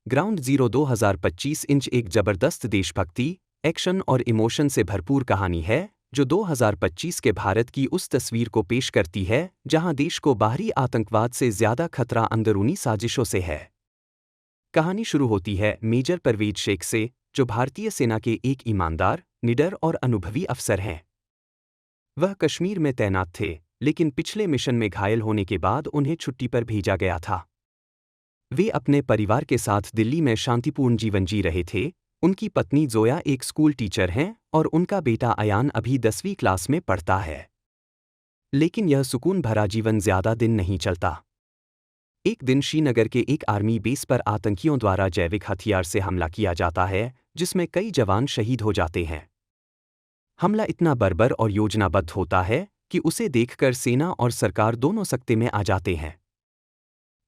Ground zero 2025 inch एक जबरदस्त देशभक्ति, एक्शन और इमोशन से भरपूर कहानी है जो 2025 के भारत की उस तस्वीर को पेश करती है जहां देश को बाहरी आतंकवाद से ज्यादा खतरा अंदरूनी साजिशों से है। कहानी शुरू होती है मेजर परवेज शेख से, जो भारतीय सेना के एक ईमानदार, निडर और अनुभवी अफसर हैं। वह कश्मीर में तैनात थे, लेकिन पिछले मिशन में घायल होने के बाद उन्हें छुट्टी पर भेजा गया था। वे अपने परिवार के साथ दिल्ली में शांतिपूर्ण जीवन जी रहे थे। उनकी पत्नी जोया एक स्कूल टीचर हैं और उनका बेटा अयान अभी 10वीं क्लास में पढ़ता है। लेकिन यह सुकून भरा जीवन ज्यादा दिन नहीं चलता। एक दिन श्रीनगर के एक आर्मी बेस पर आतंकियों द्वारा जैविक हथियार से हमला किया जाता है, जिसमें कई जवान शहीद हो जाते हैं। हमला इतना बर्बर और योजनाबद्ध होता है कि उसे देखकर सेना और सरकार दोनों सकते में आ जाते हैं।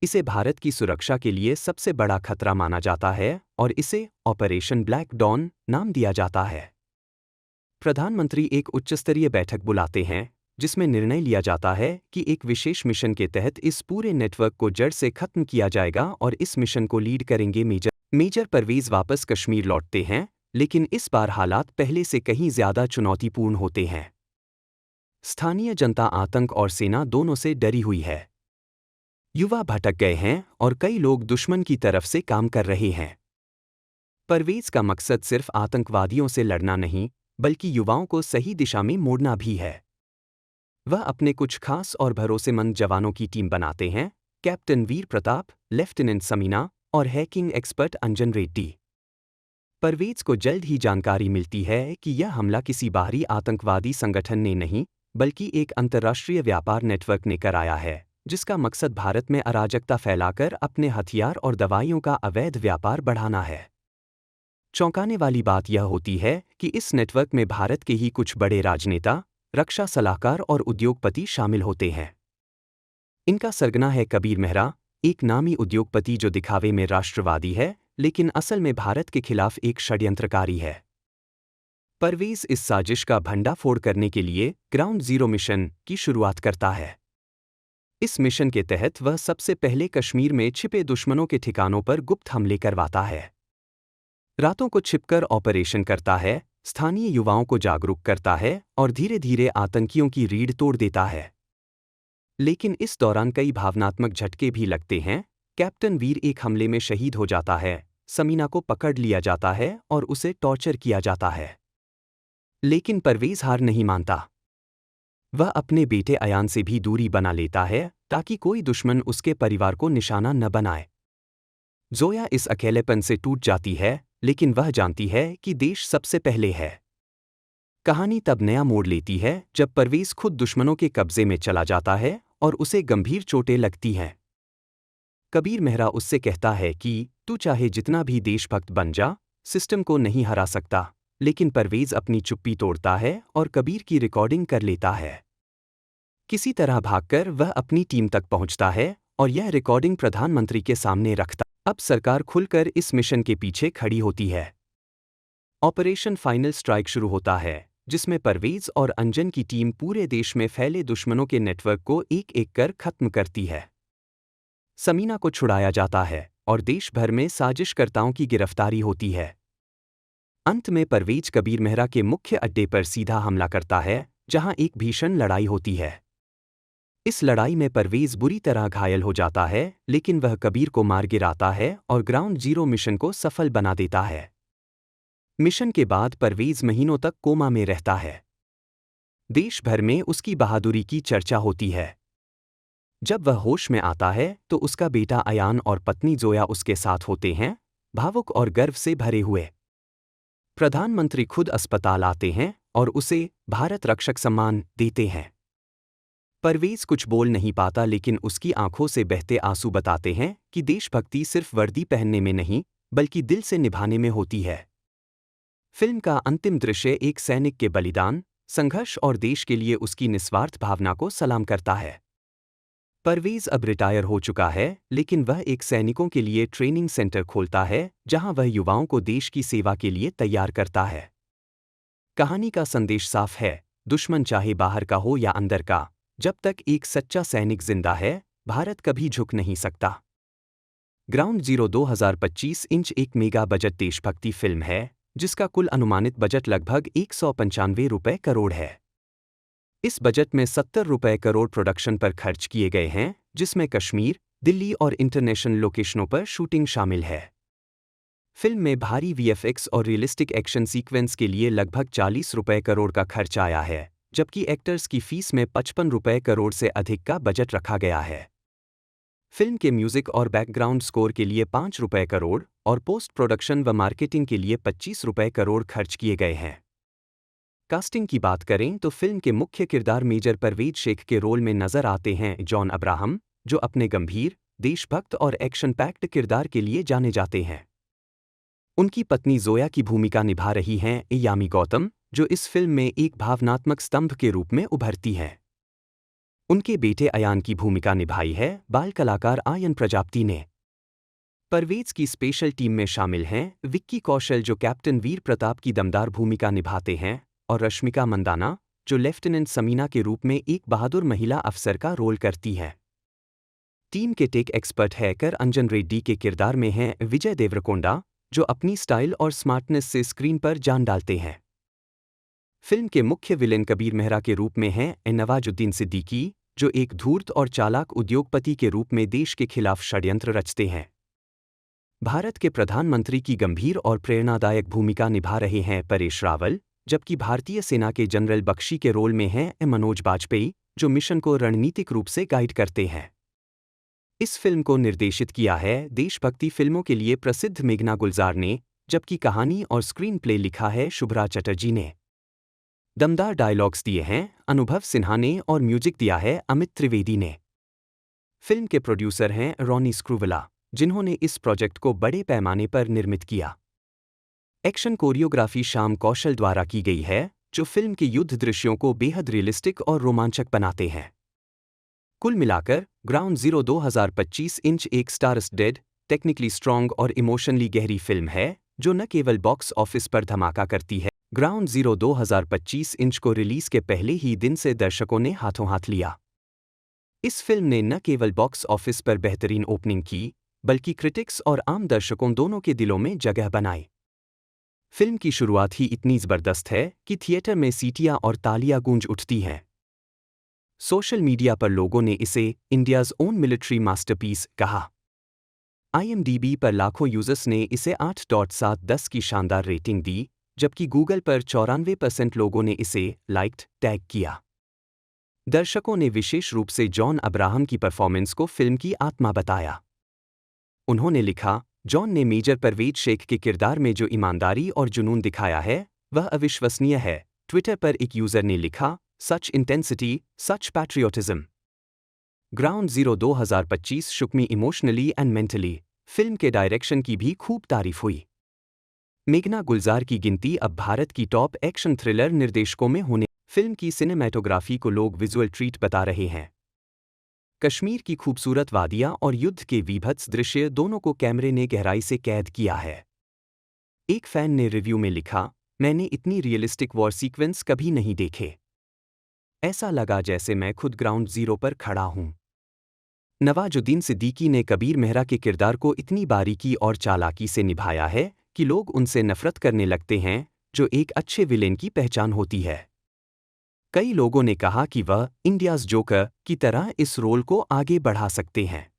इसे भारत की सुरक्षा के लिए सबसे बड़ा खतरा माना जाता है और इसे ऑपरेशन ब्लैक डॉन नाम दिया जाता है। प्रधानमंत्री एक उच्चस्तरीय बैठक बुलाते हैं जिसमें निर्णय लिया जाता है कि एक विशेष मिशन के तहत इस पूरे नेटवर्क को जड़ से खत्म किया जाएगा और इस मिशन को लीड करेंगे मेजर परवेज। वापस कश्मीर लौटते हैं, लेकिन इस बार हालात पहले से कहीं ज्यादा चुनौतीपूर्ण होते हैं। स्थानीय जनता आतंक और सेना दोनों से डरी हुई है। युवा भटक गए हैं और कई लोग दुश्मन की तरफ से काम कर रहे हैं। परवेज का मकसद सिर्फ आतंकवादियों से लड़ना नहीं, बल्कि युवाओं को सही दिशा में मोड़ना भी है। वह अपने कुछ खास और भरोसेमंद जवानों की टीम बनाते हैं, कैप्टन वीर प्रताप, लेफ्टिनेंट समीना और हैकिंग एक्सपर्ट अंजन रेड्डी। परवेज को जल्द ही जानकारी मिलती है कि यह हमला किसी बाहरी आतंकवादी संगठन ने नहीं, बल्कि एक अंतर्राष्ट्रीय व्यापार नेटवर्क ने कराया है, जिसका मकसद भारत में अराजकता फैलाकर अपने हथियार और दवाइयों का अवैध व्यापार बढ़ाना है। चौंकाने वाली बात यह होती है कि इस नेटवर्क में भारत के ही कुछ बड़े राजनेता, रक्षा सलाहकार और उद्योगपति शामिल होते हैं। इनका सरगना है कबीर मेहरा, एक नामी उद्योगपति जो दिखावे में राष्ट्रवादी है, लेकिन असल में भारत के खिलाफ एक षड्यंत्रकारी है। परवेज इस साजिश का भंडाफोड़ करने के लिए ग्राउंड जीरो मिशन की शुरुआत करता है। इस मिशन के तहत वह सबसे पहले कश्मीर में छिपे दुश्मनों के ठिकानों पर गुप्त हमले करवाता है। रातों को छिपकर ऑपरेशन करता है, स्थानीय युवाओं को जागरूक करता है और धीरे धीरे आतंकियों की रीढ़ तोड़ देता है। लेकिन इस दौरान कई भावनात्मक झटके भी लगते हैं। कैप्टन वीर एक हमले में शहीद हो जाता है, समीना को पकड़ लिया जाता है और उसे टॉर्चर किया जाता है। लेकिन परवेज हार नहीं मानता। वह अपने बेटे अयान से भी दूरी बना लेता है ताकि कोई दुश्मन उसके परिवार को निशाना न बनाए। जोया इस अकेलेपन से टूट जाती है, लेकिन वह जानती है कि देश सबसे पहले है। कहानी तब नया मोड़ लेती है जब परवेज खुद दुश्मनों के कब्जे में चला जाता है और उसे गंभीर चोटें लगती हैं। कबीर मेहरा उससे कहता है कि तू चाहे जितना भी देशभक्त बन जा, सिस्टम को नहीं हरा सकता। लेकिन परवेज अपनी चुप्पी तोड़ता है और कबीर की रिकॉर्डिंग कर लेता है। किसी तरह भागकर वह अपनी टीम तक पहुंचता है और यह रिकॉर्डिंग प्रधानमंत्री के सामने रखता। अब सरकार खुलकर इस मिशन के पीछे खड़ी होती है। ऑपरेशन फाइनल स्ट्राइक शुरू होता है, जिसमें परवेज और अंजन की टीम पूरे देश में फैले दुश्मनों के नेटवर्क को एक एक कर खत्म करती है। समीना को छुड़ाया जाता है और देश भर में साजिशकर्ताओं की गिरफ्तारी होती है। अंत में परवेज कबीर मेहरा के मुख्य अड्डे पर सीधा हमला करता है, जहां एक भीषण लड़ाई होती है। इस लड़ाई में परवेज बुरी तरह घायल हो जाता है, लेकिन वह कबीर को मार गिराता है और ग्राउंड जीरो मिशन को सफल बना देता है। मिशन के बाद परवेज महीनों तक कोमा में रहता है। देश भर में उसकी बहादुरी की चर्चा होती है। जब वह होश में आता है तो उसका बेटा अयान और पत्नी जोया उसके साथ होते हैं, भावुक और गर्व से भरे हुए। प्रधानमंत्री खुद अस्पताल आते हैं और उसे भारत रक्षक सम्मान देते हैं। परवेज कुछ बोल नहीं पाता, लेकिन उसकी आंखों से बहते आंसू बताते हैं कि देशभक्ति सिर्फ वर्दी पहनने में नहीं, बल्कि दिल से निभाने में होती है। फिल्म का अंतिम दृश्य एक सैनिक के बलिदान, संघर्ष और देश के लिए उसकी निस्वार्थ भावना को सलाम करता है। परवेज अब रिटायर हो चुका है, लेकिन वह एक सैनिकों के लिए ट्रेनिंग सेंटर खोलता है, जहां वह युवाओं को देश की सेवा के लिए तैयार करता है। कहानी का संदेश साफ है, दुश्मन चाहे बाहर का हो या अंदर का, जब तक एक सच्चा सैनिक जिंदा है, भारत कभी झुक नहीं सकता। ग्राउंड जीरो 2025 इंच एक मेगा बजट देशभक्ति फिल्म है जिसका कुल अनुमानित बजट लगभग 195 रुपये करोड़ है। इस बजट में 70 रुपये करोड़ प्रोडक्शन पर खर्च किए गए हैं, जिसमें कश्मीर, दिल्ली और इंटरनेशनल लोकेशनों पर शूटिंग शामिल है। फिल्म में भारी वीएफएक्स और रियलिस्टिक एक्शन सीक्वेंस के लिए लगभग 40 रुपये करोड़ का खर्च आया है, जबकि एक्टर्स की फीस में 55 रुपये करोड़ से अधिक का बजट रखा गया है। फिल्म के म्यूजिक और बैकग्राउंड स्कोर के लिए 5 रुपये करोड़ और पोस्ट प्रोडक्शन व मार्केटिंग के लिए 25 रुपये करोड़ खर्च किए गए हैं। कास्टिंग की बात करें तो फिल्म के मुख्य किरदार मेजर परवेज शेख के रोल में नजर आते हैं जॉन अब्राहम, जो अपने गंभीर, देशभक्त और एक्शन पैक्ड किरदार के लिए जाने जाते हैं। उनकी पत्नी जोया की भूमिका निभा रही हैं यामी गौतम, जो इस फिल्म में एक भावनात्मक स्तंभ के रूप में उभरती हैं। उनके बेटे अयान की भूमिका निभाई है बाल कलाकार आयन प्रजापति ने। परवेज की स्पेशल टीम में शामिल हैं विक्की कौशल, जो कैप्टन वीर प्रताप की दमदार भूमिका निभाते हैं, और रश्मिका मंदाना, जो लेफ्टिनेंट समीना के रूप में एक बहादुर महिला अफसर का रोल करती हैं। टीम के टेक एक्सपर्ट हैकर अंजन रेड्डी के किरदार में हैं विजय देवरकोंडा, जो अपनी स्टाइल और स्मार्टनेस से स्क्रीन पर जान डालते हैं। फिल्म के मुख्य विलेन कबीर मेहरा के रूप में हैं नवाजुद्दीन सिद्दीकी, जो एक धूर्त और चालाक उद्योगपति के रूप में देश के खिलाफ षड्यंत्र रचते हैं। भारत के प्रधानमंत्री की गंभीर और प्रेरणादायक भूमिका निभा रहे हैं परेश रावल, जबकि भारतीय सेना के जनरल बख्शी के रोल में हैं मनोज बाजपेयी, जो मिशन को रणनीतिक रूप से गाइड करते हैं। इस फिल्म को निर्देशित किया है देशभक्ति फिल्मों के लिए प्रसिद्ध मेघना गुलजार ने, जबकि कहानी और स्क्रीन प्ले लिखा है शुभ्रा चटर्जी ने। दमदार डायलॉग्स दिए हैं अनुभव सिन्हा ने और म्यूजिक दिया है अमित त्रिवेदी ने। फिल्म के प्रोड्यूसर हैं रॉनी स्क्रूवला, जिन्होंने इस प्रोजेक्ट को बड़े पैमाने पर निर्मित किया। एक्शन कोरियोग्राफी श्याम कौशल द्वारा की गई है, जो फिल्म के युद्ध दृश्यों को बेहद रियलिस्टिक और रोमांचक बनाते हैं। कुल मिलाकर ग्राउंड जीरो 2025 इंच एक स्टार-स्टडेड, टेक्निकली स्ट्रॉन्ग और इमोशनली गहरी फिल्म है, जो न केवल बॉक्स ऑफिस पर धमाका करती है। ग्राउंड जीरो 2025 इंच को रिलीज के पहले ही दिन से दर्शकों ने हाथों हाथ लिया। इस फिल्म ने न केवल बॉक्स ऑफिस पर बेहतरीन ओपनिंग की, बल्कि क्रिटिक्स और आम दर्शकों दोनों के दिलों में जगह बनाई। फिल्म की शुरुआत ही इतनी जबरदस्त है कि थिएटर में सीटियां और तालियां गूंज उठती हैं। सोशल मीडिया पर लोगों ने इसे इंडियाज़ ओन मिलिट्री मास्टरपीस कहा। IMDb पर लाखों यूजर्स ने इसे 8.7/10 की शानदार रेटिंग दी, जबकि गूगल पर 94% लोगों ने इसे लाइक्ड टैग किया। दर्शकों ने विशेष रूप से जॉन अब्राहम की परफॉर्मेंस को फिल्म की आत्मा बताया। उन्होंने लिखा, जॉन ने मेजर परवेज शेख के किरदार में जो ईमानदारी और जुनून दिखाया है, वह अविश्वसनीय है। ट्विटर पर एक यूजर ने लिखा, such intensity, such patriotism. Ground zero 2025 shook me emotionally and mentally. Film के डायरेक्शन की भी खूब तारीफ हुई। मेघना गुलजार की गिनती अब भारत की टॉप एक्शन थ्रिलर निर्देशकों में होने। फिल्म की सिनेमैटोग्राफी को लोग विजुअल ट्रीट बता रहे हैं। कश्मीर की खूबसूरत वादियां और युद्ध के वीभत्स दृश्य दोनों को कैमरे ने गहराई से कैद किया है। एक फैन ने रिव्यू में लिखा, मैंने इतनी रियलिस्टिक वॉर सीक्वेंस कभी नहीं देखे। ऐसा लगा जैसे मैं खुद ग्राउंड जीरो पर खड़ा हूं। नवाजुद्दीन सिद्दीकी ने कबीर मेहरा के किरदार को इतनी बारीकी और चालाकी से निभाया है कि लोग उनसे नफरत करने लगते हैं, जो एक अच्छे विलेन की पहचान होती है। कई लोगों ने कहा कि वह इंडियाज़ जोकर की तरह इस रोल को आगे बढ़ा सकते हैं।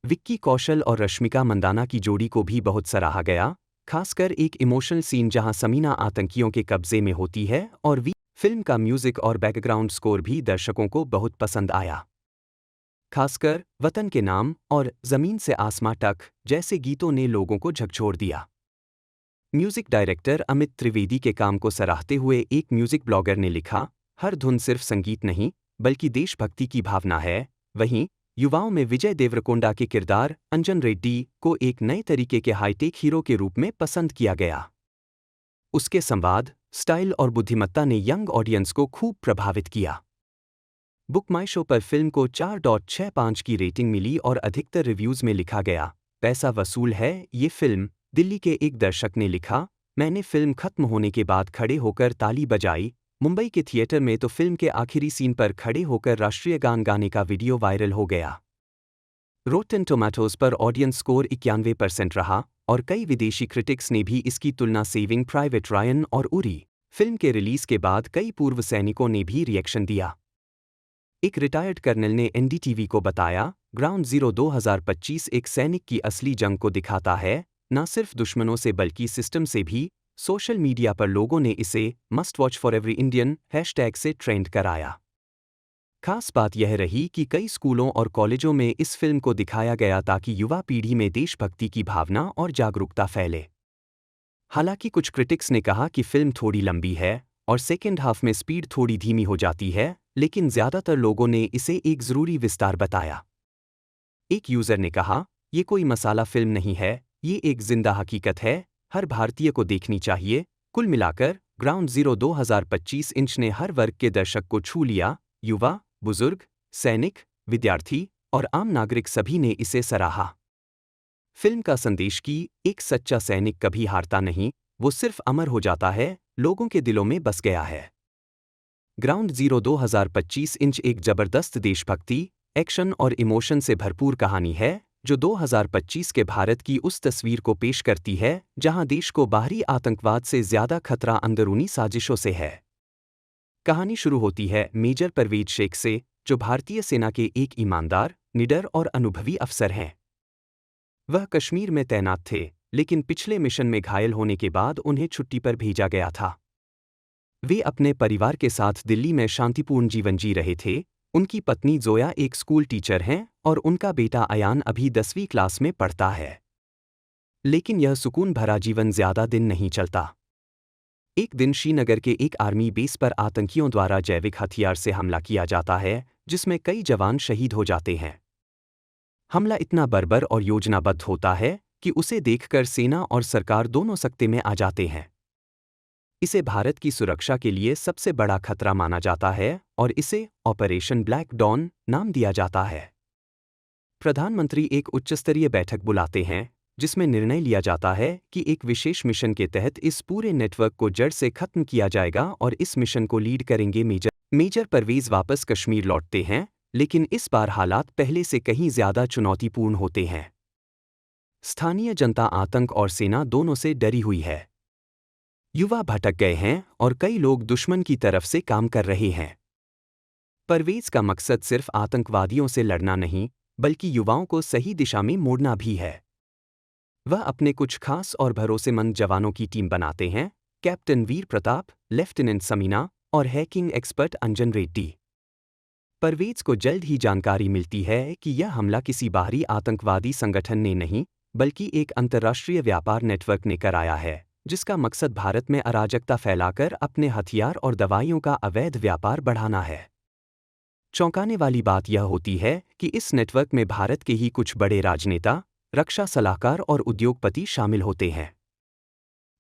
विक्की कौशल और रश्मिका मंदाना की जोड़ी को भी बहुत सराहा गया, खासकर एक इमोशनल सीन जहां समीना आतंकियों के कब्जे में होती है और फिल्म का म्यूजिक और बैकग्राउंड स्कोर भी दर्शकों को बहुत पसंद आया। खासकर वतन के नाम और जमीन से आसमां तक जैसे गीतों ने लोगों को झकझोर दिया। म्यूजिक डायरेक्टर अमित त्रिवेदी के काम को सराहते हुए एक म्यूजिक ब्लॉगर ने लिखा, हर धुन सिर्फ संगीत नहीं, बल्कि देशभक्ति की भावना है। वहीं युवाओं में विजय देवरकोंडा के किरदार अंजन रेड्डी को एक नए तरीके के हाईटेक हीरो के रूप में पसंद किया गया। उसके संवाद, स्टाइल और बुद्धिमत्ता ने यंग ऑडियंस को खूब प्रभावित किया। बुक माई शो पर फिल्म को 4.65 की रेटिंग मिली और अधिकतर रिव्यूज में लिखा गया, पैसा वसूल है ये फिल्म। दिल्ली के एक दर्शक ने लिखा, मैंने फिल्म खत्म होने के बाद खड़े होकर ताली बजाई। मुंबई के थिएटर में तो फिल्म के आखिरी सीन पर खड़े होकर राष्ट्रीय गान गाने का वीडियो वायरल हो गया। रोटेन टोमेटोज पर ऑडियंस स्कोर 91% रहा और कई विदेशी क्रिटिक्स ने भी इसकी तुलना सेविंग प्राइवेट रायन और उरी फिल्म के रिलीज के बाद कई पूर्व सैनिकों ने भी रिएक्शन दिया। एक रिटायर्ड कर्नल ने एनडीटीवी को बताया, ग्राउंड जीरो 2025 एक सैनिक की असली जंग को दिखाता है, न सिर्फ दुश्मनों से बल्कि सिस्टम से भी। सोशल मीडिया पर लोगों ने इसे must watch for every Indian hashtag से ट्रेंड कराया। खास बात यह रही कि कई स्कूलों और कॉलेजों में इस फिल्म को दिखाया गया ताकि युवा पीढ़ी में देशभक्ति की भावना और जागरूकता फैले। हालांकि कुछ क्रिटिक्स ने कहा कि फिल्म थोड़ी लंबी है और सेकेंड हाफ में स्पीड थोड़ी धीमी हो जाती है, लेकिन ज्यादातर लोगों ने इसे एक जरूरी विस्तार बताया। एक यूजर ने कहा, ये कोई मसाला फिल्म नहीं है, ये एक जिंदा हकीकत है, हर भारतीय को देखनी चाहिए। कुल मिलाकर ग्राउंड जीरो 2025 इंच ने हर वर्ग के दर्शक को छू लिया। युवा, बुजुर्ग, सैनिक, विद्यार्थी और आम नागरिक सभी ने इसे सराहा। फिल्म का संदेश कि एक सच्चा सैनिक कभी हारता नहीं, वो सिर्फ अमर हो जाता है, लोगों के दिलों में बस गया है। ग्राउंड जीरो 2025 इंच एक जबरदस्त देशभक्ति, एक्शन और इमोशन से भरपूर कहानी है जो 2025 के भारत की उस तस्वीर को पेश करती है जहां देश को बाहरी आतंकवाद से ज्यादा खतरा अंदरूनी साजिशों से है। कहानी शुरू होती है मेजर परवेज शेख से, जो भारतीय सेना के एक ईमानदार, निडर और अनुभवी अफसर हैं। वह कश्मीर में तैनात थे, लेकिन पिछले मिशन में घायल होने के बाद उन्हें छुट्टी पर भेजा गया था। वे अपने परिवार के साथ दिल्ली में शांतिपूर्ण जीवन जी रहे थे। उनकी पत्नी जोया एक स्कूल टीचर हैं और उनका बेटा अयान अभी 10वीं क्लास में पढ़ता है। लेकिन यह सुकून भरा जीवन ज्यादा दिन नहीं चलता। एक दिन श्रीनगर के एक आर्मी बेस पर आतंकियों द्वारा जैविक हथियार से हमला किया जाता है, जिसमें कई जवान शहीद हो जाते हैं। हमला इतना बर्बर और योजनाबद्ध होता है कि उसे देखकर सेना और सरकार दोनों सकते में आ जाते हैं। इसे भारत की सुरक्षा के लिए सबसे बड़ा खतरा माना जाता है और इसे ऑपरेशन ब्लैक डॉन नाम दिया जाता है। प्रधानमंत्री एक उच्चस्तरीय बैठक बुलाते हैं जिसमें निर्णय लिया जाता है कि एक विशेष मिशन के तहत इस पूरे नेटवर्क को जड़ से खत्म किया जाएगा और इस मिशन को लीड करेंगे मेजर परवेज। वापस कश्मीर लौटते हैं, लेकिन इस बार हालात पहले से कहीं ज्यादा चुनौतीपूर्ण होते हैं। स्थानीय जनता आतंक और सेना दोनों से डरी हुई है। युवा भटक गए हैं और कई लोग दुश्मन की तरफ से काम कर रहे हैं। परवेज का मकसद सिर्फ आतंकवादियों से लड़ना नहीं, बल्कि युवाओं को सही दिशा में मोड़ना भी है। वह अपने कुछ खास और भरोसेमंद जवानों की टीम बनाते हैं, कैप्टन वीर प्रताप, लेफ्टिनेंट समीना और हैकिंग एक्सपर्ट अंजन रेड्डी। परवेज को जल्द ही जानकारी मिलती है कि यह हमला किसी बाहरी आतंकवादी संगठन ने नहीं, बल्कि एक अंतर्राष्ट्रीय व्यापार नेटवर्क ने कराया है, जिसका मकसद भारत में अराजकता फैलाकर अपने हथियार और दवाइयों का अवैध व्यापार बढ़ाना है। चौंकाने वाली बात यह होती है कि इस नेटवर्क में भारत के ही कुछ बड़े राजनेता, रक्षा सलाहकार और उद्योगपति शामिल होते हैं।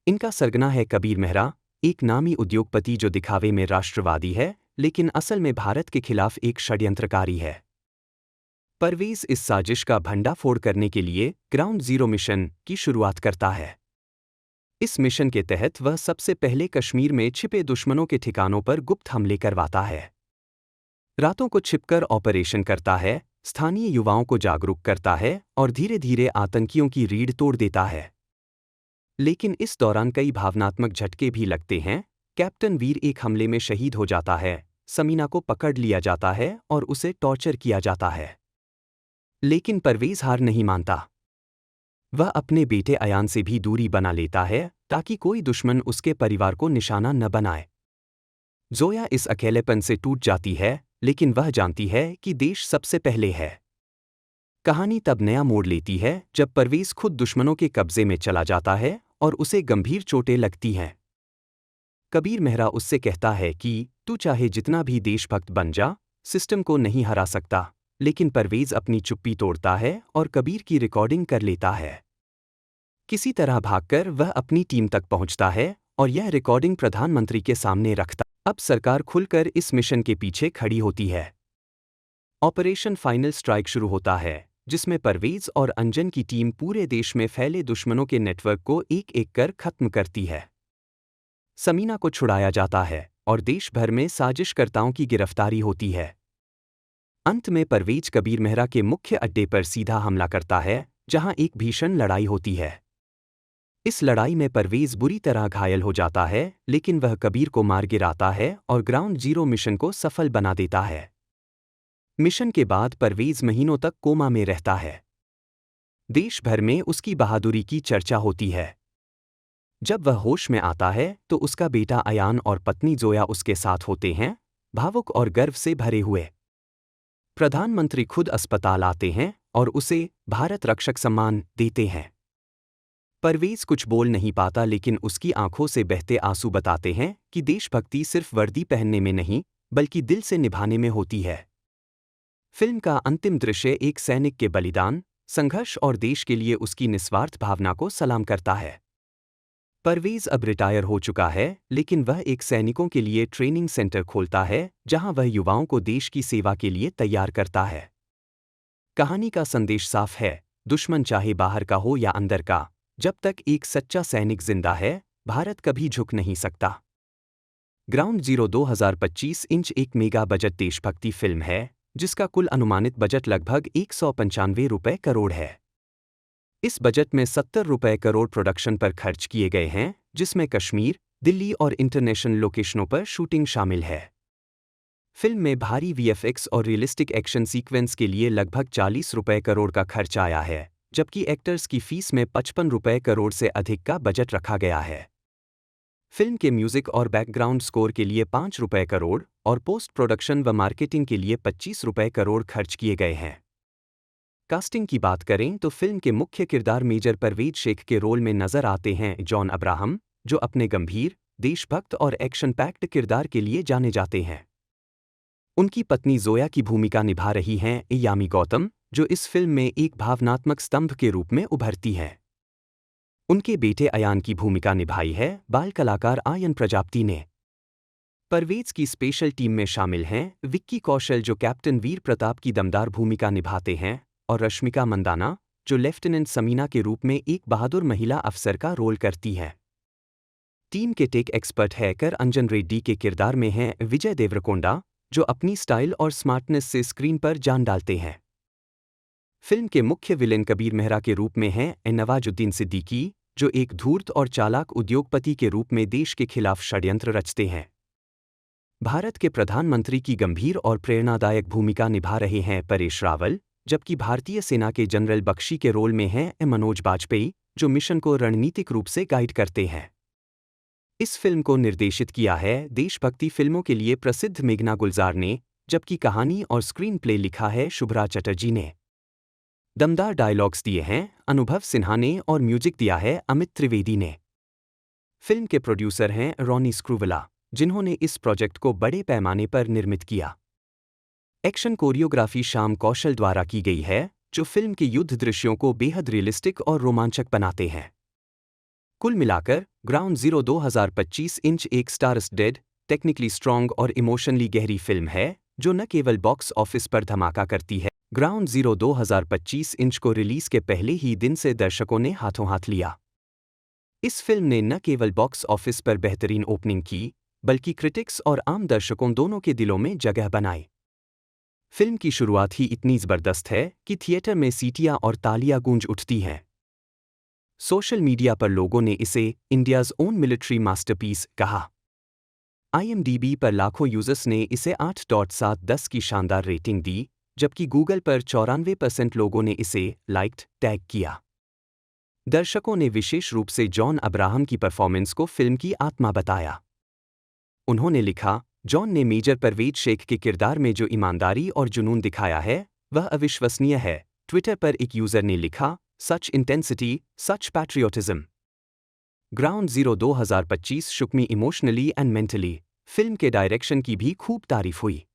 इनका सरगना है कबीर मेहरा, एक नामी उद्योगपति जो दिखावे में राष्ट्रवादी है, लेकिन असल में भारत के खिलाफ एक षड्यंत्रकारी है। परवेज इस साजिश का भंडाफोड़ करने के लिए ग्राउंड जीरो मिशन की शुरुआत करता है। इस मिशन के तहत वह सबसे पहले कश्मीर में छिपे दुश्मनों के ठिकानों पर गुप्त हमले करवाता है। रातों को छिपकर ऑपरेशन करता है, स्थानीय युवाओं को जागरूक करता है और धीरे धीरे आतंकियों की रीढ़ तोड़ देता है। लेकिन इस दौरान कई भावनात्मक झटके भी लगते हैं। कैप्टन वीर एक हमले में शहीद हो जाता है, समीना को पकड़ लिया जाता है और उसे टॉर्चर किया जाता है। लेकिन परवेज हार नहीं मानता। वह अपने बेटे अयान से भी दूरी बना लेता है ताकि कोई दुश्मन उसके परिवार को निशाना न बनाए। जोया इस अकेलेपन से टूट जाती है, लेकिन वह जानती है कि देश सबसे पहले है। कहानी तब नया मोड़ लेती है जब परवेज खुद दुश्मनों के कब्जे में चला जाता है और उसे गंभीर चोटें लगती हैं। कबीर मेहरा उससे कहता है कि तू चाहे जितना भी देशभक्त बन जा, सिस्टम को नहीं हरा सकता। लेकिन परवेज अपनी चुप्पी तोड़ता है और कबीर की रिकॉर्डिंग कर लेता है। किसी तरह भागकर वह अपनी टीम तक पहुंचता है और यह रिकॉर्डिंग प्रधानमंत्री के सामने रखता। अब सरकार खुलकर इस मिशन के पीछे खड़ी होती है। ऑपरेशन फाइनल स्ट्राइक शुरू होता है, जिसमें परवेज और अंजन की टीम पूरे देश में फैले दुश्मनों के नेटवर्क को एक एक कर खत्म करती है। समीना को छुड़ाया जाता है और देश भर में साजिशकर्ताओं की गिरफ्तारी होती है। अंत में परवेज कबीर मेहरा के मुख्य अड्डे पर सीधा हमला करता है, जहां एक भीषण लड़ाई होती है। इस लड़ाई में परवेज बुरी तरह घायल हो जाता है, लेकिन वह कबीर को मार गिराता है और ग्राउंड जीरो मिशन को सफल बना देता है। मिशन के बाद परवेज महीनों तक कोमा में रहता है। देश भर में उसकी बहादुरी की चर्चा होती है। जब वह होश में आता है तो उसका बेटा अयान और पत्नी जोया उसके साथ होते हैं, भावुक और गर्व से भरे हुए। प्रधानमंत्री खुद अस्पताल आते हैं और उसे भारत रक्षक सम्मान देते हैं। परवेज कुछ बोल नहीं पाता, लेकिन उसकी आंखों से बहते आंसू बताते हैं कि देशभक्ति सिर्फ वर्दी पहनने में नहीं, बल्कि दिल से निभाने में होती है। फिल्म का अंतिम दृश्य एक सैनिक के बलिदान, संघर्ष और देश के लिए उसकी निस्वार्थ भावना को सलाम करता है। परवेज अब रिटायर हो चुका है, लेकिन वह एक सैनिकों के लिए ट्रेनिंग सेंटर खोलता है, जहां वह युवाओं को देश की सेवा के लिए तैयार करता है। कहानी का संदेश साफ है, दुश्मन चाहे बाहर का हो या अंदर का, जब तक एक सच्चा सैनिक जिंदा है, भारत कभी झुक नहीं सकता। ग्राउंड जीरो 2025 इंच एक मेगा बजट देशभक्ति फिल्म है, जिसका कुल अनुमानित बजट लगभग 195 रुपए करोड़ है। इस बजट में 70 रुपए करोड़ प्रोडक्शन पर खर्च किए गए हैं, जिसमें कश्मीर, दिल्ली और इंटरनेशनल लोकेशनों पर शूटिंग शामिल है। फिल्म में भारी वीएफएक्स और रियलिस्टिक एक्शन सीक्वेंस के लिए लगभग 40 रुपए करोड़ का खर्च आया है, जबकि एक्टर्स की फीस में 55 रुपए करोड़ से अधिक का बजट रखा गया है। फिल्म के म्यूजिक और बैकग्राउंड स्कोर के लिए 5 रुपए करोड़ और पोस्ट प्रोडक्शन व मार्केटिंग के लिए 25 रुपए करोड़ खर्च किए गए हैं। कास्टिंग की बात करें तो फिल्म के मुख्य किरदार मेजर परवेज शेख के रोल में नजर आते हैं जॉन अब्राहम, जो अपने गंभीर, देशभक्त और एक्शन पैक्ड किरदार के लिए जाने जाते हैं। उनकी पत्नी जोया की भूमिका निभा रही हैं यामी गौतम, जो इस फिल्म में एक भावनात्मक स्तंभ के रूप में उभरती हैं। उनके बेटे अयान की भूमिका निभाई है बाल कलाकार आयन प्रजापति ने। परवेज की स्पेशल टीम में शामिल हैं विक्की कौशल, जो कैप्टन वीर प्रताप की दमदार भूमिका निभाते हैं, और रश्मिका मंदाना, जो लेफ्टिनेंट समीना के रूप में एक बहादुर महिला अफसर का रोल करती है। टीम के टेक एक्सपर्ट हैकर अंजन रेड्डी के किरदार में हैं विजय देवरकोंडा, जो अपनी स्टाइल और स्मार्टनेस से स्क्रीन पर जान डालते हैं। फिल्म के मुख्य विलेन कबीर मेहरा के रूप में हैं नवाजुद्दीन सिद्दीकी, जो एक धूर्त और चालाक उद्योगपति के रूप में देश के खिलाफ षड्यंत्र रचते हैं। भारत के प्रधानमंत्री की गंभीर और प्रेरणादायक भूमिका निभा रहे हैं परेश रावल, जबकि भारतीय सेना के जनरल बख्शी के रोल में हैं मनोज बाजपेयी, जो मिशन को रणनीतिक रूप से गाइड करते हैं। इस फिल्म को निर्देशित किया है देशभक्ति फिल्मों के लिए प्रसिद्ध मेघना गुलजार ने, जबकि कहानी और स्क्रीन प्ले लिखा है शुभ्रा चटर्जी ने। दमदार डायलॉग्स दिए हैं अनुभव सिन्हा ने और म्यूजिक दिया है अमित त्रिवेदी ने। फिल्म के प्रोड्यूसर हैं रॉनी स्क्रूवला, जिन्होंने इस प्रोजेक्ट को बड़े पैमाने पर निर्मित किया। एक्शन कोरियोग्राफी श्याम कौशल द्वारा की गई है, जो फिल्म के युद्ध दृश्यों को बेहद रियलिस्टिक और रोमांचक बनाते हैं। कुल मिलाकर ग्राउंड जीरो 2025 इंच एक स्टार-स्टडेड, टेक्निकली स्ट्रॉन्ग और इमोशनली गहरी फिल्म है, जो न केवल बॉक्स ऑफिस पर धमाका करती है। ग्राउंड जीरो 2025 इंच को रिलीज के पहले ही दिन से दर्शकों ने हाथों हाथ लिया। इस फिल्म ने न केवल बॉक्स ऑफिस पर बेहतरीन ओपनिंग की, बल्कि क्रिटिक्स और आम दर्शकों दोनों के दिलों में जगह बनाई। फिल्म की शुरुआत ही इतनी जबरदस्त है कि थिएटर में सीटियां और तालियां गूंज उठती हैं। सोशल मीडिया पर लोगों ने इसे इंडियाज़ ओन मिलिट्री मास्टरपीस कहा। IMDb पर लाखों यूजर्स ने इसे 8.7/10 की शानदार रेटिंग दी, जबकि गूगल पर 94% लोगों ने इसे लाइक्ड टैग किया। दर्शकों ने विशेष रूप से जॉन अब्राहम की परफॉर्मेंस को फिल्म की आत्मा बताया। उन्होंने लिखा, जॉन ने मेजर परवेज शेख के किरदार में जो ईमानदारी और जुनून दिखाया है, वह अविश्वसनीय है। ट्विटर पर एक यूजर ने लिखा, such intensity, such patriotism. Ground zero 2025 shook me emotionally and mentally. Film के डायरेक्शन की भी खूब तारीफ हुई।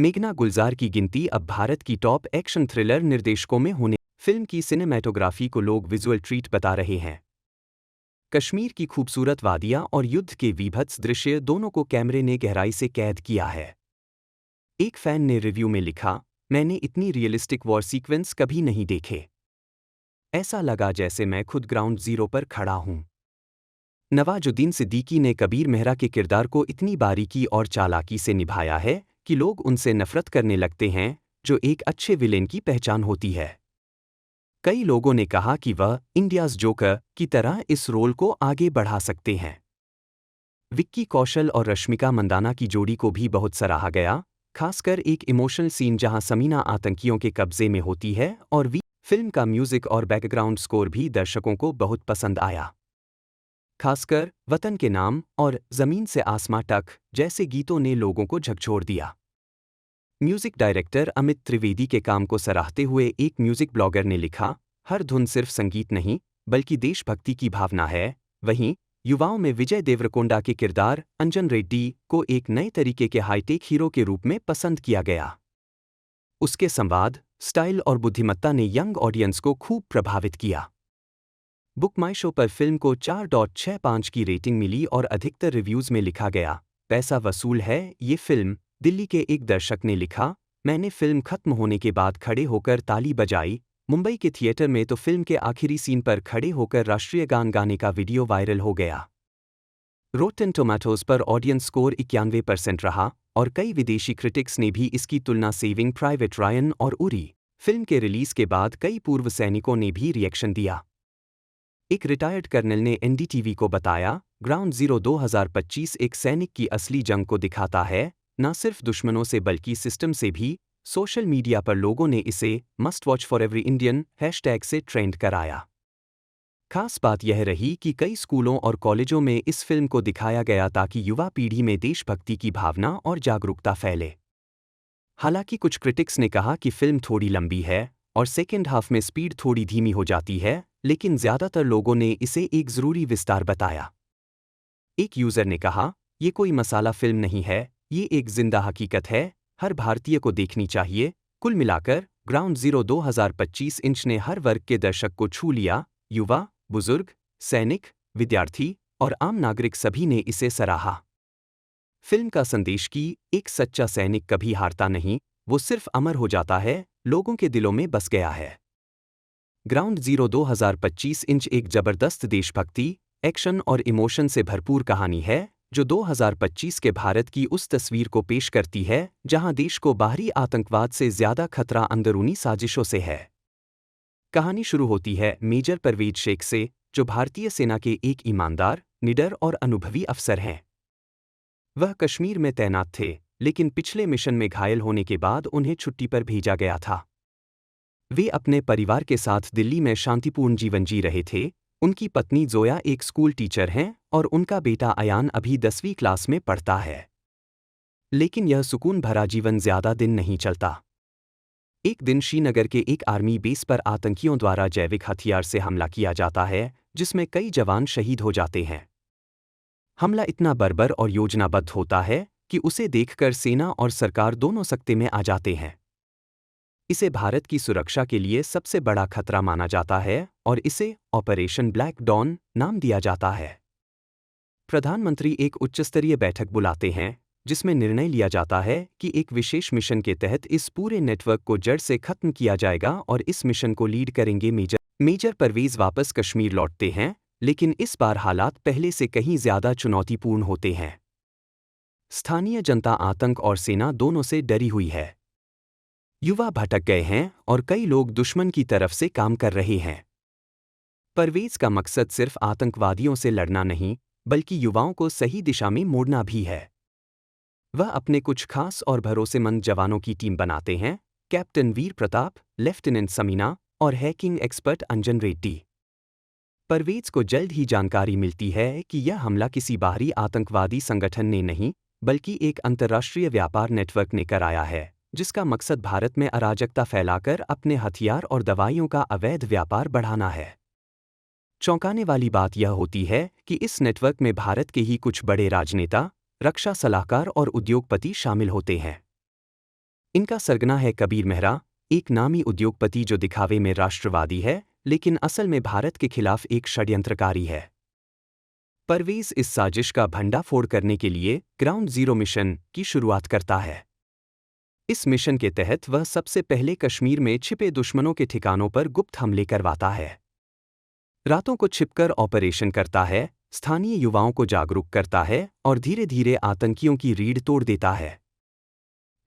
मेघना गुलजार की गिनती अब भारत की टॉप एक्शन थ्रिलर निर्देशकों में होने। फिल्म की सिनेमैटोग्राफी को लोग विजुअल ट्रीट बता रहे हैं। कश्मीर की खूबसूरत वादियां और युद्ध के वीभत्स दृश्य दोनों को कैमरे ने गहराई से कैद किया है। एक फैन ने रिव्यू में लिखा, मैंने इतनी रियलिस्टिक वॉर सीक्वेंस कभी नहीं देखे। ऐसा लगा जैसे मैं खुद ग्राउंड जीरो पर खड़ा हूं। नवाजुद्दीन सिद्दीकी ने कबीर मेहरा के किरदार को इतनी बारीकी और चालाकी से निभाया है कि लोग उनसे नफरत करने लगते हैं, जो एक अच्छे विलेन की पहचान होती है। कई लोगों ने कहा कि वह इंडियाज़ जोकर की तरह इस रोल को आगे बढ़ा सकते हैं। विक्की कौशल और रश्मिका मंदाना की जोड़ी को भी बहुत सराहा गया, खासकर एक इमोशनल सीन जहां समीना आतंकियों के कब्जे में होती है और फिल्म का म्यूजिक और बैकग्राउंड स्कोर भी दर्शकों को बहुत पसंद आया। खासकर वतन के नाम और जमीन से आसमां तक जैसे गीतों ने लोगों को झकझोर दिया। म्यूजिक डायरेक्टर अमित त्रिवेदी के काम को सराहते हुए एक म्यूजिक ब्लॉगर ने लिखा, हर धुन सिर्फ संगीत नहीं बल्कि देशभक्ति की भावना है। वहीं युवाओं में विजय देवरकोंडा के किरदार अंजन रेड्डी को एक नए तरीके के हाईटेक हीरो के रूप में पसंद किया गया। उसके संवाद, स्टाइल और बुद्धिमत्ता ने यंग ऑडियंस को खूब प्रभावित किया। बुक माई शो पर फिल्म को 4.65 की रेटिंग मिली और अधिकतर रिव्यूज में लिखा गया, पैसा वसूल है ये फिल्म। दिल्ली के एक दर्शक ने लिखा, मैंने फिल्म खत्म होने के बाद खड़े होकर ताली बजाई। मुंबई के थिएटर में तो फिल्म के आखिरी सीन पर खड़े होकर राष्ट्रीय गान गाने का वीडियो वायरल हो गया। रोटेन टोमेटोज पर ऑडियंस स्कोर 91% रहा और कई विदेशी क्रिटिक्स ने भी इसकी तुलना सेविंग प्राइवेट रायन और उरी फिल्म के रिलीज के बाद कई पूर्व सैनिकों ने भी रिएक्शन दिया। एक रिटायर्ड कर्नल ने एनडीटीवी को बताया, ग्राउंड जीरो 2025 एक सैनिक की असली जंग को दिखाता है, न सिर्फ दुश्मनों से बल्कि सिस्टम से भी। सोशल मीडिया पर लोगों ने इसे must watch for every Indian hashtag से ट्रेंड कराया। खास बात यह रही कि कई स्कूलों और कॉलेजों में इस फिल्म को दिखाया गया ताकि युवा पीढ़ी में देशभक्ति की भावना और जागरूकता फैले। हालांकि कुछ क्रिटिक्स ने कहा कि फिल्म थोड़ी लंबी है और सेकेंड हाफ में स्पीड थोड़ी धीमी हो जाती है, लेकिन ज्यादातर लोगों ने इसे एक जरूरी विस्तार बताया। एक यूजर ने कहा, ये कोई मसाला फिल्म नहीं है, ये एक जिंदा हकीकत है, हर भारतीय को देखनी चाहिए। कुल मिलाकर ग्राउंड जीरो 2025 इंच ने हर वर्ग के दर्शक को छू लिया। युवा, बुजुर्ग, सैनिक, विद्यार्थी और आम नागरिक सभी ने इसे सराहा। फिल्म का संदेश कि एक सच्चा सैनिक कभी हारता नहीं, वो सिर्फ अमर हो जाता है, लोगों के दिलों में बस गया है। ग्राउंड जीरो 2025 इंच एक जबरदस्त देशभक्ति, एक्शन और इमोशन से भरपूर कहानी है, जो 2025 के भारत की उस तस्वीर को पेश करती है जहां देश को बाहरी आतंकवाद से ज्यादा खतरा अंदरूनी साजिशों से है। कहानी शुरू होती है मेजर परवेज शेख से, जो भारतीय सेना के एक ईमानदार, निडर और अनुभवी अफसर हैं। वह कश्मीर में तैनात थे, लेकिन पिछले मिशन में घायल होने के बाद उन्हें छुट्टी पर भेजा गया था। वे अपने परिवार के साथ दिल्ली में शांतिपूर्ण जीवन जी रहे थे। उनकी पत्नी जोया एक स्कूल टीचर हैं और उनका बेटा अयान अभी 10वीं क्लास में पढ़ता है। लेकिन यह सुकून भरा जीवन ज्यादा दिन नहीं चलता। एक दिन श्रीनगर के एक आर्मी बेस पर आतंकियों द्वारा जैविक हथियार से हमला किया जाता है, जिसमें कई जवान शहीद हो जाते हैं। हमला इतना बर्बर और योजनाबद्ध होता है कि उसे देखकर सेना और सरकार दोनों सकते में आ जाते हैं। इसे भारत की सुरक्षा के लिए सबसे बड़ा खतरा माना जाता है और इसे ऑपरेशन ब्लैक डॉन नाम दिया जाता है। प्रधानमंत्री एक उच्चस्तरीय बैठक बुलाते हैं, जिसमें निर्णय लिया जाता है कि एक विशेष मिशन के तहत इस पूरे नेटवर्क को जड़ से खत्म किया जाएगा और इस मिशन को लीड करेंगे मेजर परवेज। वापस कश्मीर लौटते हैं, लेकिन इस बार हालात पहले से कहीं ज्यादा चुनौतीपूर्ण होते हैं। स्थानीय जनता आतंक और सेना दोनों से डरी हुई है। युवा भटक गए हैं और कई लोग दुश्मन की तरफ से काम कर रहे हैं। परवेज का मकसद सिर्फ आतंकवादियों से लड़ना नहीं, बल्कि युवाओं को सही दिशा में मोड़ना भी है। वह अपने कुछ खास और भरोसेमंद जवानों की टीम बनाते हैं, कैप्टन वीर प्रताप, लेफ्टिनेंट समीना और हैकिंग एक्सपर्ट अंजन रेड्डी। परवेज को जल्द ही जानकारी मिलती है कि यह हमला किसी बाहरी आतंकवादी संगठन ने नहीं, बल्कि एक अंतर्राष्ट्रीय व्यापार नेटवर्क ने कराया है, जिसका मकसद भारत में अराजकता फैलाकर अपने हथियार और दवाइयों का अवैध व्यापार बढ़ाना है। चौंकाने वाली बात यह होती है कि इस नेटवर्क में भारत के ही कुछ बड़े राजनेता, रक्षा सलाहकार और उद्योगपति शामिल होते हैं। इनका सरगना है कबीर मेहरा, एक नामी उद्योगपति जो दिखावे में राष्ट्रवादी है, लेकिन असल में भारत के खिलाफ एक षड्यंत्रकारी है। परवेज इस साजिश का भंडाफोड़ करने के लिए ग्राउंड जीरो मिशन की शुरुआत करता है। इस मिशन के तहत वह सबसे पहले कश्मीर में छिपे दुश्मनों के ठिकानों पर गुप्त हमले करवाता है। रातों को छिपकर ऑपरेशन करता है, स्थानीय युवाओं को जागरूक करता है और धीरे धीरे आतंकियों की रीढ़ तोड़ देता है।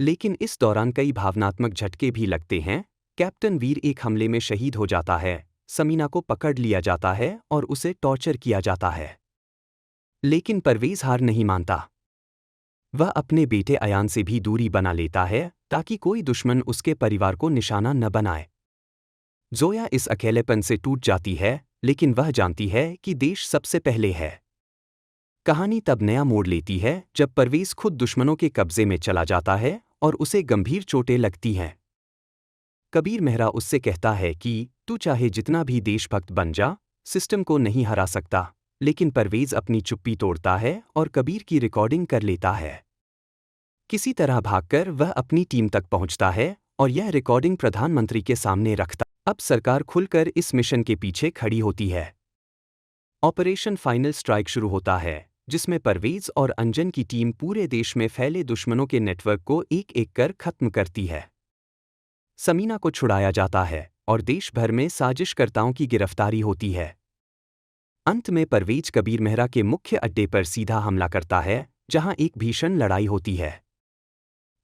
लेकिन इस दौरान कई भावनात्मक झटके भी लगते हैं। कैप्टन वीर एक हमले में शहीद हो जाता है, समीना को पकड़ लिया जाता है और उसे टॉर्चर किया जाता है। लेकिन परवेज हार नहीं मानता। वह अपने बेटे अयान से भी दूरी बना लेता है ताकि कोई दुश्मन उसके परिवार को निशाना न बनाए। जोया इस अकेलेपन से टूट जाती है, लेकिन वह जानती है कि देश सबसे पहले है। कहानी तब नया मोड़ लेती है जब परवेज खुद दुश्मनों के कब्जे में चला जाता है और उसे गंभीर चोटें लगती हैं। कबीर मेहरा उससे कहता है कि तू चाहे जितना भी देशभक्त बन जा, सिस्टम को नहीं हरा सकता। लेकिन परवेज अपनी चुप्पी तोड़ता है और कबीर की रिकॉर्डिंग कर लेता है। किसी तरह भागकर वह अपनी टीम तक पहुंचता है और यह रिकॉर्डिंग प्रधानमंत्री के सामने रखता। अब सरकार खुलकर इस मिशन के पीछे खड़ी होती है। ऑपरेशन फाइनल स्ट्राइक शुरू होता है, जिसमें परवेज और अंजन की टीम पूरे देश में फैले दुश्मनों के नेटवर्क को एक एक कर खत्म करती है। समीना को छुड़ाया जाता है और देश भर में साजिशकर्ताओं की गिरफ्तारी होती है। अंत में परवेज कबीर मेहरा के मुख्य अड्डे पर सीधा हमला करता है, जहां एक भीषण लड़ाई होती है।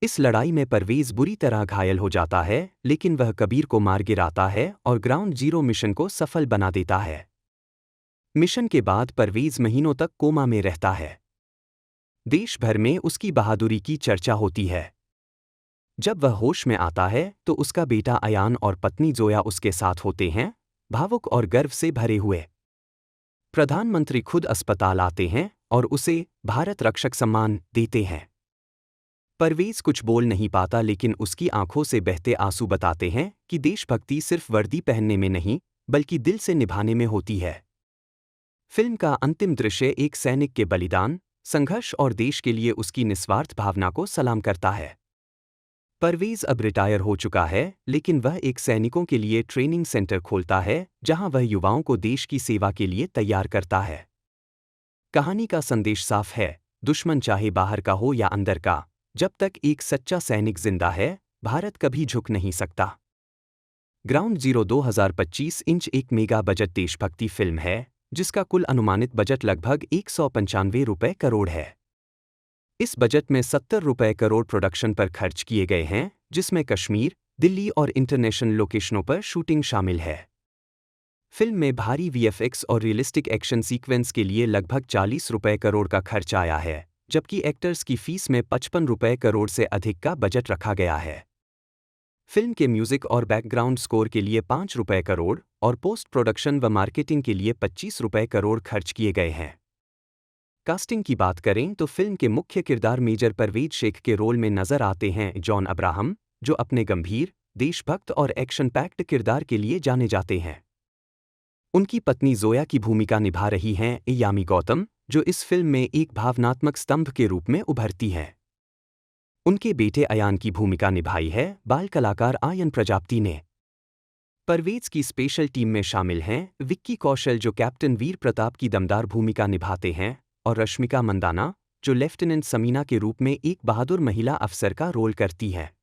इस लड़ाई में परवेज बुरी तरह घायल हो जाता है, लेकिन वह कबीर को मार गिराता है और ग्राउंड जीरो मिशन को सफल बना देता है। मिशन के बाद परवेज महीनों तक कोमा में रहता है। देश भर में उसकी बहादुरी की चर्चा होती है। जब वह होश में आता है तो उसका बेटा अयान और पत्नी जोया उसके साथ होते हैं, भावुक और गर्व से भरे हुए। प्रधानमंत्री खुद अस्पताल आते हैं और उसे भारत रक्षक सम्मान देते हैं। परवेज कुछ बोल नहीं पाता, लेकिन उसकी आंखों से बहते आंसू बताते हैं कि देशभक्ति सिर्फ वर्दी पहनने में नहीं, बल्कि दिल से निभाने में होती है। फिल्म का अंतिम दृश्य एक सैनिक के बलिदान, संघर्ष और देश के लिए उसकी निस्वार्थ भावना को सलाम करता है। परवेज अब रिटायर हो चुका है, लेकिन वह एक सैनिकों के लिए ट्रेनिंग सेंटर खोलता है, जहां वह युवाओं को देश की सेवा के लिए तैयार करता है। कहानी का संदेश साफ है, दुश्मन चाहे बाहर का हो या अंदर का, जब तक एक सच्चा सैनिक जिंदा है, भारत कभी झुक नहीं सकता। ग्राउंड जीरो 2025 इंच एक मेगा बजट देशभक्ति फिल्म है, जिसका कुल अनुमानित बजट लगभग 195 रुपए करोड़ है। इस बजट में 70 रुपए करोड़ प्रोडक्शन पर खर्च किए गए हैं, जिसमें कश्मीर, दिल्ली और इंटरनेशनल लोकेशनों पर शूटिंग शामिल है। फिल्म में भारी वीएफएक्स और रियलिस्टिक एक्शन सीक्वेंस के लिए लगभग 40 रुपए करोड़ का खर्च आया है, जबकि एक्टर्स की फीस में 55 रुपए करोड़ से अधिक का बजट रखा गया है। फिल्म के म्यूजिक और बैकग्राउंड स्कोर के लिए 5 रुपए करोड़ और पोस्ट प्रोडक्शन व मार्केटिंग के लिए 25 रुपए करोड़ खर्च किए गए हैं। कास्टिंग की बात करें तो फिल्म के मुख्य किरदार मेजर परवेज शेख के रोल में नजर आते हैं जॉन अब्राहम, जो अपने गंभीर, देशभक्त और एक्शन पैक्ड किरदार के लिए जाने जाते हैं। उनकी पत्नी जोया की भूमिका निभा रही हैं यामी गौतम, जो इस फिल्म में एक भावनात्मक स्तंभ के रूप में उभरती हैं। उनके बेटे अयान की भूमिका निभाई है बाल कलाकार आयन प्रजापति ने। परवेज की स्पेशल टीम में शामिल हैं विक्की कौशल, जो कैप्टन वीर प्रताप की दमदार भूमिका निभाते हैं, और रश्मिका मंदाना, जो लेफ्टिनेंट समीना के रूप में एक बहादुर महिला अफसर का रोल करती है।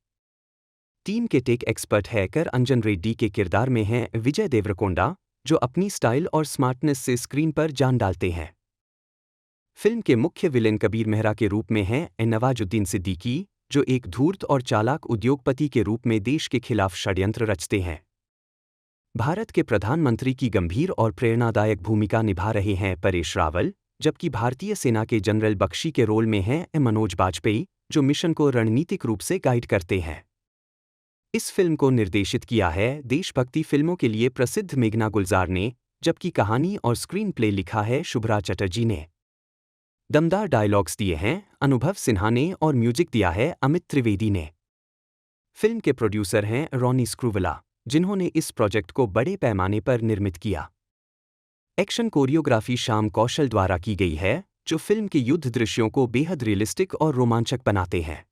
टीम के टेक एक्सपर्ट हैकर अंजन रेड्डी के किरदार में हैं विजय देवरकोंडा, जो अपनी स्टाइल और स्मार्टनेस से स्क्रीन पर जान डालते हैं। फिल्म के मुख्य विलेन कबीर मेहरा के रूप में हैं नवाजुद्दीन सिद्दीकी, जो एक धूर्त और चालाक उद्योगपति के रूप में देश के खिलाफ षड्यंत्र रचते हैं। भारत के प्रधानमंत्री की गंभीर और प्रेरणादायक भूमिका निभा रहे हैं परेश रावल, जबकि भारतीय सेना के जनरल बख्शी के रोल में हैं मनोज बाजपेयी, जो मिशन को रणनीतिक रूप से गाइड करते हैं। इस फिल्म को निर्देशित किया है देशभक्ति फिल्मों के लिए प्रसिद्ध मेघना गुलजार ने, जबकि कहानी और स्क्रीन प्ले लिखा है शुभ्रा चटर्जी ने। दमदार डायलॉग्स दिए हैं अनुभव सिन्हा ने और म्यूजिक दिया है अमित त्रिवेदी ने। फिल्म के प्रोड्यूसर हैं रॉनी स्क्रूवला, जिन्होंने इस प्रोजेक्ट को बड़े पैमाने पर निर्मित किया। एक्शन कोरियोग्राफी श्याम कौशल द्वारा की गई है, जो फिल्म के युद्ध दृश्यों को बेहद रियलिस्टिक और रोमांचक बनाते हैं।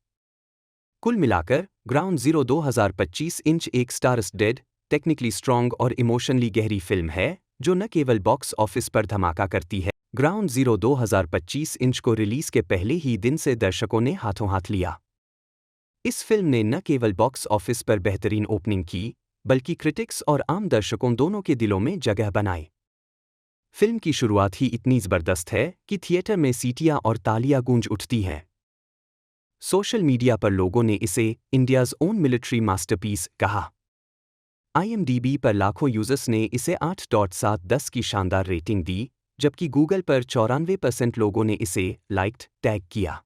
कुल मिलाकर ग्राउंड जीरो 2025 इंच एक स्टार-स्टडेड, टेक्निकली स्ट्रॉन्ग और इमोशनली गहरी फिल्म है, जो न केवल बॉक्स ऑफिस पर धमाका करती है। ग्राउंड जीरो 2025 इंच को रिलीज के पहले ही दिन से दर्शकों ने हाथों हाथ लिया। इस फिल्म ने न केवल बॉक्स ऑफिस पर बेहतरीन ओपनिंग की, बल्कि क्रिटिक्स और आम दर्शकों दोनों के दिलों में जगह बनाई। फिल्म की शुरुआत ही इतनी जबरदस्त है कि थिएटर में सीटियां और तालियां गूंज उठती हैं। सोशल मीडिया पर लोगों ने इसे इंडियाज़ ओन मिलिट्री मास्टरपीस कहा। IMDb पर लाखों यूजर्स ने इसे 8.7/10 की शानदार रेटिंग दी, जबकि गूगल पर 94% लोगों ने इसे लाइक्ड टैग किया।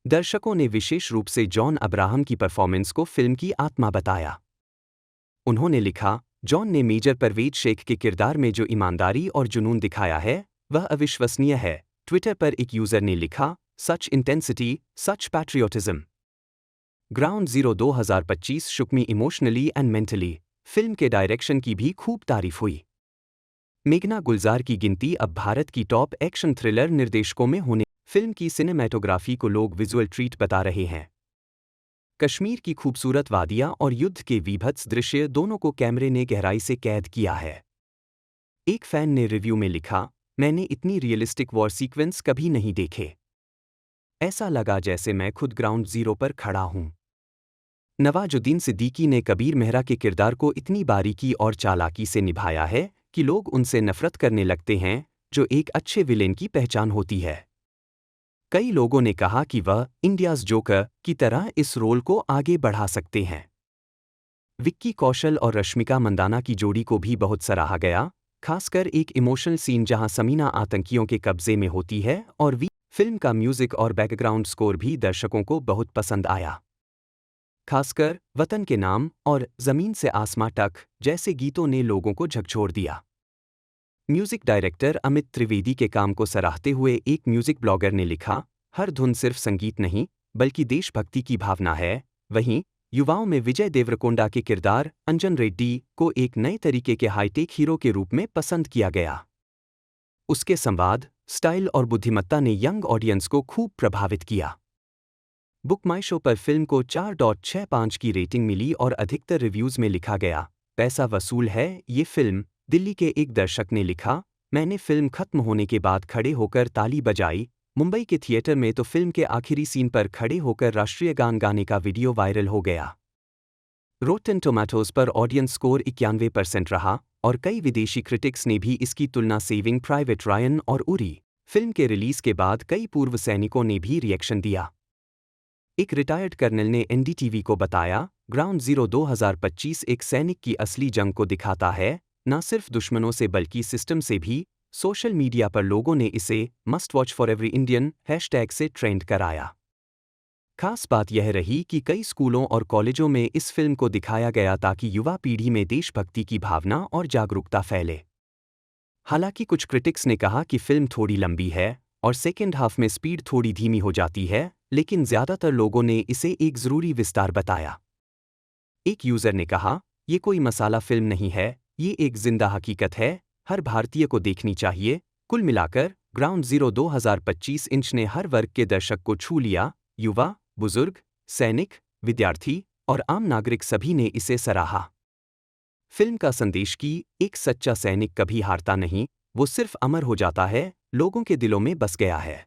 दर्शकों ने विशेष रूप से जॉन अब्राहम की परफॉर्मेंस को फिल्म की आत्मा बताया। उन्होंने लिखा, जॉन ने मेजर परवेज शेख के किरदार में जो ईमानदारी और जुनून दिखाया है, वह अविश्वसनीय है। ट्विटर पर एक यूजर ने लिखा, such intensity, such patriotism. Ground zero 2025 shook me emotionally and mentally. Film के डायरेक्शन की भी खूब तारीफ हुई। मेघना गुलजार की गिनती अब भारत की टॉप एक्शन थ्रिलर निर्देशकों में होने। फिल्म की सिनेमैटोग्राफी को लोग विजुअल ट्रीट बता रहे हैं। कश्मीर की खूबसूरत वादियां और युद्ध के वीभत्स दृश्य दोनों को कैमरे ने गहराई से कैद किया है। एक फैन ने रिव्यू में लिखा, मैंने इतनी रियलिस्टिक वॉर सीक्वेंस कभी नहीं देखे। ऐसा लगा जैसे मैं खुद ग्राउंड जीरो पर खड़ा हूं। नवाजुद्दीन सिद्दीकी ने कबीर मेहरा के किरदार को इतनी बारीकी और चालाकी से निभाया है कि लोग उनसे नफरत करने लगते हैं, जो एक अच्छे विलेन की पहचान होती है। कई लोगों ने कहा कि वह इंडियाज़ जोकर की तरह इस रोल को आगे बढ़ा सकते हैं। विक्की कौशल और रश्मिका मंदाना की जोड़ी को भी बहुत सराहा गया, खासकर एक इमोशनल सीन जहां समीना आतंकियों के कब्जे में होती है और फिल्म का म्यूजिक और बैकग्राउंड स्कोर भी दर्शकों को बहुत पसंद आया। खासकर वतन के नाम और जमीन से आसमां तक जैसे गीतों ने लोगों को झकझोर दिया। म्यूजिक डायरेक्टर अमित त्रिवेदी के काम को सराहते हुए एक म्यूजिक ब्लॉगर ने लिखा, हर धुन सिर्फ संगीत नहीं बल्कि देशभक्ति की भावना है। वहीं युवाओं में विजय देवरकोंडा के किरदार अंजन रेड्डी को एक नए तरीके के हाईटेक हीरो के रूप में पसंद किया गया। उसके संवाद, स्टाइल और बुद्धिमत्ता ने यंग ऑडियंस को खूब प्रभावित किया। बुक माई शो पर फिल्म को 4.65 की रेटिंग मिली और अधिकतर रिव्यूज में लिखा गया, पैसा वसूल है ये फिल्म। दिल्ली के एक दर्शक ने लिखा, मैंने फिल्म खत्म होने के बाद खड़े होकर ताली बजाई। मुंबई के थिएटर में तो फिल्म के आखिरी सीन पर खड़े होकर राष्ट्रीय गान गाने का वीडियो वायरल हो गया। रोटेन टोमेटोज पर ऑडियंस स्कोर 91% रहा और कई विदेशी क्रिटिक्स ने भी इसकी तुलना सेविंग प्राइवेट रायन और उरी फिल्म के रिलीज के बाद कई पूर्व सैनिकों ने भी रिएक्शन दिया। एक रिटायर्ड कर्नल ने NDTV को बताया, ग्राउंड जीरो 2025 एक सैनिक की असली जंग को दिखाता है, न सिर्फ दुश्मनों से बल्कि सिस्टम से भी। सोशल मीडिया पर लोगों ने इसे must watch for every Indian hashtag से ट्रेंड कराया। खास बात यह रही कि कई स्कूलों और कॉलेजों में इस फिल्म को दिखाया गया ताकि युवा पीढ़ी में देशभक्ति की भावना और जागरूकता फैले। हालांकि कुछ क्रिटिक्स ने कहा कि फिल्म थोड़ी लंबी है और सेकेंड हाफ में स्पीड थोड़ी धीमी हो जाती है, लेकिन ज्यादातर लोगों ने इसे एक जरूरी विस्तार बताया। एक यूजर ने कहा, ये कोई मसाला फिल्म नहीं है, ये एक जिंदा हकीकत है, हर भारतीय को देखनी चाहिए। कुल मिलाकर ग्राउंड जीरो 2025 इंच ने हर वर्ग के दर्शक को छू लिया। युवा, बुजुर्ग, सैनिक, विद्यार्थी और आम नागरिक सभी ने इसे सराहा। फिल्म का संदेश कि एक सच्चा सैनिक कभी हारता नहीं, वो सिर्फ अमर हो जाता है, लोगों के दिलों में बस गया है।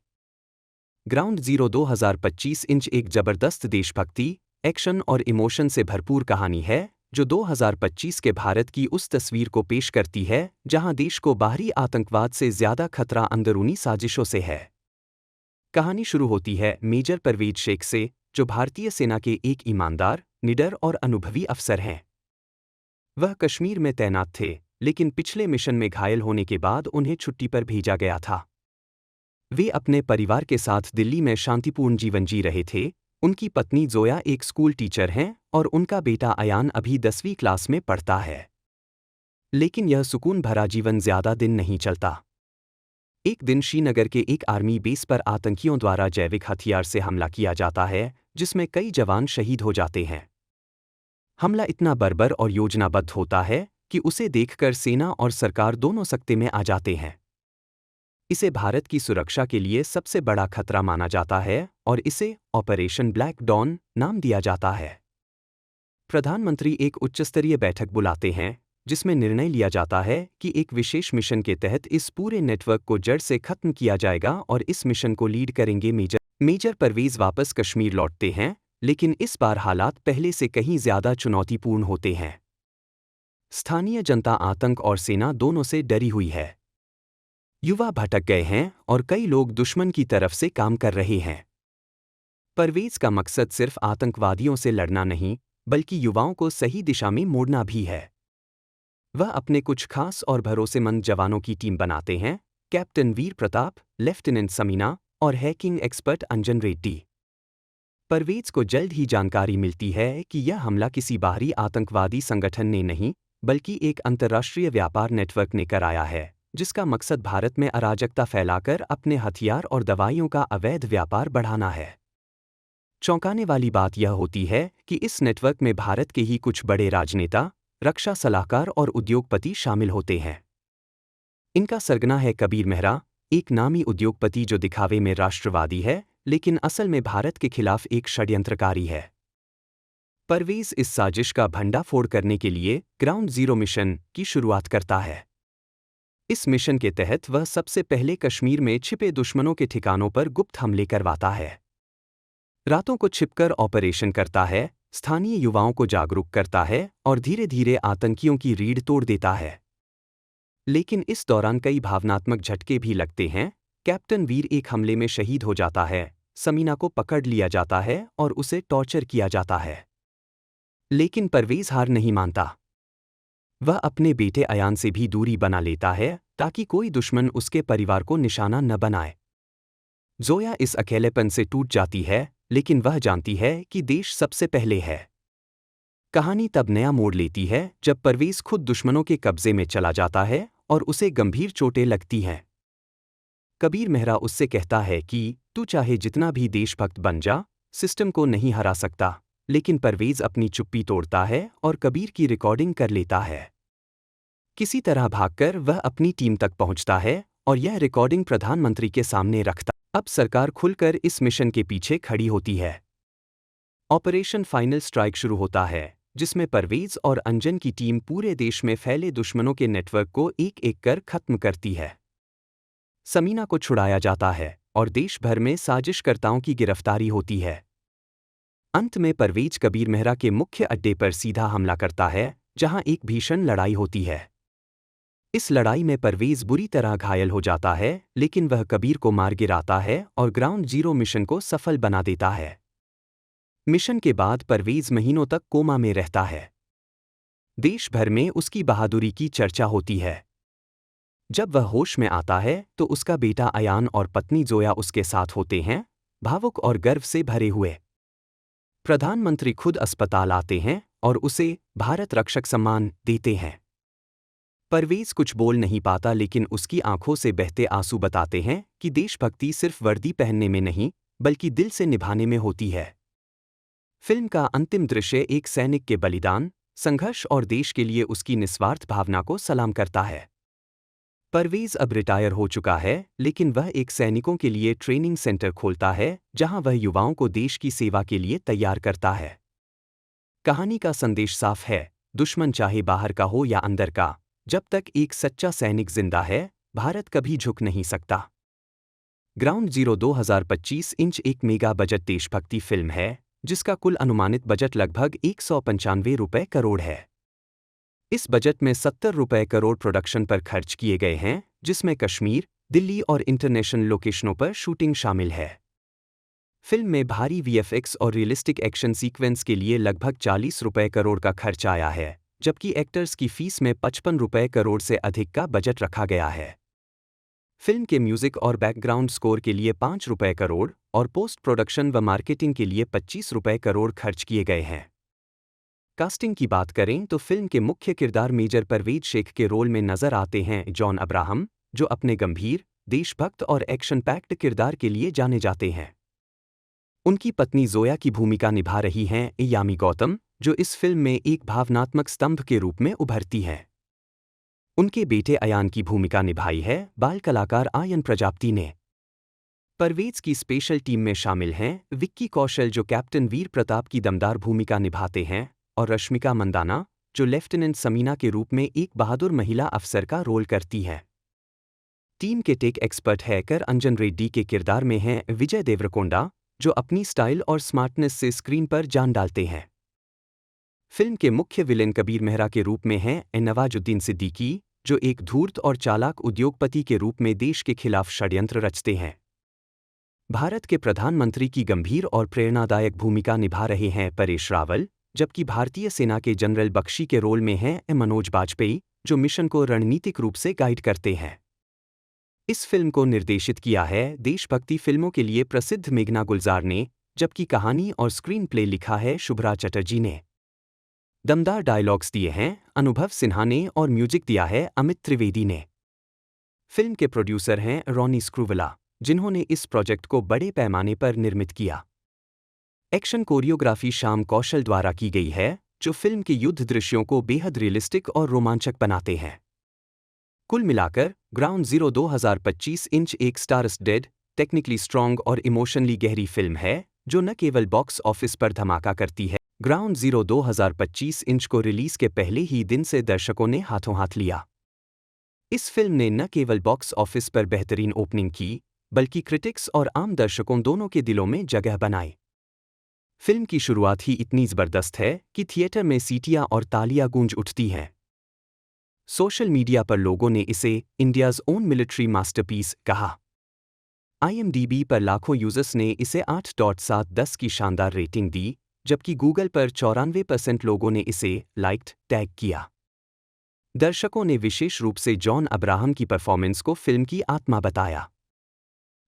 ग्राउंड जीरो 2025 इंच एक जबरदस्त देशभक्ति, एक्शन और इमोशन से भरपूर कहानी है, जो 2025 के भारत की उस तस्वीर को पेश करती है जहां देश को बाहरी आतंकवाद से ज्यादा खतरा अंदरूनी साजिशों से है। कहानी शुरू होती है मेजर परवेज शेख से, जो भारतीय सेना के एक ईमानदार, निडर और अनुभवी अफसर हैं। वह कश्मीर में तैनात थे, लेकिन पिछले मिशन में घायल होने के बाद उन्हें छुट्टी पर भेजा गया था। वे अपने परिवार के साथ दिल्ली में शांतिपूर्ण जीवन जी रहे थे। उनकी पत्नी जोया एक स्कूल टीचर हैं और उनका बेटा अयान अभी 10वीं क्लास में पढ़ता है। लेकिन यह सुकून भरा जीवन ज्यादा दिन नहीं चलता। एक दिन श्रीनगर के एक आर्मी बेस पर आतंकियों द्वारा जैविक हथियार से हमला किया जाता है, जिसमें कई जवान शहीद हो जाते हैं। हमला इतना बर्बर और योजनाबद्ध होता है कि उसे देखकर सेना और सरकार दोनों सकते में आ जाते हैं। इसे भारत की सुरक्षा के लिए सबसे बड़ा खतरा माना जाता है और इसे ऑपरेशन ब्लैक डॉन नाम दिया जाता है। प्रधानमंत्री एक उच्चस्तरीय बैठक बुलाते हैं, जिसमें निर्णय लिया जाता है कि एक विशेष मिशन के तहत इस पूरे नेटवर्क को जड़ से खत्म किया जाएगा और इस मिशन को लीड करेंगे मेजर परवेज। वापस कश्मीर लौटते हैं, लेकिन इस बार हालात पहले से कहीं ज्यादा चुनौतीपूर्ण होते हैं। स्थानीय जनता आतंक और सेना दोनों से डरी हुई है। युवा भटक गए हैं और कई लोग दुश्मन की तरफ से काम कर रहे हैं। परवेज का मकसद सिर्फ आतंकवादियों से लड़ना नहीं, बल्कि युवाओं को सही दिशा में मोड़ना भी है। वह अपने कुछ खास और भरोसेमंद जवानों की टीम बनाते हैं, कैप्टन वीर प्रताप, लेफ्टिनेंट समीना और हैकिंग एक्सपर्ट अंजन रेड्डी। परवेज को जल्द ही जानकारी मिलती है कि यह हमला किसी बाहरी आतंकवादी संगठन ने नहीं, बल्कि एक अंतर्राष्ट्रीय व्यापार नेटवर्क ने कराया है, जिसका मकसद भारत में अराजकता फैलाकर अपने हथियार और दवाइयों का अवैध व्यापार बढ़ाना है। चौंकाने वाली बात यह होती है कि इस नेटवर्क में भारत के ही कुछ बड़े राजनेता, रक्षा सलाहकार और उद्योगपति शामिल होते हैं। इनका सरगना है कबीर मेहरा, एक नामी उद्योगपति जो दिखावे में राष्ट्रवादी है, लेकिन असल में भारत के खिलाफ एक षड्यंत्रकारी है। परवेज इस साजिश का भंडाफोड़ करने के लिए ग्राउंड जीरो मिशन की शुरुआत करता है। इस मिशन के तहत वह सबसे पहले कश्मीर में छिपे दुश्मनों के ठिकानों पर गुप्त हमले करवाता है। रातों को छिपकर ऑपरेशन करता है, स्थानीय युवाओं को जागरूक करता है और धीरे धीरे आतंकियों की रीढ़ तोड़ देता है। लेकिन इस दौरान कई भावनात्मक झटके भी लगते हैं। कैप्टन वीर एक हमले में शहीद हो जाता है, समीना को पकड़ लिया जाता है और उसे टॉर्चर किया जाता है। लेकिन परवेज हार नहीं मानता। वह अपने बेटे अयान से भी दूरी बना लेता है ताकि कोई दुश्मन उसके परिवार को निशाना न बनाए। जोया इस अकेलेपन से टूट जाती है, लेकिन वह जानती है कि देश सबसे पहले है। कहानी तब नया मोड़ लेती है जब परवेज खुद दुश्मनों के कब्जे में चला जाता है और उसे गंभीर चोटें लगती हैं। कबीर मेहरा उससे कहता है कि तू चाहे जितना भी देशभक्त बन जा, सिस्टम को नहीं हरा सकता। लेकिन परवेज अपनी चुप्पी तोड़ता है और कबीर की रिकॉर्डिंग कर लेता है। किसी तरह भागकर वह अपनी टीम तक पहुंचता है और यह रिकॉर्डिंग प्रधानमंत्री के सामने रखता। अब सरकार खुलकर इस मिशन के पीछे खड़ी होती है। ऑपरेशन फाइनल स्ट्राइक शुरू होता है, जिसमें परवेज और अंजन की टीम पूरे देश में फैले दुश्मनों के नेटवर्क को एक एक कर खत्म करती है। समीना को छुड़ाया जाता है और देश भर में साजिशकर्ताओं की गिरफ्तारी होती है। अंत में परवेज कबीर मेहरा के मुख्य अड्डे पर सीधा हमला करता है, जहां एक भीषण लड़ाई होती है। इस लड़ाई में परवेज बुरी तरह घायल हो जाता है, लेकिन वह कबीर को मार गिराता है और ग्राउंड जीरो मिशन को सफल बना देता है। मिशन के बाद परवेज महीनों तक कोमा में रहता है। देश भर में उसकी बहादुरी की चर्चा होती है। जब वह होश में आता है तो उसका बेटा अयान और पत्नी जोया उसके साथ होते हैं, भावुक और गर्व से भरे हुए। प्रधानमंत्री खुद अस्पताल आते हैं और उसे भारत रक्षक सम्मान देते हैं। परवेज कुछ बोल नहीं पाता, लेकिन उसकी आंखों से बहते आंसू बताते हैं कि देशभक्ति सिर्फ वर्दी पहनने में नहीं, बल्कि दिल से निभाने में होती है। फिल्म का अंतिम दृश्य एक सैनिक के बलिदान, संघर्ष और देश के लिए उसकी निस्वार्थ भावना को सलाम करता है। परवेज अब रिटायर हो चुका है, लेकिन वह एक सैनिकों के लिए ट्रेनिंग सेंटर खोलता है, जहां वह युवाओं को देश की सेवा के लिए तैयार करता है। कहानी का संदेश साफ है, दुश्मन चाहे बाहर का हो या अंदर का, जब तक एक सच्चा सैनिक जिंदा है, भारत कभी झुक नहीं सकता। ग्राउंड जीरो 2025 इंच एक मेगा बजट देशभक्ति फिल्म है, जिसका कुल अनुमानित बजट लगभग 195 करोड़ है। इस बजट में 70 करोड़ प्रोडक्शन पर खर्च किए गए हैं, जिसमें कश्मीर, दिल्ली और इंटरनेशनल लोकेशनों पर शूटिंग शामिल है। फिल्म में भारी वीएफएक्स और रियलिस्टिक एक्शन सीक्वेंस के लिए लगभग 40 करोड़ का खर्च आया है, जबकि एक्टर्स की फीस में 55 करोड़ से अधिक का बजट रखा गया है। फिल्म के म्यूजिक और बैकग्राउंड स्कोर के लिए 5 करोड़ और पोस्ट प्रोडक्शन व मार्केटिंग के लिए 25 करोड़ खर्च किए गए हैं। कास्टिंग की बात करें तो फिल्म के मुख्य किरदार मेजर परवेज शेख के रोल में नजर आते हैं जॉन अब्राहम, जो अपने गंभीर, देशभक्त और एक्शन पैक्ड किरदार के लिए जाने जाते हैं। उनकी पत्नी जोया की भूमिका निभा रही हैं यामी गौतम, जो इस फिल्म में एक भावनात्मक स्तंभ के रूप में उभरती हैं। उनके बेटे अयान की भूमिका निभाई है बाल कलाकार आयन प्रजापति ने। परवेज की स्पेशल टीम में शामिल हैं विक्की कौशल, जो कैप्टन वीर प्रताप की दमदार भूमिका निभाते हैं, और रश्मिका मंदाना, जो लेफ्टिनेंट समीना के रूप में एक बहादुर महिला अफसर का रोल करती है। टीम के टेक एक्सपर्ट हैकर अंजन रेड्डी के किरदार में हैं विजय देवरकोंडा, जो अपनी स्टाइल और स्मार्टनेस से स्क्रीन पर जान डालते हैं। फिल्म के मुख्य विलेन कबीर मेहरा के रूप में हैं नवाजुद्दीन सिद्दीकी, जो एक धूर्त और चालाक उद्योगपति के रूप में देश के खिलाफ षड्यंत्र रचते हैं। भारत के प्रधानमंत्री की गंभीर और प्रेरणादायक भूमिका निभा रहे हैं परेश रावल, जबकि भारतीय सेना के जनरल बख्शी के रोल में हैं मनोज बाजपेयी, जो मिशन को रणनीतिक रूप से गाइड करते हैं। इस फिल्म को निर्देशित किया है देशभक्ति फिल्मों के लिए प्रसिद्ध मेघना गुलजार ने, जबकि कहानी और स्क्रीन प्ले लिखा है शुभ्रा चटर्जी ने। दमदार डायलॉग्स दिए हैं अनुभव सिन्हा ने और म्यूजिक दिया है अमित त्रिवेदी ने। फिल्म के प्रोड्यूसर हैं रॉनी स्क्रूवला, जिन्होंने इस प्रोजेक्ट को बड़े पैमाने पर निर्मित किया। एक्शन कोरियोग्राफी श्याम कौशल द्वारा की गई है, जो फिल्म के युद्ध दृश्यों को बेहद रियलिस्टिक और रोमांचक बनाते हैं। कुल मिलाकर ग्राउंड जीरो 2025 इंच एक स्टार-स्टडेड, टेक्निकली स्ट्रॉन्ग और इमोशनली गहरी फिल्म है, जो न केवल बॉक्स ऑफिस पर धमाका करती है। ग्राउंड जीरो 2025 इंच को रिलीज के पहले ही दिन से दर्शकों ने हाथों हाथ लिया। इस फिल्म ने न केवल बॉक्स ऑफिस पर बेहतरीन ओपनिंग की, बल्कि क्रिटिक्स और आम दर्शकों दोनों के दिलों में जगह बनाई। फिल्म की शुरुआत ही इतनी जबरदस्त है कि थिएटर में सीटियां और तालियां गूंज उठती हैं। सोशल मीडिया पर लोगों ने इसे इंडियाज़ ओन मिलिट्री मास्टरपीस कहा। IMDb पर लाखों यूजर्स ने इसे 8.7/10 की शानदार रेटिंग दी, जबकि गूगल पर 94% लोगों ने इसे लाइक्ड टैग किया। दर्शकों ने विशेष रूप से जॉन अब्राहम की परफॉर्मेंस को फिल्म की आत्मा बताया।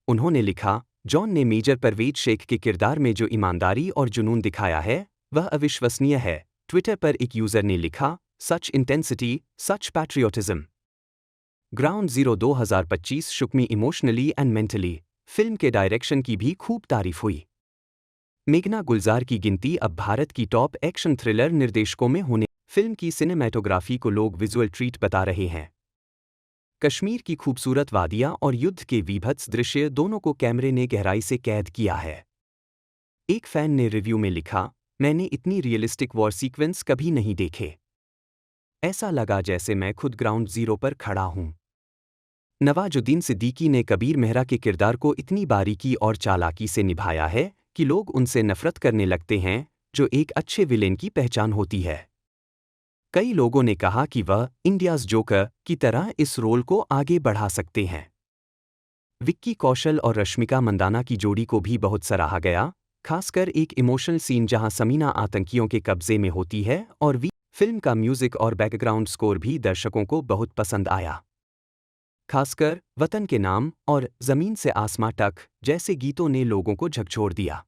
उन्होंने लिखा, जॉन ने मेजर परवेज शेख के किरदार में जो ईमानदारी और जुनून दिखाया है, वह अविश्वसनीय है। ट्विटर पर एक यूजर ने लिखा, such intensity, such patriotism. Ground zero 2025 shook me emotionally and mentally. Film के डायरेक्शन की भी खूब तारीफ हुई। मेघना गुलजार की गिनती अब भारत की टॉप एक्शन थ्रिलर निर्देशकों में होने। फिल्म की सिनेमैटोग्राफी को लोग विजुअल ट्रीट बता रहे हैं। कश्मीर की खूबसूरत वादियां और युद्ध के वीभत्स दृश्य दोनों को कैमरे ने गहराई से कैद किया है। एक फैन ने रिव्यू में लिखा, मैंने इतनी रियलिस्टिक वॉर सीक्वेंस कभी नहीं देखे। ऐसा लगा जैसे मैं खुद ग्राउंड जीरो पर खड़ा हूं। नवाजुद्दीन सिद्दीकी ने कबीर मेहरा के किरदार को इतनी बारीकी और चालाकी से निभाया है कि लोग उनसे नफरत करने लगते हैं, जो एक अच्छे विलेन की पहचान होती है। कई लोगों ने कहा कि वह इंडियाज़ जोकर की तरह इस रोल को आगे बढ़ा सकते हैं। विक्की कौशल और रश्मिका मंदाना की जोड़ी को भी बहुत सराहा गया, खासकर एक इमोशनल सीन जहां समीना आतंकियों के कब्जे में होती है और फिल्म का म्यूजिक और बैकग्राउंड स्कोर भी दर्शकों को बहुत पसंद आया। खासकर वतन के नाम और जमीन से आसमां तक जैसे गीतों ने लोगों को झकझोर दिया।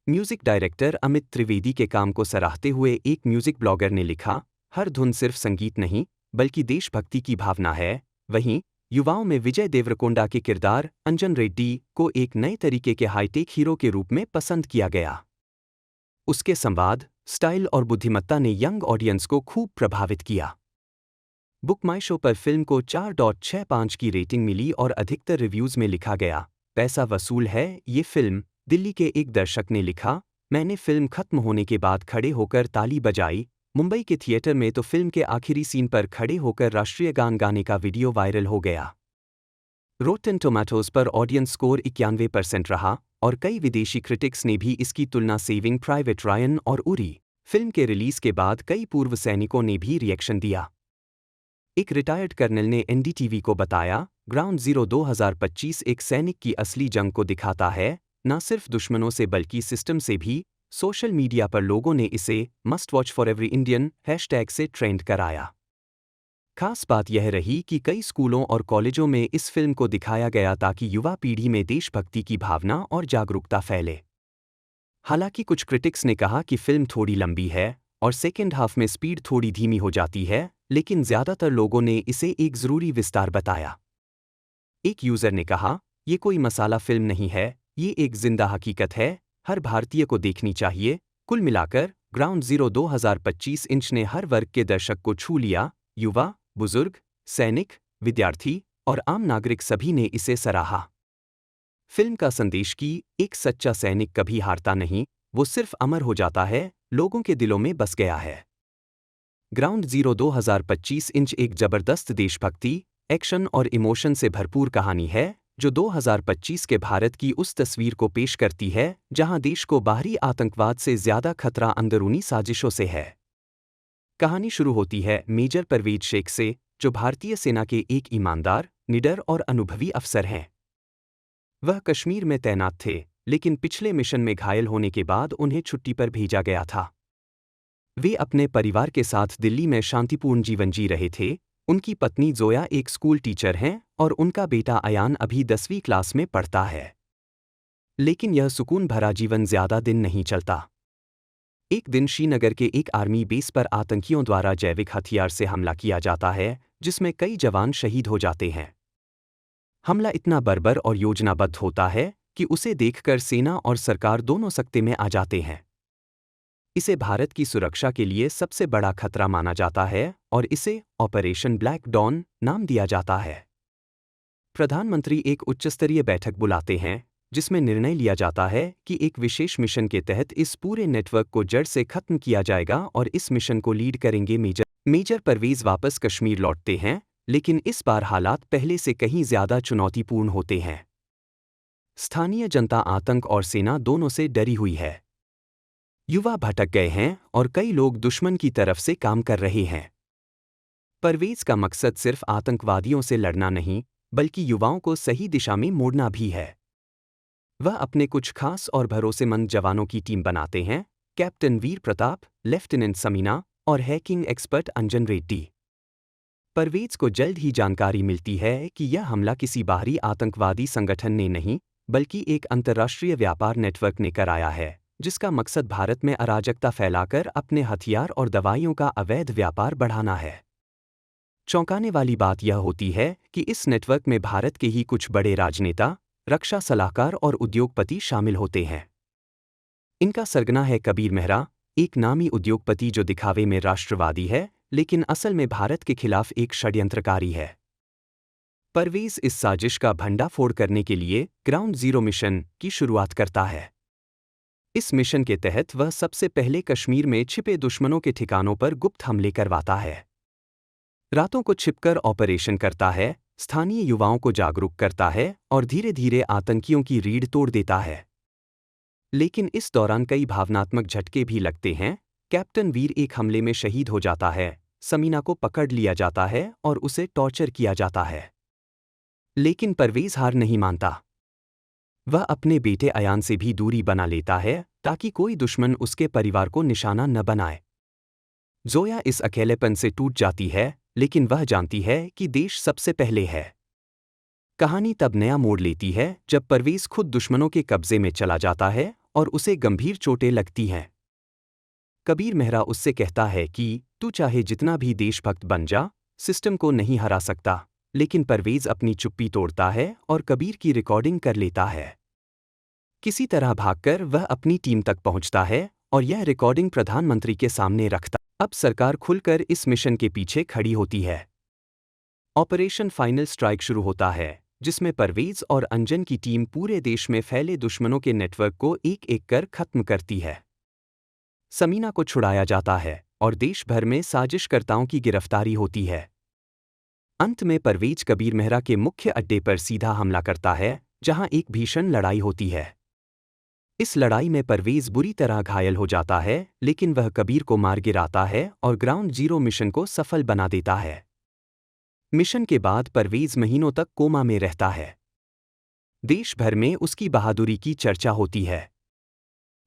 म्यूजिक डायरेक्टर अमित त्रिवेदी के काम को सराहते हुए एक म्यूजिक ब्लॉगर ने लिखा, हर धुन सिर्फ संगीत नहीं, बल्कि देशभक्ति की भावना है। वहीं युवाओं में विजय देवरकोंडा के किरदार अंजन रेड्डी को एक नए तरीके के हाईटेक हीरो के रूप में पसंद किया गया। उसके संवाद, स्टाइल और बुद्धिमत्ता ने यंग ऑडियंस को खूब प्रभावित किया। बुक माई शो पर फिल्म को 4.65 की रेटिंग मिली और अधिकतर रिव्यूज में लिखा गया, पैसा वसूल है ये फिल्म। दिल्ली के एक दर्शक ने लिखा, मैंने फिल्म खत्म होने के बाद खड़े होकर ताली बजाई। मुंबई के थिएटर में तो फिल्म के आखिरी सीन पर खड़े होकर राष्ट्रीय गान गाने का वीडियो वायरल हो गया। रोटेन टोमेटोज पर ऑडियंस स्कोर 91% रहा और कई विदेशी क्रिटिक्स ने भी इसकी तुलना सेविंग प्राइवेट रायन और उरी फिल्म के रिलीज के बाद कई पूर्व सैनिकों ने भी रिएक्शन दिया। एक रिटायर्ड कर्नल ने NDTV को बताया, ग्राउंड जीरो 2025 एक सैनिक की असली जंग को दिखाता है, न सिर्फ दुश्मनों से बल्कि सिस्टम से भी। सोशल मीडिया पर लोगों ने इसे must watch for every Indian hashtag से ट्रेंड कराया। खास बात यह रही कि कई स्कूलों और कॉलेजों में इस फिल्म को दिखाया गया ताकि युवा पीढ़ी में देशभक्ति की भावना और जागरूकता फैले। हालांकि कुछ क्रिटिक्स ने कहा कि फिल्म थोड़ी लंबी है और सेकेंड हाफ में स्पीड थोड़ी धीमी हो जाती है, लेकिन ज्यादातर लोगों ने इसे एक जरूरी विस्तार बताया। एक यूजर ने कहा, ये कोई मसाला फिल्म नहीं है, ये एक जिंदा हकीकत है, हर भारतीय को देखनी चाहिए। कुल मिलाकर ग्राउंड जीरो 2025 इंच ने हर वर्ग के दर्शक को छू लिया। युवा, बुजुर्ग, सैनिक, विद्यार्थी और आम नागरिक सभी ने इसे सराहा। फिल्म का संदेश कि एक सच्चा सैनिक कभी हारता नहीं, वो सिर्फ अमर हो जाता है, लोगों के दिलों में बस गया है। ग्राउंड जीरो 2025 इंच एक जबरदस्त देशभक्ति, एक्शन और इमोशन से भरपूर कहानी है, जो 2025 के भारत की उस तस्वीर को पेश करती है जहां देश को बाहरी आतंकवाद से ज्यादा खतरा अंदरूनी साजिशों से है। कहानी शुरू होती है मेजर परवेज शेख से, जो भारतीय सेना के एक ईमानदार, निडर और अनुभवी अफसर हैं। वह कश्मीर में तैनात थे, लेकिन पिछले मिशन में घायल होने के बाद उन्हें छुट्टी पर भेजा गया था। वे अपने परिवार के साथ दिल्ली में शांतिपूर्ण जीवन जी रहे थे। उनकी पत्नी जोया एक स्कूल टीचर हैं और उनका बेटा अयान अभी 10वीं क्लास में पढ़ता है। लेकिन यह सुकून भरा जीवन ज्यादा दिन नहीं चलता। एक दिन श्रीनगर के एक आर्मी बेस पर आतंकियों द्वारा जैविक हथियार से हमला किया जाता है, जिसमें कई जवान शहीद हो जाते हैं। हमला इतना बर्बर और योजनाबद्ध होता है कि उसे देखकर सेना और सरकार दोनों सकते में आ जाते हैं। इसे भारत की सुरक्षा के लिए सबसे बड़ा खतरा माना जाता है और इसे ऑपरेशन ब्लैक डॉन नाम दिया जाता है। प्रधानमंत्री एक उच्चस्तरीय बैठक बुलाते हैं, जिसमें निर्णय लिया जाता है कि एक विशेष मिशन के तहत इस पूरे नेटवर्क को जड़ से खत्म किया जाएगा और इस मिशन को लीड करेंगे मेजर परवेज। वापस कश्मीर लौटते हैं, लेकिन इस बार हालात पहले से कहीं ज्यादा चुनौतीपूर्ण होते हैं। स्थानीय जनता आतंक और सेना दोनों से डरी हुई है। युवा भटक गए हैं और कई लोग दुश्मन की तरफ से काम कर रहे हैं। परवेज का मकसद सिर्फ आतंकवादियों से लड़ना नहीं, बल्कि युवाओं को सही दिशा में मोड़ना भी है। वह अपने कुछ खास और भरोसेमंद जवानों की टीम बनाते हैं, कैप्टन वीर प्रताप, लेफ्टिनेंट समीना और हैकिंग एक्सपर्ट अंजन रेड्डी। परवेज को जल्द ही जानकारी मिलती है कि यह हमला किसी बाहरी आतंकवादी संगठन ने नहीं, बल्कि एक अंतर्राष्ट्रीय व्यापार नेटवर्क ने कराया है, जिसका मकसद भारत में अराजकता फैलाकर अपने हथियार और दवाइयों का अवैध व्यापार बढ़ाना है। चौंकाने वाली बात यह होती है कि इस नेटवर्क में भारत के ही कुछ बड़े राजनेता, रक्षा सलाहकार और उद्योगपति शामिल होते हैं। इनका सरगना है कबीर मेहरा, एक नामी उद्योगपति जो दिखावे में राष्ट्रवादी है, लेकिन असल में भारत के खिलाफ एक षड्यंत्रकारी है। परवेज इस साजिश का भंडाफोड़ करने के लिए ग्राउंड जीरो मिशन की शुरुआत करता है। इस मिशन के तहत वह सबसे पहले कश्मीर में छिपे दुश्मनों के ठिकानों पर गुप्त हमले करवाता है। रातों को छिपकर ऑपरेशन करता है, स्थानीय युवाओं को जागरूक करता है और धीरे धीरे आतंकियों की रीढ़ तोड़ देता है। लेकिन इस दौरान कई भावनात्मक झटके भी लगते हैं। कैप्टन वीर एक हमले में शहीद हो जाता है, समीना को पकड़ लिया जाता है और उसे टॉर्चर किया जाता है। लेकिन परवेज हार नहीं मानता। वह अपने बेटे अयान से भी दूरी बना लेता है ताकि कोई दुश्मन उसके परिवार को निशाना न बनाए। जोया इस अकेलेपन से टूट जाती है, लेकिन वह जानती है कि देश सबसे पहले है। कहानी तब नया मोड़ लेती है जब परवेज खुद दुश्मनों के कब्जे में चला जाता है और उसे गंभीर चोटें लगती हैं। कबीर मेहरा उससे कहता है कि तू चाहे जितना भी देशभक्त बन जा, सिस्टम को नहीं हरा सकता। लेकिन परवेज अपनी चुप्पी तोड़ता है और कबीर की रिकॉर्डिंग कर लेता है। किसी तरह भागकर वह अपनी टीम तक पहुंचता है और यह रिकॉर्डिंग प्रधानमंत्री के सामने रखता। अब सरकार खुलकर इस मिशन के पीछे खड़ी होती है। ऑपरेशन फाइनल स्ट्राइक शुरू होता है, जिसमें परवेज और अंजन की टीम पूरे देश में फैले दुश्मनों के नेटवर्क को एक एक कर खत्म करती है। समीना को छुड़ाया जाता है और देश भर में साजिशकर्ताओं की गिरफ्तारी होती है। अंत में परवेज कबीर मेहरा के मुख्य अड्डे पर सीधा हमला करता है, जहां एक भीषण लड़ाई होती है। इस लड़ाई में परवेज बुरी तरह घायल हो जाता है, लेकिन वह कबीर को मार गिराता है और ग्राउंड जीरो मिशन को सफल बना देता है। मिशन के बाद परवेज महीनों तक कोमा में रहता है। देश भर में उसकी बहादुरी की चर्चा होती है।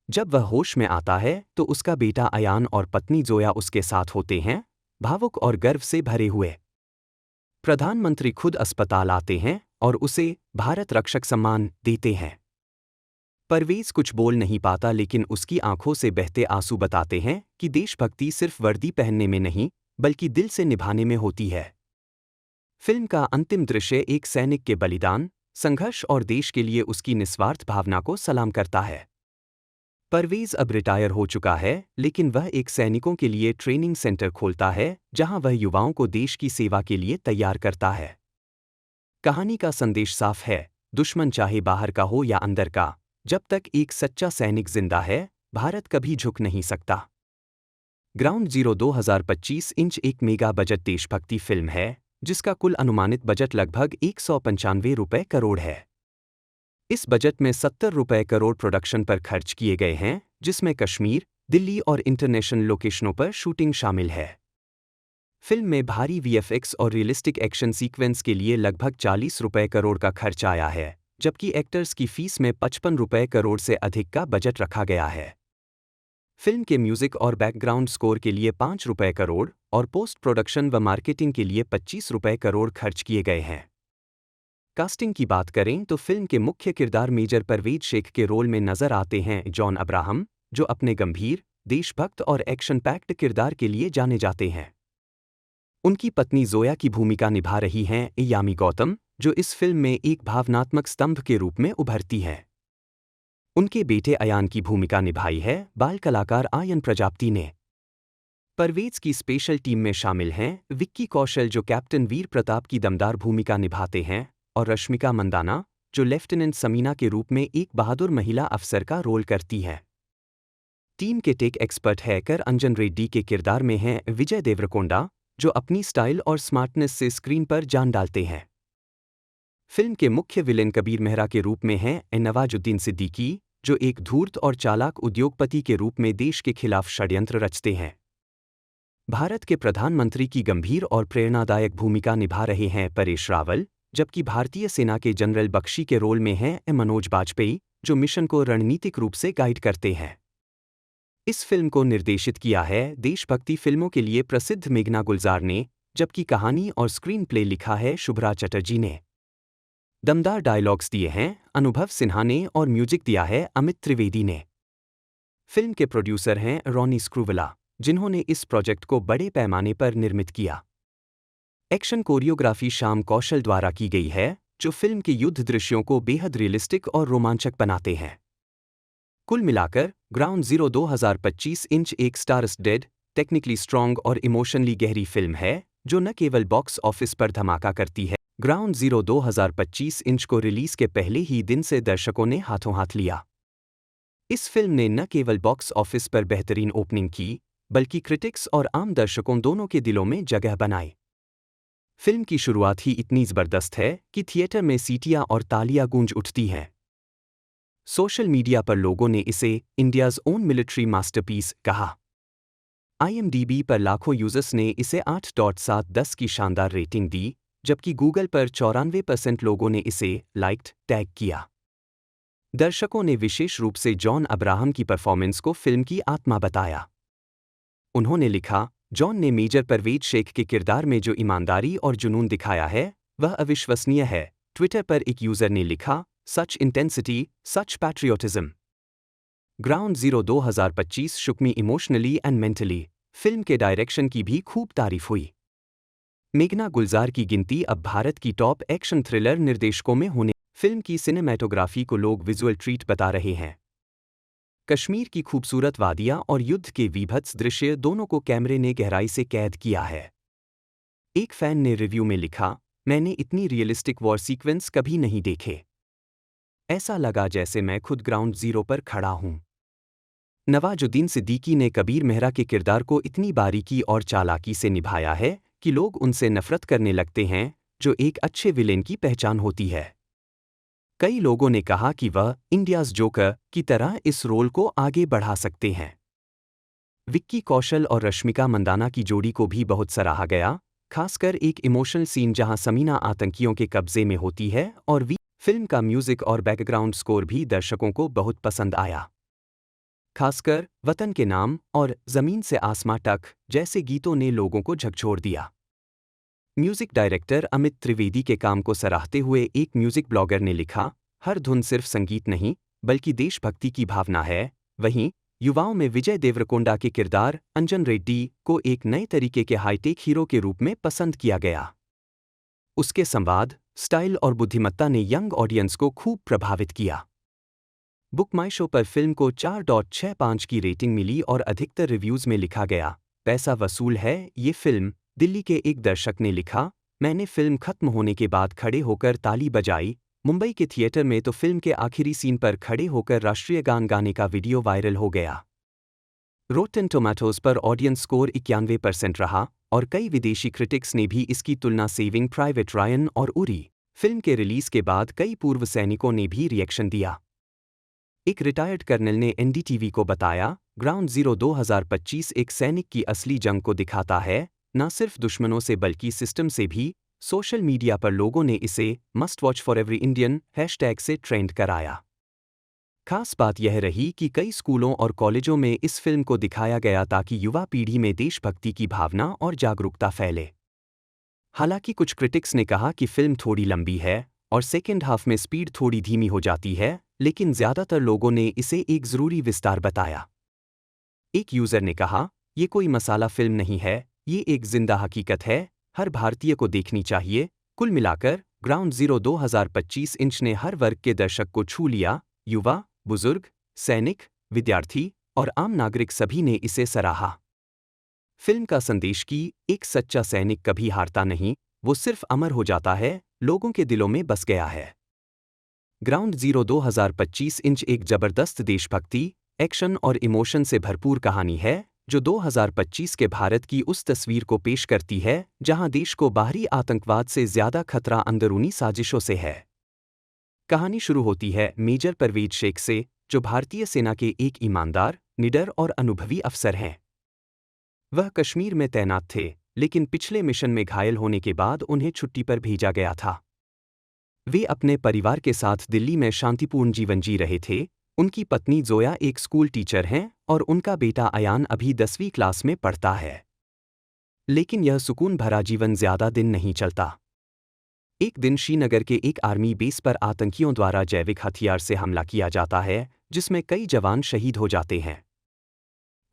जब वह होश में आता है तो उसका बेटा अयान और पत्नी जोया उसके साथ होते हैं, भावुक और गर्व से भरे हुए। प्रधानमंत्री खुद अस्पताल आते हैं और उसे भारत रक्षक सम्मान देते हैं। परवेज कुछ बोल नहीं पाता, लेकिन उसकी आंखों से बहते आंसू बताते हैं कि देशभक्ति सिर्फ वर्दी पहनने में नहीं, बल्कि दिल से निभाने में होती है। फिल्म का अंतिम दृश्य एक सैनिक के बलिदान, संघर्ष और देश के लिए उसकी निस्वार्थ भावना को सलाम करता है। परवेज अब रिटायर हो चुका है, लेकिन वह एक सैनिकों के लिए ट्रेनिंग सेंटर खोलता है, जहां वह युवाओं को देश की सेवा के लिए तैयार करता है। कहानी का संदेश साफ है, दुश्मन चाहे बाहर का हो या अंदर का, जब तक एक सच्चा सैनिक जिंदा है, भारत कभी झुक नहीं सकता। ग्राउंड जीरो 2025 इंच एक मेगा बजट देशभक्ति फिल्म है, जिसका कुल अनुमानित बजट लगभग 195 रुपए करोड़ है। इस बजट में 70 रुपए करोड़ प्रोडक्शन पर खर्च किए गए हैं, जिसमें कश्मीर, दिल्ली और इंटरनेशनल लोकेशनों पर शूटिंग शामिल है। फिल्म में भारी वीएफएक्स और रियलिस्टिक एक्शन सीक्वेंस के लिए लगभग 40 रुपए करोड़ का खर्च आया है, जबकि एक्टर्स की फीस में 55 रुपये करोड़ से अधिक का बजट रखा गया है। फिल्म के म्यूजिक और बैकग्राउंड स्कोर के लिए 5 रुपये करोड़ और पोस्ट प्रोडक्शन व मार्केटिंग के लिए 25 रुपये करोड़ खर्च किए गए हैं। कास्टिंग की बात करें तो फिल्म के मुख्य किरदार मेजर परवेज शेख के रोल में नजर आते हैं जॉन अब्राहम, जो अपने गंभीर, देशभक्त और एक्शन पैक्ड किरदार के लिए जाने जाते हैं। उनकी पत्नी जोया की भूमिका निभा रही हैं यामी गौतम, जो इस फिल्म में एक भावनात्मक स्तंभ के रूप में उभरती है। उनके बेटे अयान की भूमिका निभाई है बाल कलाकार आयन प्रजापति ने। परवेज की स्पेशल टीम में शामिल हैं विक्की कौशल, जो कैप्टन वीर प्रताप की दमदार भूमिका निभाते हैं, और रश्मिका मंदाना, जो लेफ्टिनेंट समीना के रूप में एक बहादुर महिला अफसर का रोल करती है। टीम के टेक एक्सपर्ट हैकर अंजन रेड्डी के किरदार में हैं विजय देवरकोंडा, जो अपनी स्टाइल और स्मार्टनेस से स्क्रीन पर जान डालते हैं। फिल्म के मुख्य विलेन कबीर मेहरा के रूप में हैं नवाजुद्दीन सिद्दीकी, जो एक धूर्त और चालाक उद्योगपति के रूप में देश के खिलाफ षड्यंत्र रचते हैं। भारत के प्रधानमंत्री की गंभीर और प्रेरणादायक भूमिका निभा रहे हैं परेश रावल, जबकि भारतीय सेना के जनरल बख्शी के रोल में हैं मनोज बाजपेयी, जो मिशन को रणनीतिक रूप से गाइड करते हैं। इस फिल्म को निर्देशित किया है देशभक्ति फिल्मों के लिए प्रसिद्ध मेघना गुलजार ने, जबकि कहानी और स्क्रीन प्ले लिखा है शुभ्रा चटर्जी ने। दमदार डायलॉग्स दिए हैं अनुभव सिन्हा ने और म्यूजिक दिया है अमित त्रिवेदी ने। फिल्म के प्रोड्यूसर हैं रॉनी स्क्रूवला, जिन्होंने इस प्रोजेक्ट को बड़े पैमाने पर निर्मित किया। एक्शन कोरियोग्राफी श्याम कौशल द्वारा की गई है, जो फिल्म के युद्ध दृश्यों को बेहद रियलिस्टिक और रोमांचक बनाते हैं। कुल मिलाकर ग्राउंड जीरो 2025 इंच एक स्टार-स्टडेड, टेक्निकली स्ट्रॉन्ग और इमोशनली गहरी फिल्म है, जो न केवल बॉक्स ऑफिस पर धमाका करती है। ग्राउंड जीरो 2025 इंच को रिलीज के पहले ही दिन से दर्शकों ने हाथों हाथ लिया। इस फिल्म ने न केवल बॉक्स ऑफिस पर बेहतरीन ओपनिंग की, बल्कि क्रिटिक्स और आम दर्शकों दोनों के दिलों में जगह बनाई। फिल्म की शुरुआत ही इतनी जबरदस्त है कि थिएटर में सीटियां और तालियां गूंज उठती हैं। सोशल मीडिया पर लोगों ने इसे इंडियाज़ ओन मिलिट्री मास्टरपीस कहा। IMDb पर लाखों यूजर्स ने इसे 8.7/10 की शानदार रेटिंग दी, जबकि गूगल पर 94% लोगों ने इसे लाइक्ड टैग किया। दर्शकों ने विशेष रूप से जॉन अब्राहम की परफॉर्मेंस को फिल्म की आत्मा बताया। उन्होंने लिखा, जॉन ने मेजर परवेज शेख के किरदार में जो ईमानदारी और जुनून दिखाया है, वह अविश्वसनीय है। ट्विटर पर एक यूजर ने लिखा, such intensity, such patriotism. Ground zero 2025 shook me emotionally and mentally. Film के डायरेक्शन की भी खूब तारीफ हुई। मेघना गुलजार की गिनती अब भारत की टॉप एक्शन थ्रिलर निर्देशकों में होने। फिल्म की सिनेमैटोग्राफी को लोग विजुअल ट्रीट बता रहे हैं। कश्मीर की खूबसूरत वादियां और युद्ध के वीभत्स दृश्य दोनों को कैमरे ने गहराई से कैद किया है। एक फैन ने रिव्यू में लिखा, मैंने इतनी रियलिस्टिक वॉर सीक्वेंस कभी नहीं देखे। ऐसा लगा जैसे मैं खुद ग्राउंड जीरो पर खड़ा हूं। नवाजुद्दीन सिद्दीकी ने कबीर मेहरा के किरदार को इतनी बारीकी और चालाकी से निभाया है कि लोग उनसे नफरत करने लगते हैं, जो एक अच्छे विलेन की पहचान होती है। कई लोगों ने कहा कि वह इंडियाज़ जोकर की तरह इस रोल को आगे बढ़ा सकते हैं। विक्की कौशल और रश्मिका मंदाना की जोड़ी को भी बहुत सराहा गया, खासकर एक इमोशनल सीन जहां समीना आतंकियों के कब्जे में होती है और फिल्म का म्यूजिक और बैकग्राउंड स्कोर भी दर्शकों को बहुत पसंद आया। खासकर वतन के नाम और जमीन से आसमां तक जैसे गीतों ने लोगों को झकझोर दिया। म्यूजिक डायरेक्टर अमित त्रिवेदी के काम को सराहते हुए एक म्यूजिक ब्लॉगर ने लिखा, हर धुन सिर्फ संगीत नहीं, बल्कि देशभक्ति की भावना है। वहीं युवाओं में विजय देवरकोंडा के किरदार अंजन रेड्डी को एक नए तरीके के हाईटेक हीरो के रूप में पसंद किया गया। उसके संवाद, स्टाइल और बुद्धिमत्ता ने यंग ऑडियंस को खूब प्रभावित किया। बुक माई शो पर फिल्म को 4.65 की रेटिंग मिली और अधिकतर रिव्यूज में लिखा गया, पैसा वसूल है ये फिल्म। दिल्ली के एक दर्शक ने लिखा, मैंने फिल्म खत्म होने के बाद खड़े होकर ताली बजाई। मुंबई के थिएटर में तो फिल्म के आखिरी सीन पर खड़े होकर राष्ट्रीय गान गाने का वीडियो वायरल हो गया। रोटेन टोमेटोज पर ऑडियंस स्कोर 91% रहा और कई विदेशी क्रिटिक्स ने भी इसकी तुलना सेविंग प्राइवेट रायन और उरी फिल्म के रिलीज के बाद कई पूर्व सैनिकों ने भी रिएक्शन दिया। एक रिटायर्ड कर्नल ने NDTV को बताया, ग्राउंड जीरो 2025 एक सैनिक की असली जंग को दिखाता है, न सिर्फ दुश्मनों से बल्कि सिस्टम से भी। सोशल मीडिया पर लोगों ने इसे must watch for every Indian hashtag से ट्रेंड कराया। खास बात यह रही कि कई स्कूलों और कॉलेजों में इस फिल्म को दिखाया गया ताकि युवा पीढ़ी में देशभक्ति की भावना और जागरूकता फैले। हालांकि कुछ क्रिटिक्स ने कहा कि फिल्म थोड़ी लंबी है और सेकेंड हाफ में स्पीड थोड़ी धीमी हो जाती है, लेकिन ज्यादातर लोगों ने इसे एक जरूरी विस्तार बताया। एक यूजर ने कहा, ये कोई मसाला फिल्म नहीं है, ये एक जिंदा हकीकत है, हर भारतीय को देखनी चाहिए। कुल मिलाकर ग्राउंड जीरो 2025 इंच ने हर वर्ग के दर्शक को छू लिया। युवा, बुजुर्ग, सैनिक, विद्यार्थी और आम नागरिक सभी ने इसे सराहा। फिल्म का संदेश कि एक सच्चा सैनिक कभी हारता नहीं, वो सिर्फ अमर हो जाता है, लोगों के दिलों में बस गया है। ग्राउंड जीरो 2025 इंच एक जबरदस्त देशभक्ति, एक्शन और इमोशन से भरपूर कहानी है जो 2025 के भारत की उस तस्वीर को पेश करती है जहां देश को बाहरी आतंकवाद से ज्यादा खतरा अंदरूनी साजिशों से है। कहानी शुरू होती है मेजर परवेज शेख से, जो भारतीय सेना के एक ईमानदार, निडर और अनुभवी अफसर हैं। वह कश्मीर में तैनात थे, लेकिन पिछले मिशन में घायल होने के बाद उन्हें छुट्टी पर भेजा गया था। वे अपने परिवार के साथ दिल्ली में शांतिपूर्ण जीवन जी रहे थे। उनकी पत्नी जोया एक स्कूल टीचर हैं और उनका बेटा अयान अभी 10वीं क्लास में पढ़ता है। लेकिन यह सुकून भरा जीवन ज्यादा दिन नहीं चलता। एक दिन श्रीनगर के एक आर्मी बेस पर आतंकियों द्वारा जैविक हथियार से हमला किया जाता है, जिसमें कई जवान शहीद हो जाते हैं।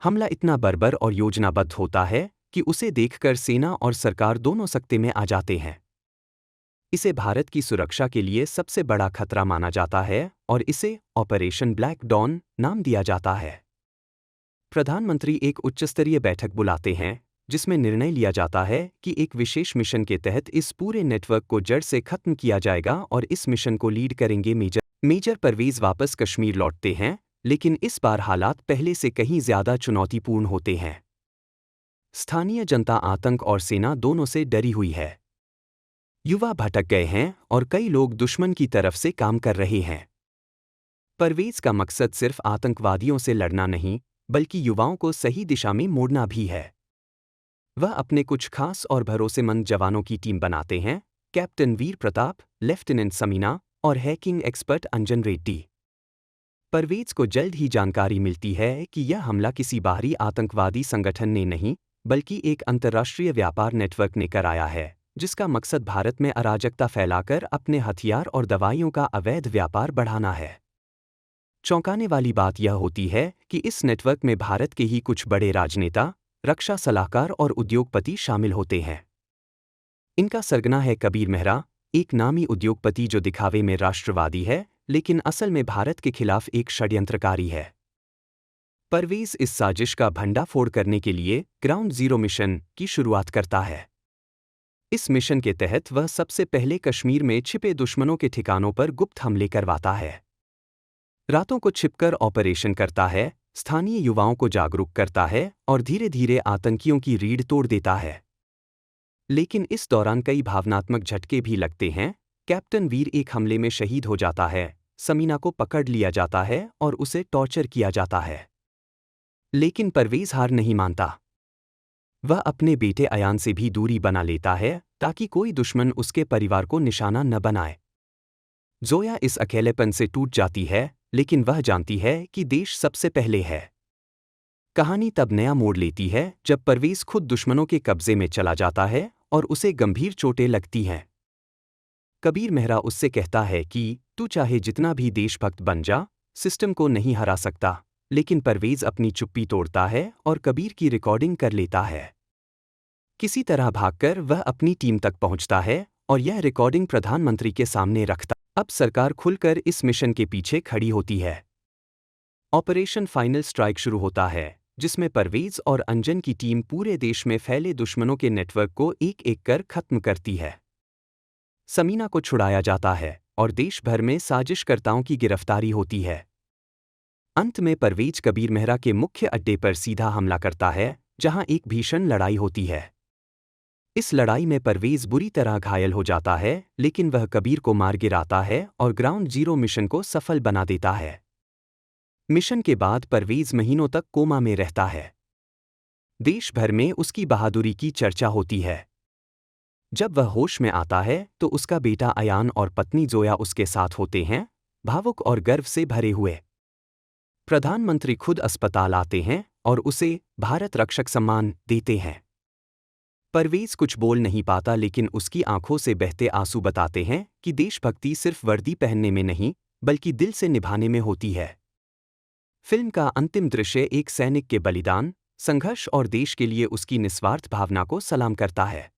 हमला इतना बर्बर और योजनाबद्ध होता है कि उसे देखकर सेना और सरकार दोनों सकते में आ जाते हैं। इसे भारत की सुरक्षा के लिए सबसे बड़ा खतरा माना जाता है और इसे ऑपरेशन ब्लैक डॉन नाम दिया जाता है। प्रधानमंत्री एक उच्चस्तरीय बैठक बुलाते हैं जिसमें निर्णय लिया जाता है कि एक विशेष मिशन के तहत इस पूरे नेटवर्क को जड़ से खत्म किया जाएगा और इस मिशन को लीड करेंगे मेजर परवेज। वापस कश्मीर लौटते हैं, लेकिन इस बार हालात पहले से कहीं ज्यादा चुनौतीपूर्ण होते हैं। स्थानीय जनता आतंक और सेना दोनों से डरी हुई है। युवा भटक गए हैं और कई लोग दुश्मन की तरफ से काम कर रहे हैं। परवेज का मकसद सिर्फ आतंकवादियों से लड़ना नहीं, बल्कि युवाओं को सही दिशा में मोड़ना भी है। वह अपने कुछ खास और भरोसेमंद जवानों की टीम बनाते हैं, कैप्टन वीर प्रताप, लेफ्टिनेंट समीना और हैकिंग एक्सपर्ट अंजन रेड्डी। परवेज को जल्द ही जानकारी मिलती है कि यह हमला किसी बाहरी आतंकवादी संगठन ने नहीं, बल्कि एक अंतर्राष्ट्रीय व्यापार नेटवर्क ने कराया है, जिसका मकसद भारत में अराजकता फैलाकर अपने हथियार और दवाइयों का अवैध व्यापार बढ़ाना है। चौंकाने वाली बात यह होती है कि इस नेटवर्क में भारत के ही कुछ बड़े राजनेता, रक्षा सलाहकार और उद्योगपति शामिल होते हैं। इनका सरगना है कबीर मेहरा, एक नामी उद्योगपति जो दिखावे में राष्ट्रवादी है, लेकिन असल में भारत के खिलाफ एक षड्यंत्रकारी है। परवेज इस साजिश का भंडाफोड़ करने के लिए ग्राउंड जीरो मिशन की शुरुआत करता है। इस मिशन के तहत वह सबसे पहले कश्मीर में छिपे दुश्मनों के ठिकानों पर गुप्त हमले करवाता है। रातों को छिपकर ऑपरेशन करता है, स्थानीय युवाओं को जागरूक करता है और धीरे धीरे आतंकियों की रीढ़ तोड़ देता है। लेकिन इस दौरान कई भावनात्मक झटके भी लगते हैं। कैप्टन वीर एक हमले में शहीद हो जाता है, समीना को पकड़ लिया जाता है और उसे टॉर्चर किया जाता है। लेकिन परवेज हार नहीं मानता। वह अपने बेटे अयान से भी दूरी बना लेता है ताकि कोई दुश्मन उसके परिवार को निशाना न बनाए। जोया इस अकेलेपन से टूट जाती है, लेकिन वह जानती है कि देश सबसे पहले है। कहानी तब नया मोड़ लेती है जब परवेज खुद दुश्मनों के कब्जे में चला जाता है और उसे गंभीर चोटें लगती हैं। कबीर मेहरा उससे कहता है कि तू चाहे जितना भी देशभक्त बन जा, सिस्टम को नहीं हरा सकता। लेकिन परवेज अपनी चुप्पी तोड़ता है और कबीर की रिकॉर्डिंग कर लेता है। किसी तरह भागकर वह अपनी टीम तक पहुंचता है और यह रिकॉर्डिंग प्रधानमंत्री के सामने रखता। अब सरकार खुलकर इस मिशन के पीछे खड़ी होती है। ऑपरेशन फाइनल स्ट्राइक शुरू होता है, जिसमें परवेज और अंजन की टीम पूरे देश में फैले दुश्मनों के नेटवर्क को एक एक कर खत्म करती है। समीना को छुड़ाया जाता है और देश भर में साजिशकर्ताओं की गिरफ्तारी होती है। अंत में परवेज कबीर मेहरा के मुख्य अड्डे पर सीधा हमला करता है, जहां एक भीषण लड़ाई होती है। इस लड़ाई में परवेज बुरी तरह घायल हो जाता है, लेकिन वह कबीर को मार गिराता है और ग्राउंड जीरो मिशन को सफल बना देता है। मिशन के बाद परवेज महीनों तक कोमा में रहता है। देश भर में उसकी बहादुरी की चर्चा होती है। जब वह होश में आता है तो उसका बेटा अयान और पत्नी जोया उसके साथ होते हैं, भावुक और गर्व से भरे हुए। प्रधानमंत्री खुद अस्पताल आते हैं और उसे भारत रक्षक सम्मान देते हैं। परवेज कुछ बोल नहीं पाता, लेकिन उसकी आंखों से बहते आंसू बताते हैं कि देशभक्ति सिर्फ वर्दी पहनने में नहीं बल्कि दिल से निभाने में होती है। फिल्म का अंतिम दृश्य एक सैनिक के बलिदान, संघर्ष और देश के लिए उसकी निस्वार्थ भावना को सलाम करता है।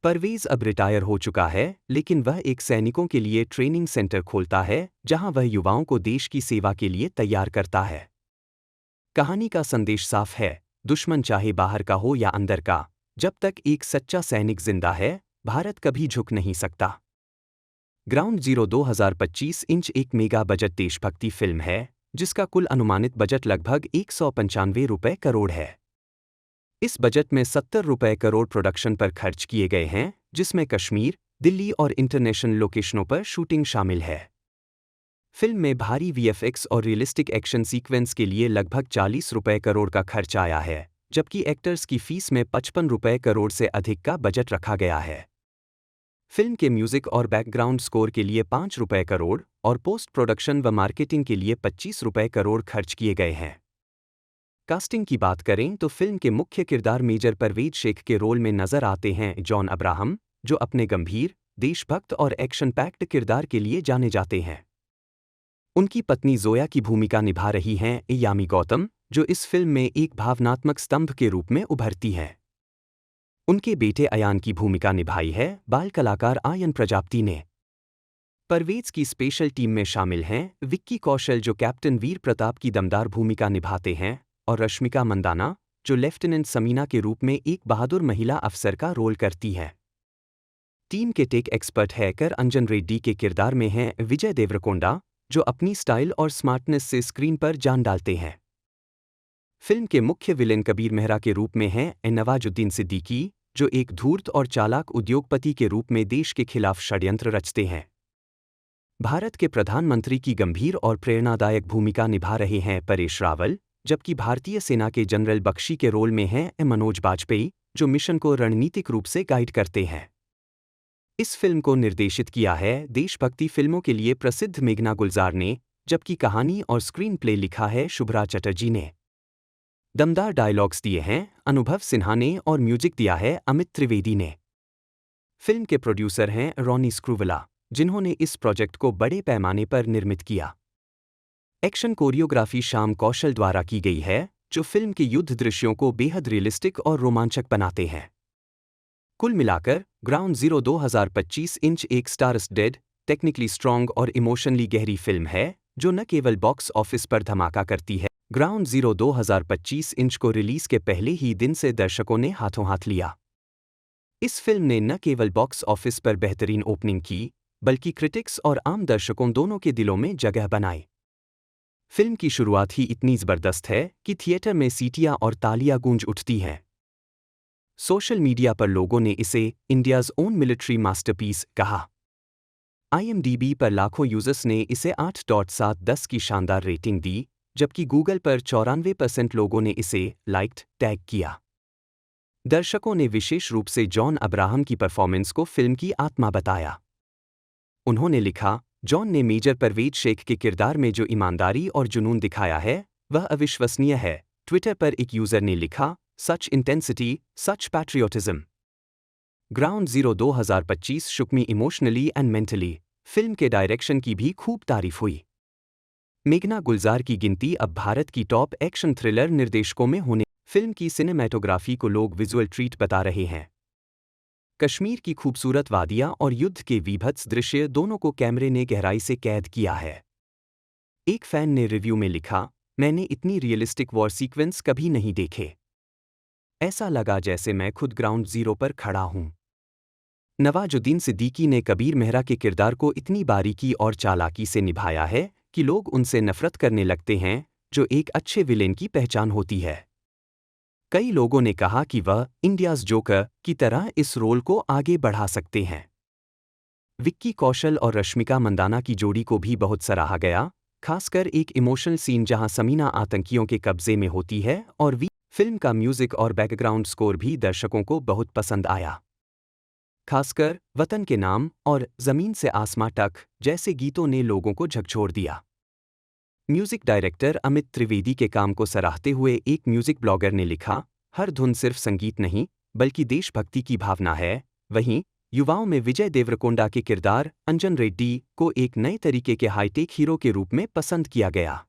परवेज अब रिटायर हो चुका है, लेकिन वह एक सैनिकों के लिए ट्रेनिंग सेंटर खोलता है जहां वह युवाओं को देश की सेवा के लिए तैयार करता है। कहानी का संदेश साफ है, दुश्मन चाहे बाहर का हो या अंदर का, जब तक एक सच्चा सैनिक जिंदा है, भारत कभी झुक नहीं सकता। ग्राउंड जीरो 2025 इंच एक मेगा बजट देशभक्ति फिल्म है जिसका कुल अनुमानित बजट लगभग 195 रुपये करोड़ है। इस बजट में 70 रुपये करोड़ प्रोडक्शन पर खर्च किए गए हैं, जिसमें कश्मीर, दिल्ली और इंटरनेशनल लोकेशनों पर शूटिंग शामिल है। फिल्म में भारी वीएफएक्स और रियलिस्टिक एक्शन सीक्वेंस के लिए लगभग 40 रुपये करोड़ का खर्च आया है, जबकि एक्टर्स की फीस में 55 रुपये करोड़ से अधिक का बजट रखा गया है। फिल्म के म्यूजिक और बैकग्राउंड स्कोर के लिए 5 रुपये करोड़ और पोस्ट प्रोडक्शन व मार्केटिंग के लिए 25 रुपये करोड़ खर्च किए गए हैं। कास्टिंग की बात करें तो फिल्म के मुख्य किरदार मेजर परवेज शेख के रोल में नजर आते हैं जॉन अब्राहम, जो अपने गंभीर, देशभक्त और एक्शन पैक्ड किरदार के लिए जाने जाते हैं। उनकी पत्नी जोया की भूमिका निभा रही हैं यामी गौतम, जो इस फिल्म में एक भावनात्मक स्तंभ के रूप में उभरती हैं। उनके बेटे अयान की भूमिका निभाई है बाल कलाकार आयन प्रजापति ने। परवेज की स्पेशल टीम में शामिल हैं विक्की कौशल, जो कैप्टन वीर प्रताप की दमदार भूमिका निभाते हैं, और रश्मिका मंदाना, जो लेफ्टिनेंट समीना के रूप में एक बहादुर महिला अफसर का रोल करती है। टीम के टेक एक्सपर्ट हैकर अंजन रेड्डी के किरदार में हैं विजय देवरकोंडा, जो अपनी स्टाइल और स्मार्टनेस से स्क्रीन पर जान डालते हैं। फिल्म के मुख्य विलेन कबीर मेहरा के रूप में हैं नवाजुद्दीन सिद्दीकी, जो एक धूर्त और चालाक उद्योगपति के रूप में देश के खिलाफ षड्यंत्र रचते हैं। भारत के प्रधानमंत्री की गंभीर और प्रेरणादायक भूमिका निभा रहे हैं परेश रावल, जबकि भारतीय सेना के जनरल बख्शी के रोल में हैं मनोज बाजपेयी, जो मिशन को रणनीतिक रूप से गाइड करते हैं। इस फिल्म को निर्देशित किया है देशभक्ति फिल्मों के लिए प्रसिद्ध मेघना गुलजार ने, जबकि कहानी और स्क्रीन प्ले लिखा है शुभ्रा चटर्जी ने। दमदार डायलॉग्स दिए हैं अनुभव सिन्हा ने और म्यूजिक दिया है अमित त्रिवेदी ने। फिल्म के प्रोड्यूसर हैं रॉनी स्क्रूवला, जिन्होंने इस प्रोजेक्ट को बड़े पैमाने पर निर्मित किया। एक्शन कोरियोग्राफी श्याम कौशल द्वारा की गई है, जो फिल्म के युद्ध दृश्यों को बेहद रियलिस्टिक और रोमांचक बनाते हैं। कुल मिलाकर ग्राउंड जीरो 2025 इंच एक स्टार-स्टडेड, टेक्निकली स्ट्रॉन्ग और इमोशनली गहरी फिल्म है, जो न केवल बॉक्स ऑफिस पर धमाका करती है। ग्राउंड जीरो 2025 इंच को रिलीज के पहले ही दिन से दर्शकों ने हाथों हाथ लिया। इस फिल्म ने न केवल बॉक्स ऑफिस पर बेहतरीन ओपनिंग की, बल्कि क्रिटिक्स और आम दर्शकों दोनों के दिलों में जगह बनाई। फिल्म की शुरुआत ही इतनी जबरदस्त है कि थिएटर में सीटियां और तालियां गूंज उठती हैं। सोशल मीडिया पर लोगों ने इसे इंडियाज़ ओन मिलिट्री मास्टरपीस कहा। IMDb पर लाखों यूजर्स ने इसे 8.7/10 की शानदार रेटिंग दी, जबकि गूगल पर 94% लोगों ने इसे लाइक्ड टैग किया। दर्शकों ने विशेष रूप से जॉन अब्राहम की परफॉर्मेंस को फिल्म की आत्मा बताया। उन्होंने लिखा, जॉन ने मेजर परवेज शेख के किरदार में जो ईमानदारी और जुनून दिखाया है, वह अविश्वसनीय है। ट्विटर पर एक यूजर ने लिखा, such intensity, such patriotism. Ground zero 2025 shook me emotionally and mentally. Film के डायरेक्शन की भी खूब तारीफ हुई। मेघना गुलजार की गिनती अब भारत की टॉप एक्शन थ्रिलर निर्देशकों में होने। फिल्म की सिनेमैटोग्राफी को लोग विजुअल ट्रीट बता रहे हैं। कश्मीर की खूबसूरत वादियां और युद्ध के वीभत्स दृश्य दोनों को कैमरे ने गहराई से कैद किया है। एक फैन ने रिव्यू में लिखा, मैंने इतनी रियलिस्टिक वॉर सीक्वेंस कभी नहीं देखे। ऐसा लगा जैसे मैं खुद ग्राउंड जीरो पर खड़ा हूं। नवाजुद्दीन सिद्दीकी ने कबीर मेहरा के किरदार को इतनी बारीकी और चालाकी से निभाया है कि लोग उनसे नफरत करने लगते हैं, जो एक अच्छे विलेन की पहचान होती है। कई लोगों ने कहा कि वह इंडियाज़ जोकर की तरह इस रोल को आगे बढ़ा सकते हैं। विक्की कौशल और रश्मिका मंदाना की जोड़ी को भी बहुत सराहा गया, खासकर एक इमोशनल सीन जहां समीना आतंकियों के कब्जे में होती है और फिल्म का म्यूजिक और बैकग्राउंड स्कोर भी दर्शकों को बहुत पसंद आया। खासकर वतन के नाम और जमीन से आसमां तक जैसे गीतों ने लोगों को झकझोर दिया। म्यूजिक डायरेक्टर अमित त्रिवेदी के काम को सराहते हुए एक म्यूजिक ब्लॉगर ने लिखा, हर धुन सिर्फ संगीत नहीं बल्कि देशभक्ति की भावना है। वहीं युवाओं में विजय देवरकोंडा के किरदार अंजन रेड्डी को एक नए तरीके के हाईटेक हीरो के रूप में पसंद किया गया।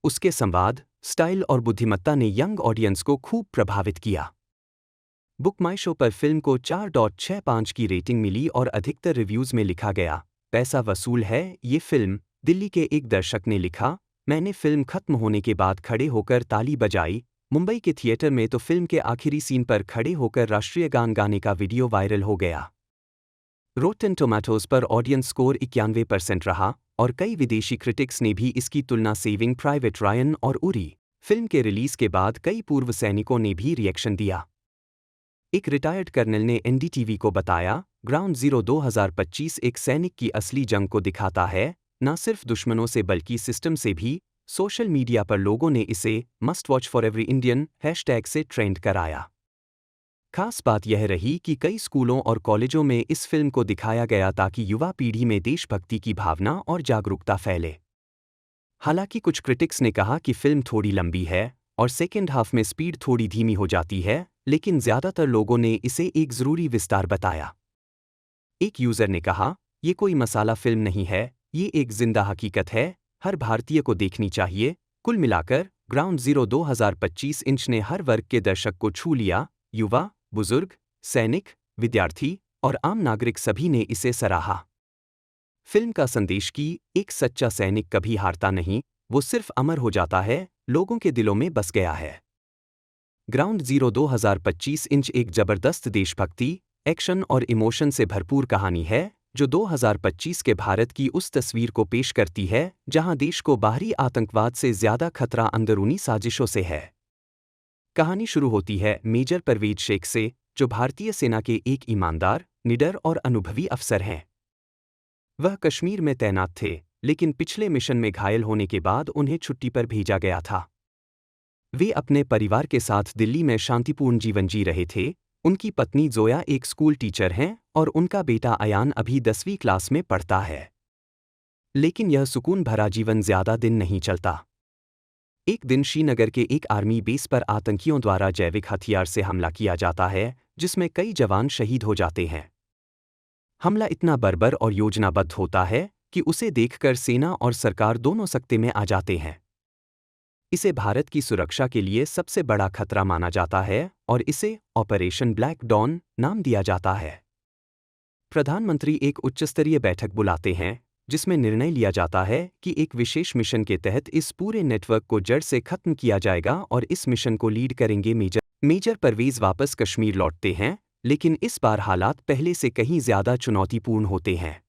उसके संवाद, स्टाइल और बुद्धिमत्ता ने यंग ऑडियंस को खूब प्रभावित किया। बुक माई शो पर फिल्म को 4.65 की रेटिंग मिली और अधिकतर रिव्यूज में लिखा गया, पैसा वसूल है ये फिल्म। दिल्ली के एक दर्शक ने लिखा, मैंने फिल्म खत्म होने के बाद खड़े होकर ताली बजाई। मुंबई के थिएटर में तो फिल्म के आखिरी सीन पर खड़े होकर राष्ट्रीय गान गाने का वीडियो वायरल हो गया। रोटेन टोमेटोज पर ऑडियंस स्कोर 91% रहा और कई विदेशी क्रिटिक्स ने भी इसकी तुलना सेविंग प्राइवेट रायन और उरी फिल्म के रिलीज के बाद कई पूर्व सैनिकों ने भी रिएक्शन दिया। एक रिटायर्ड कर्नल ने एनडीटीवी को बताया, ग्राउंड जीरो 2025 एक सैनिक की असली जंग को दिखाता है, न सिर्फ दुश्मनों से बल्कि सिस्टम से भी। सोशल मीडिया पर लोगों ने इसे must watch for every Indian hashtag से ट्रेंड कराया। खास बात यह रही कि कई स्कूलों और कॉलेजों में इस फिल्म को दिखाया गया ताकि युवा पीढ़ी में देशभक्ति की भावना और जागरूकता फैले। हालांकि कुछ क्रिटिक्स ने कहा कि फिल्म थोड़ी लंबी है और सेकेंड हाफ में स्पीड थोड़ी धीमी हो जाती है, लेकिन ज्यादातर लोगों ने इसे एक जरूरी विस्तार बताया। एक यूजर ने कहा, ये कोई मसाला फिल्म नहीं है, ये एक जिंदा हकीकत है, हर भारतीय को देखनी चाहिए। कुल मिलाकर ग्राउंड जीरो 2025 इंच ने हर वर्ग के दर्शक को छू लिया। युवा, बुजुर्ग, सैनिक, विद्यार्थी और आम नागरिक सभी ने इसे सराहा। फिल्म का संदेश कि एक सच्चा सैनिक कभी हारता नहीं, वो सिर्फ अमर हो जाता है, लोगों के दिलों में बस गया है। ग्राउंड जीरो 2025 इंच एक जबरदस्त देशभक्ति, एक्शन और इमोशन से भरपूर कहानी है जो 2025 के भारत की उस तस्वीर को पेश करती है जहां देश को बाहरी आतंकवाद से ज्यादा खतरा अंदरूनी साजिशों से है। कहानी शुरू होती है मेजर परवेज शेख से, जो भारतीय सेना के एक ईमानदार, निडर और अनुभवी अफसर हैं। वह कश्मीर में तैनात थे, लेकिन पिछले मिशन में घायल होने के बाद उन्हें छुट्टी पर भेजा गया था। वे अपने परिवार के साथ दिल्ली में शांतिपूर्ण जीवन जी रहे थे। उनकी पत्नी जोया एक स्कूल टीचर हैं और उनका बेटा अयान अभी 10वीं क्लास में पढ़ता है। लेकिन यह सुकून भरा जीवन ज्यादा दिन नहीं चलता। एक दिन श्रीनगर के एक आर्मी बेस पर आतंकियों द्वारा जैविक हथियार से हमला किया जाता है, जिसमें कई जवान शहीद हो जाते हैं। हमला इतना बर्बर और योजनाबद्ध होता है कि उसे देखकर सेना और सरकार दोनों सकते में आ जाते हैं। इसे भारत की सुरक्षा के लिए सबसे बड़ा खतरा माना जाता है और इसे ऑपरेशन ब्लैक डॉन नाम दिया जाता है। प्रधानमंत्री एक उच्चस्तरीय बैठक बुलाते हैं जिसमें निर्णय लिया जाता है कि एक विशेष मिशन के तहत इस पूरे नेटवर्क को जड़ से खत्म किया जाएगा और इस मिशन को लीड करेंगे मेजर परवेज। वापस कश्मीर लौटते हैं, लेकिन इस बार हालात पहले से कहीं ज्यादा चुनौतीपूर्ण होते हैं।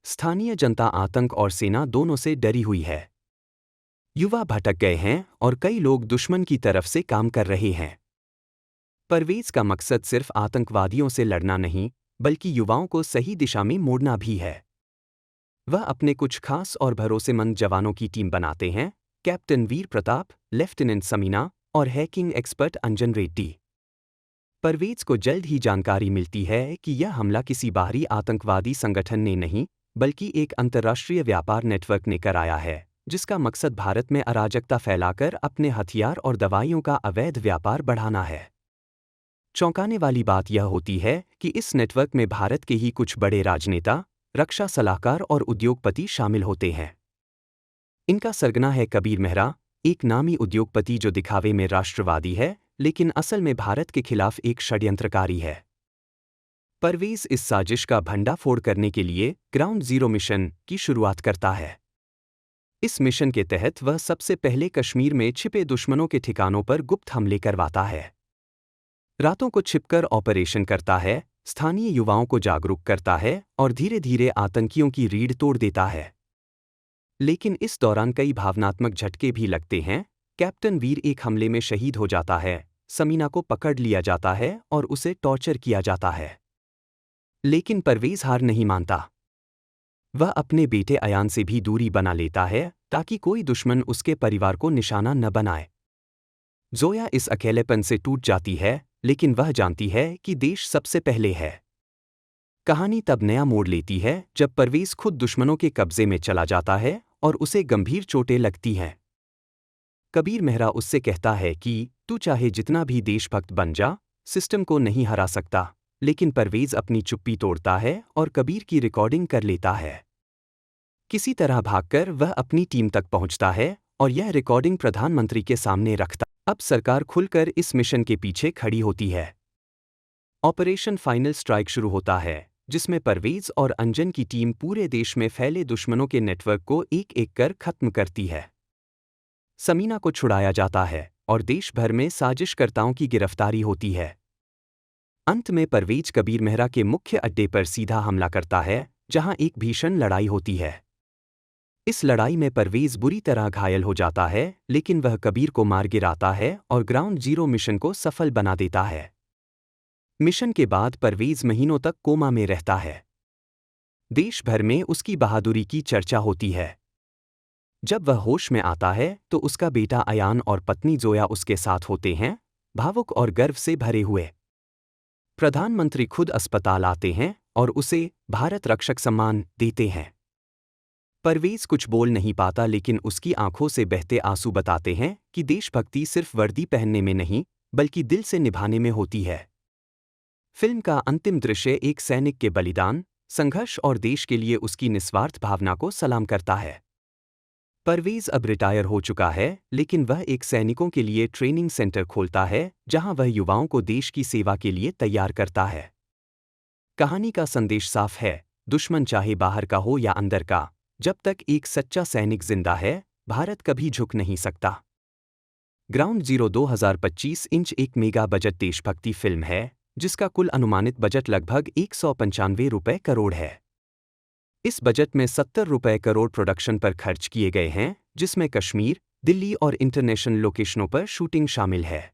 स्थानीय जनता आतंक और सेना दोनों से डरी हुई है। युवा भटक गए हैं और कई लोग दुश्मन की तरफ से काम कर रहे हैं। परवेज का मकसद सिर्फ आतंकवादियों से लड़ना नहीं, बल्कि युवाओं को सही दिशा में मोड़ना भी है। वह अपने कुछ खास और भरोसेमंद जवानों की टीम बनाते हैं, कैप्टन वीर प्रताप, लेफ्टिनेंट समीना और हैकिंग एक्सपर्ट अंजन रेड्डी। परवेज को जल्द ही जानकारी मिलती है कि यह हमला किसी बाहरी आतंकवादी संगठन ने नहीं, बल्कि एक अंतर्राष्ट्रीय व्यापार नेटवर्क ने कराया है, जिसका मकसद भारत में अराजकता फैलाकर अपने हथियार और दवाइयों का अवैध व्यापार बढ़ाना है। चौंकाने वाली बात यह होती है कि इस नेटवर्क में भारत के ही कुछ बड़े राजनेता, रक्षा सलाहकार और उद्योगपति शामिल होते हैं। इनका सरगना है कबीर मेहरा, एक नामी उद्योगपति जो दिखावे में राष्ट्रवादी है, लेकिन असल में भारत के खिलाफ एक षड्यंत्रकारी है। परवेज इस साजिश का भंडाफोड़ करने के लिए ग्राउंड जीरो मिशन की शुरुआत करता है। इस मिशन के तहत वह सबसे पहले कश्मीर में छिपे दुश्मनों के ठिकानों पर गुप्त हमले करवाता है। रातों को छिपकर ऑपरेशन करता है, स्थानीय युवाओं को जागरूक करता है और धीरे धीरे आतंकियों की रीढ़ तोड़ देता है। लेकिन इस दौरान कई भावनात्मक झटके भी लगते हैं। कैप्टन वीर एक हमले में शहीद हो जाता है, समीना को पकड़ लिया जाता है और उसे टॉर्चर किया जाता है। लेकिन परवेज हार नहीं मानता। वह अपने बेटे अयान से भी दूरी बना लेता है ताकि कोई दुश्मन उसके परिवार को निशाना न बनाए। जोया इस अकेलेपन से टूट जाती है, लेकिन वह जानती है कि देश सबसे पहले है। कहानी तब नया मोड़ लेती है जब परवेज खुद दुश्मनों के कब्जे में चला जाता है और उसे गंभीर चोटें लगती हैं। कबीर मेहरा उससे कहता है कि तू चाहे जितना भी देशभक्त बन जा, सिस्टम को नहीं हरा सकता, लेकिन परवेज अपनी चुप्पी तोड़ता है और कबीर की रिकॉर्डिंग कर लेता है। किसी तरह भागकर वह अपनी टीम तक पहुंचता है और यह रिकॉर्डिंग प्रधानमंत्री के सामने रखता। अब सरकार खुलकर इस मिशन के पीछे खड़ी होती है। ऑपरेशन फाइनल स्ट्राइक शुरू होता है, जिसमें परवेज और अंजन की टीम पूरे देश में फैले दुश्मनों के नेटवर्क को एक एक कर खत्म करती है। समीना को छुड़ाया जाता है और देश भर में साजिशकर्ताओं की गिरफ्तारी होती है। अंत में परवेज कबीर मेहरा के मुख्य अड्डे पर सीधा हमला करता है, जहां एक भीषण लड़ाई होती है। इस लड़ाई में परवेज बुरी तरह घायल हो जाता है, लेकिन वह कबीर को मार गिराता है और ग्राउंड जीरो मिशन को सफल बना देता है। मिशन के बाद परवेज महीनों तक कोमा में रहता है। देश भर में उसकी बहादुरी की चर्चा होती है। जब वह होश में आता है तो उसका बेटा अयान और पत्नी जोया उसके साथ होते हैं, भावुक और गर्व से भरे हुए। प्रधानमंत्री खुद अस्पताल आते हैं और उसे भारत रक्षक सम्मान देते हैं। परवेज कुछ बोल नहीं पाता, लेकिन उसकी आंखों से बहते आंसू बताते हैं कि देशभक्ति सिर्फ वर्दी पहनने में नहीं, बल्कि दिल से निभाने में होती है। फिल्म का अंतिम दृश्य एक सैनिक के बलिदान, संघर्ष और देश के लिए उसकी निस्वार्थ भावना को सलाम करता है। परवेज अब रिटायर हो चुका है, लेकिन वह एक सैनिकों के लिए ट्रेनिंग सेंटर खोलता है, जहां वह युवाओं को देश की सेवा के लिए तैयार करता है। कहानी का संदेश साफ है, दुश्मन चाहे बाहर का हो या अंदर का, जब तक एक सच्चा सैनिक जिंदा है, भारत कभी झुक नहीं सकता। ग्राउंड जीरो 2025 इंच एक मेगा बजट देशभक्ति फिल्म है, जिसका कुल अनुमानित बजट लगभग 195 करोड़ है। इस बजट में 70 करोड़ प्रोडक्शन पर खर्च किए गए हैं, जिसमें कश्मीर, दिल्ली और इंटरनेशनल लोकेशनों पर शूटिंग शामिल है।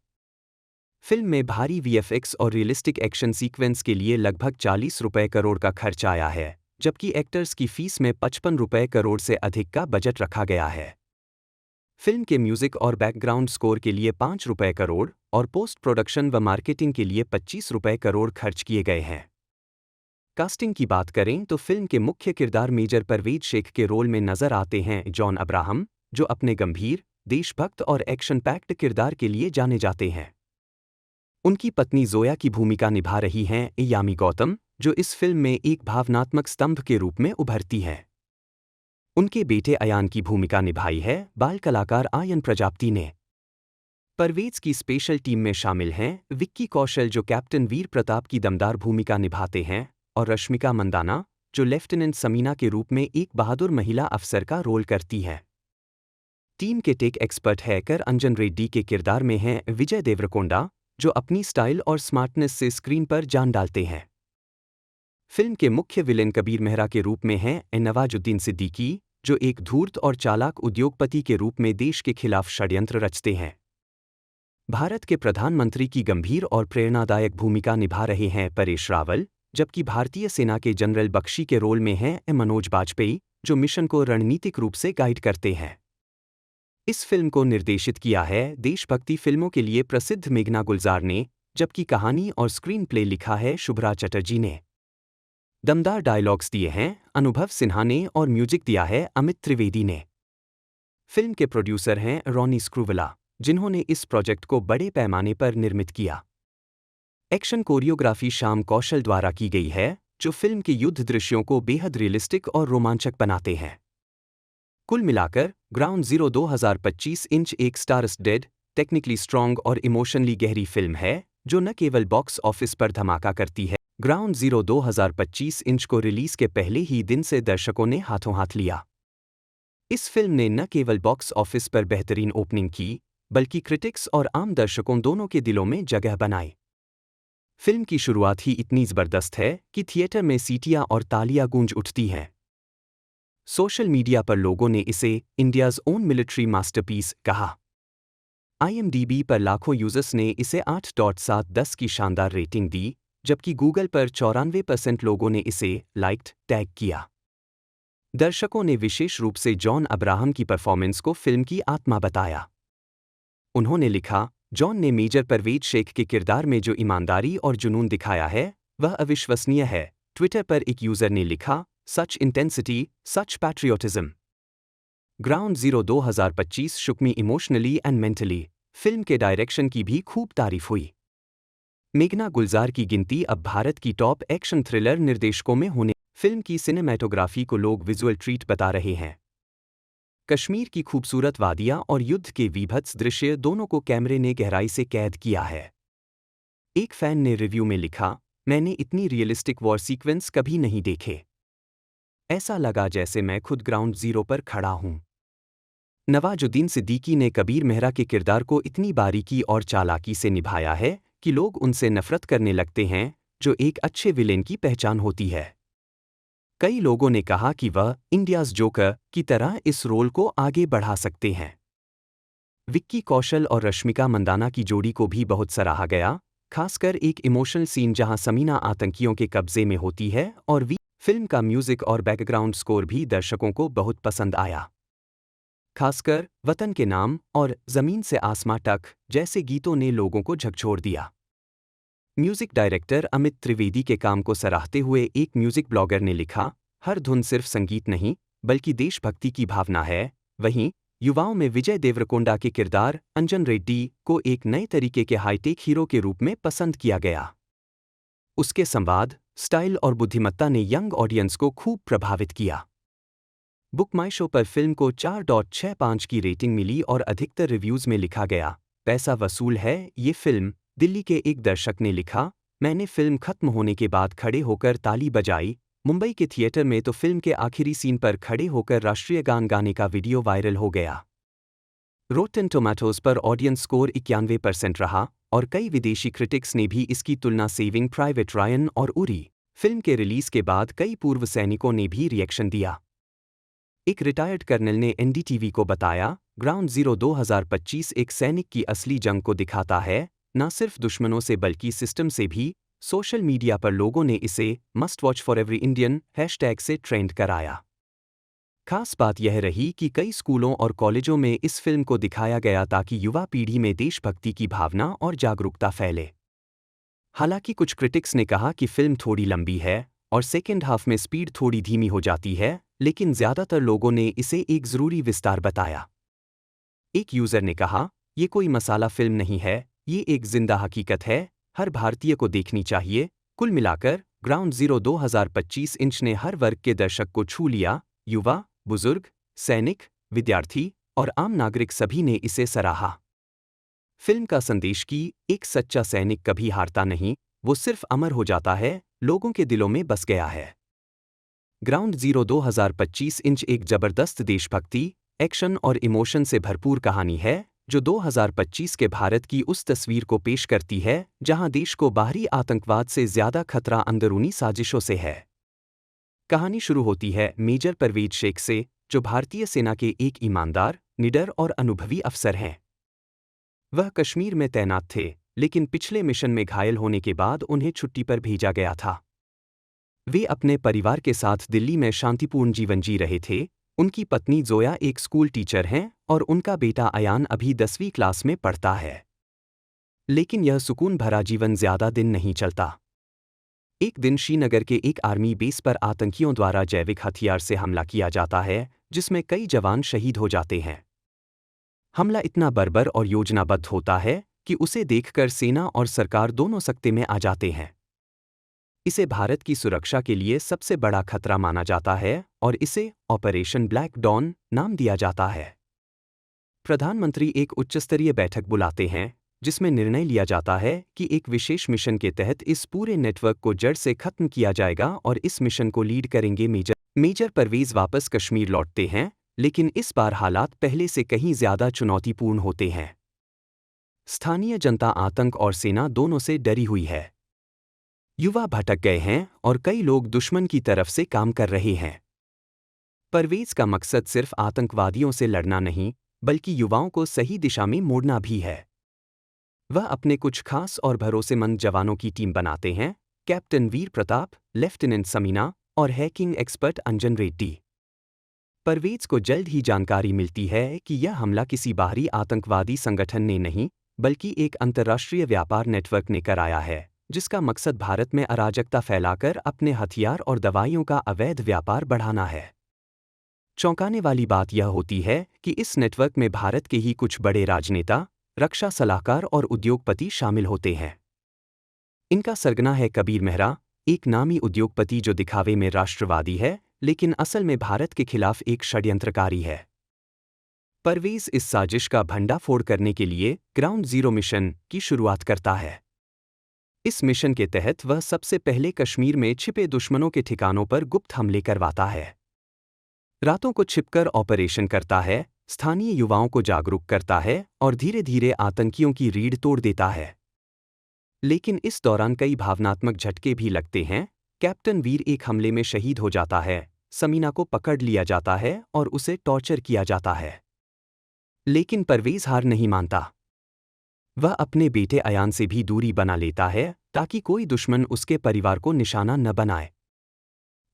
फिल्म में भारी वीएफएक्स और रियलिस्टिक एक्शन सीक्वेंस के लिए लगभग 40 करोड़ का खर्च आया है, जबकि एक्टर्स की फीस में 55 करोड़ से अधिक का बजट रखा गया है। फिल्म के म्यूजिक और बैकग्राउंड स्कोर के लिए 5 करोड़ और पोस्ट प्रोडक्शन व मार्केटिंग के लिए 25 करोड़ खर्च किए गए हैं। कास्टिंग की बात करें तो फिल्म के मुख्य किरदार मेजर परवेज शेख के रोल में नजर आते हैं जॉन अब्राहम, जो अपने गंभीर, देशभक्त और एक्शन पैक्ड किरदार के लिए जाने जाते हैं। उनकी पत्नी जोया की भूमिका निभा रही हैं यामी गौतम, जो इस फिल्म में एक भावनात्मक स्तंभ के रूप में उभरती हैं। उनके बेटे अयान की भूमिका निभाई है बाल कलाकार आयन प्रजापति ने। परवेज की स्पेशल टीम में शामिल हैं विक्की कौशल, जो कैप्टन वीर प्रताप की दमदार भूमिका निभाते हैं, और रश्मिका मंदाना, जो लेफ्टिनेंट समीना के रूप में एक बहादुर महिला अफसर का रोल करती हैं। टीम के टेक एक्सपर्ट हैकर अंजन रेड्डी के किरदार में हैं विजय देवरकोंडा, जो अपनी स्टाइल और स्मार्टनेस से स्क्रीन पर जान डालते हैं। फिल्म के मुख्य विलेन कबीर मेहरा के रूप में हैं नवाजुद्दीन सिद्दीकी, जो एक धूर्त और चालाक उद्योगपति के रूप में देश के खिलाफ षड्यंत्र रचते हैं। भारत के प्रधानमंत्री की गंभीर और प्रेरणादायक भूमिका निभा रहे हैं परेश रावल, जबकि भारतीय सेना के जनरल बख्शी के रोल में हैं मनोज बाजपेयी, जो मिशन को रणनीतिक रूप से गाइड करते हैं। इस फिल्म को निर्देशित किया है देशभक्ति फिल्मों के लिए प्रसिद्ध मेघना गुलजार ने, जबकि कहानी और स्क्रीन प्ले लिखा है शुभ्रा चटर्जी ने। दमदार डायलॉग्स दिए हैं अनुभव सिन्हा ने और म्यूजिक दिया है अमित त्रिवेदी ने। फिल्म के प्रोड्यूसर हैं रॉनी स्क्रूवला, जिन्होंने इस प्रोजेक्ट को बड़े पैमाने पर निर्मित किया। एक्शन कोरियोग्राफी श्याम कौशल द्वारा की गई है, जो फिल्म के युद्ध दृश्यों को बेहद रियलिस्टिक और रोमांचक बनाते हैं। कुल मिलाकर ग्राउंड जीरो 2025 इंच एक स्टार-स्टडेड, टेक्निकली स्ट्रॉन्ग और इमोशनली गहरी फिल्म है, जो न केवल बॉक्स ऑफिस पर धमाका करती है। ग्राउंड जीरो 2025 इंच को रिलीज के पहले ही दिन से दर्शकों ने हाथों हाथ लिया। इस फिल्म ने न केवल बॉक्स ऑफिस पर बेहतरीन ओपनिंग की, बल्कि क्रिटिक्स और आम दर्शकों दोनों के दिलों में जगह बनाई। फिल्म की शुरुआत ही इतनी जबरदस्त है कि थिएटर में सीटियां और तालियां गूंज उठती हैं। सोशल मीडिया पर लोगों ने इसे इंडियाज़ ओन मिलिट्री मास्टरपीस कहा। IMDb पर लाखों यूजर्स ने इसे 8.7/10 की शानदार रेटिंग दी, जबकि गूगल पर 94% लोगों ने इसे लाइक्ड टैग किया। दर्शकों ने विशेष रूप से जॉन अब्राहम की परफॉर्मेंस को फिल्म की आत्मा बताया। उन्होंने लिखा, जॉन ने मेजर परवेज शेख के किरदार में जो ईमानदारी और जुनून दिखाया है, वह अविश्वसनीय है, ट्विटर पर एक यूजर ने लिखा, such intensity, such patriotism. Ground zero 2025 shook me emotionally and mentally. Film के डायरेक्शन की भी खूब तारीफ हुई। मेघना गुलजार की गिनती अब भारत की टॉप एक्शन थ्रिलर निर्देशकों में होने। फिल्म की सिनेमैटोग्राफी को लोग विजुअल ट्रीट बता रहे हैं। कश्मीर की खूबसूरत वादियां और युद्ध के वीभत्स दृश्य दोनों को कैमरे ने गहराई से कैद किया है। एक फैन ने रिव्यू में लिखा, मैंने इतनी रियलिस्टिक वॉर सीक्वेंस कभी नहीं देखे। ऐसा लगा जैसे मैं खुद ग्राउंड जीरो पर खड़ा हूं। नवाजुद्दीन सिद्दीकी ने कबीर मेहरा के किरदार को इतनी बारीकी और चालाकी से निभाया है कि लोग उनसे नफरत करने लगते हैं, जो एक अच्छे विलेन की पहचान होती है। कई लोगों ने कहा कि वह इंडियाज़ जोकर की तरह इस रोल को आगे बढ़ा सकते हैं। विक्की कौशल और रश्मिका मंदाना की जोड़ी को भी बहुत सराहा गया, खासकर एक इमोशनल सीन जहां समीना आतंकियों के कब्जे में होती है और फिल्म का म्यूजिक और बैकग्राउंड स्कोर भी दर्शकों को बहुत पसंद आया। खासकर वतन के नाम और जमीन से आसमां तक जैसे गीतों ने लोगों को झकझोर दिया। म्यूजिक डायरेक्टर अमित त्रिवेदी के काम को सराहते हुए एक म्यूजिक ब्लॉगर ने लिखा, हर धुन सिर्फ संगीत नहीं बल्कि देशभक्ति की भावना है। वहीं युवाओं में विजय देवरकोंडा के किरदार अंजन रेड्डी को एक नए तरीके के हाईटेक हीरो के रूप में पसंद किया गया। उसके संवाद, स्टाइल और बुद्धिमत्ता ने यंग ऑडियंस को खूब प्रभावित किया। बुक माई शो पर फिल्म को 4.65 की रेटिंग मिली और अधिकतर रिव्यूज में लिखा गया, पैसा वसूल है ये फिल्म। दिल्ली के एक दर्शक ने लिखा, मैंने फिल्म खत्म होने के बाद खड़े होकर ताली बजाई। मुंबई के थिएटर में तो फिल्म के आखिरी सीन पर खड़े होकर राष्ट्रीय गान गाने का वीडियो वायरल हो गया। रोटेन टोमेटोज पर ऑडियंस स्कोर 91% रहा और कई विदेशी क्रिटिक्स ने भी इसकी तुलना सेविंग प्राइवेट रायन और उरी फिल्म के रिलीज के बाद कई पूर्व सैनिकों ने भी रिएक्शन दिया। एक रिटायर्ड कर्नल ने एनडीटीवी को बताया, ग्राउंड जीरो 2025 एक सैनिक की असली जंग को दिखाता है, न सिर्फ दुश्मनों से बल्कि सिस्टम से भी। सोशल मीडिया पर लोगों ने इसे must watch for every Indian hashtag से ट्रेंड कराया। खास बात यह रही कि कई स्कूलों और कॉलेजों में इस फिल्म को दिखाया गया ताकि युवा पीढ़ी में देशभक्ति की भावना और जागरूकता फैले। हालांकि कुछ क्रिटिक्स ने कहा कि फिल्म थोड़ी लंबी है और सेकेंड हाफ में स्पीड थोड़ी धीमी हो जाती है, लेकिन ज्यादातर लोगों ने इसे एक जरूरी विस्तार बताया। एक यूजर ने कहा, ये कोई मसाला फिल्म नहीं है, ये एक जिंदा हकीकत है, हर भारतीय को देखनी चाहिए। कुल मिलाकर ग्राउंड जीरो 2025 इंच ने हर वर्ग के दर्शक को छू लिया। युवा, बुजुर्ग, सैनिक, विद्यार्थी और आम नागरिक सभी ने इसे सराहा। फिल्म का संदेश कि एक सच्चा सैनिक कभी हारता नहीं, वो सिर्फ अमर हो जाता है, लोगों के दिलों में बस गया है। ग्राउंड जीरो 2025 इंच एक जबरदस्त देशभक्ति, एक्शन और इमोशन से भरपूर कहानी है जो 2025 के भारत की उस तस्वीर को पेश करती है जहां देश को बाहरी आतंकवाद से ज्यादा खतरा अंदरूनी साजिशों से है। कहानी शुरू होती है मेजर परवेज शेख से, जो भारतीय सेना के एक ईमानदार, निडर और अनुभवी अफसर हैं। वह कश्मीर में तैनात थे, लेकिन पिछले मिशन में घायल होने के बाद उन्हें छुट्टी पर भेजा गया था। वे अपने परिवार के साथ दिल्ली में शांतिपूर्ण जीवन जी रहे थे। उनकी पत्नी जोया एक स्कूल टीचर हैं और उनका बेटा अयान अभी 10वीं क्लास में पढ़ता है। लेकिन यह सुकून भरा जीवन ज्यादा दिन नहीं चलता। एक दिन श्रीनगर के एक आर्मी बेस पर आतंकियों द्वारा जैविक हथियार से हमला किया जाता है, जिसमें कई जवान शहीद हो जाते हैं। हमला इतना बर्बर और योजनाबद्ध होता है कि उसे देखकर सेना और सरकार दोनों सकते में आ जाते हैं। इसे भारत की सुरक्षा के लिए सबसे बड़ा खतरा माना जाता है और इसे ऑपरेशन ब्लैक डॉन नाम दिया जाता है। प्रधानमंत्री एक उच्चस्तरीय बैठक बुलाते हैं जिसमें निर्णय लिया जाता है कि एक विशेष मिशन के तहत इस पूरे नेटवर्क को जड़ से खत्म किया जाएगा और इस मिशन को लीड करेंगे मेजर परवेज। वापस कश्मीर लौटते हैं, लेकिन इस बार हालात पहले से कहीं ज्यादा चुनौतीपूर्ण होते हैं। स्थानीय जनता आतंक और सेना दोनों से डरी हुई है। युवा भटक गए हैं और कई लोग दुश्मन की तरफ से काम कर रहे हैं। परवेज का मकसद सिर्फ आतंकवादियों से लड़ना नहीं, बल्कि युवाओं को सही दिशा में मोड़ना भी है। वह अपने कुछ खास और भरोसेमंद जवानों की टीम बनाते हैं, कैप्टन वीर प्रताप, लेफ्टिनेंट समीना और हैकिंग एक्सपर्ट अंजन रेड्डी। परवेज को जल्द ही जानकारी मिलती है कि यह हमला किसी बाहरी आतंकवादी संगठन ने नहीं, बल्कि एक अंतर्राष्ट्रीय व्यापार नेटवर्क ने कराया है, जिसका मकसद भारत में अराजकता फैलाकर अपने हथियार और दवाइयों का अवैध व्यापार बढ़ाना है। चौंकाने वाली बात यह होती है कि इस नेटवर्क में भारत के ही कुछ बड़े राजनेता, रक्षा सलाहकार और उद्योगपति शामिल होते हैं। इनका सरगना है कबीर मेहरा, एक नामी उद्योगपति जो दिखावे में राष्ट्रवादी है, लेकिन असल में भारत के खिलाफ एक षड्यंत्रकारी है। परवेज इस साजिश का भंडाफोड़ करने के लिए ग्राउंड जीरो मिशन की शुरुआत करता है। इस मिशन के तहत वह सबसे पहले कश्मीर में छिपे दुश्मनों के ठिकानों पर गुप्त हमले करवाता है। रातों को छिपकर ऑपरेशन करता है, स्थानीय युवाओं को जागरूक करता है और धीरे धीरे आतंकियों की रीढ़ तोड़ देता है। लेकिन इस दौरान कई भावनात्मक झटके भी लगते हैं। कैप्टन वीर एक हमले में शहीद हो जाता है, समीना को पकड़ लिया जाता है और उसे टॉर्चर किया जाता है। लेकिन परवेज हार नहीं मानता। वह अपने बेटे अयान से भी दूरी बना लेता है ताकि कोई दुश्मन उसके परिवार को निशाना न बनाए।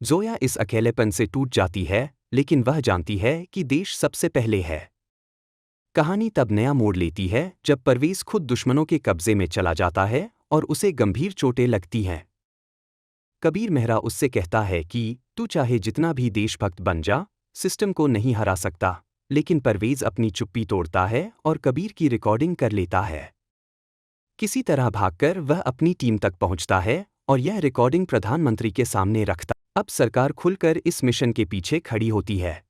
जोया इस अकेलेपन से टूट जाती है, लेकिन वह जानती है कि देश सबसे पहले है। कहानी तब नया मोड़ लेती है जब परवेज खुद दुश्मनों के कब्जे में चला जाता है और उसे गंभीर चोटें लगती हैं। कबीर मेहरा उससे कहता है कि तू चाहे जितना भी देशभक्त बन जा, सिस्टम को नहीं हरा सकता। लेकिन परवेज अपनी चुप्पी तोड़ता है और कबीर की रिकॉर्डिंग कर लेता है। किसी तरह भागकर वह अपनी टीम तक पहुंचता है और यह रिकॉर्डिंग प्रधानमंत्री के सामने रखता। अब सरकार खुलकर इस मिशन के पीछे खड़ी होती है।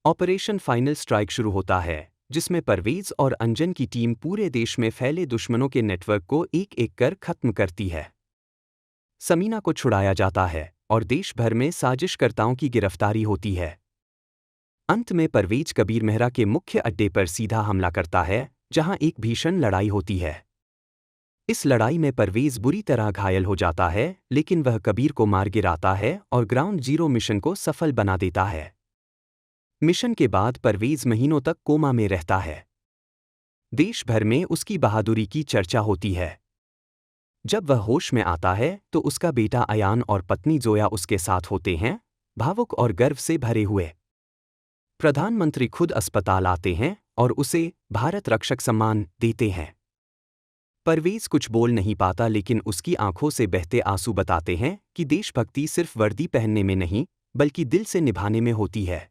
ऑपरेशन फाइनल स्ट्राइक शुरू होता है, जिसमें परवेज और अंजन की टीम पूरे देश में फैले दुश्मनों के नेटवर्क को एक एक कर खत्म करती है। समीना को छुड़ाया जाता है और देश भर में साजिशकर्ताओं की गिरफ्तारी होती है। अंत में परवेज कबीर मेहरा के मुख्य अड्डे पर सीधा हमला करता है, जहां एक भीषण लड़ाई होती है। इस लड़ाई में परवेज बुरी तरह घायल हो जाता है, लेकिन वह कबीर को मार गिराता है और ग्राउंड जीरो मिशन को सफल बना देता है। मिशन के बाद परवेज महीनों तक कोमा में रहता है। देश भर में उसकी बहादुरी की चर्चा होती है। जब वह होश में आता है तो उसका बेटा अयान और पत्नी जोया उसके साथ होते हैं, भावुक और गर्व से भरे हुए। प्रधानमंत्री खुद अस्पताल आते हैं और उसे भारत रक्षक सम्मान देते हैं। परवेज कुछ बोल नहीं पाता, लेकिन उसकी आंखों से बहते आंसू बताते हैं कि देशभक्ति सिर्फ वर्दी पहनने में नहीं, बल्कि दिल से निभाने में होती है।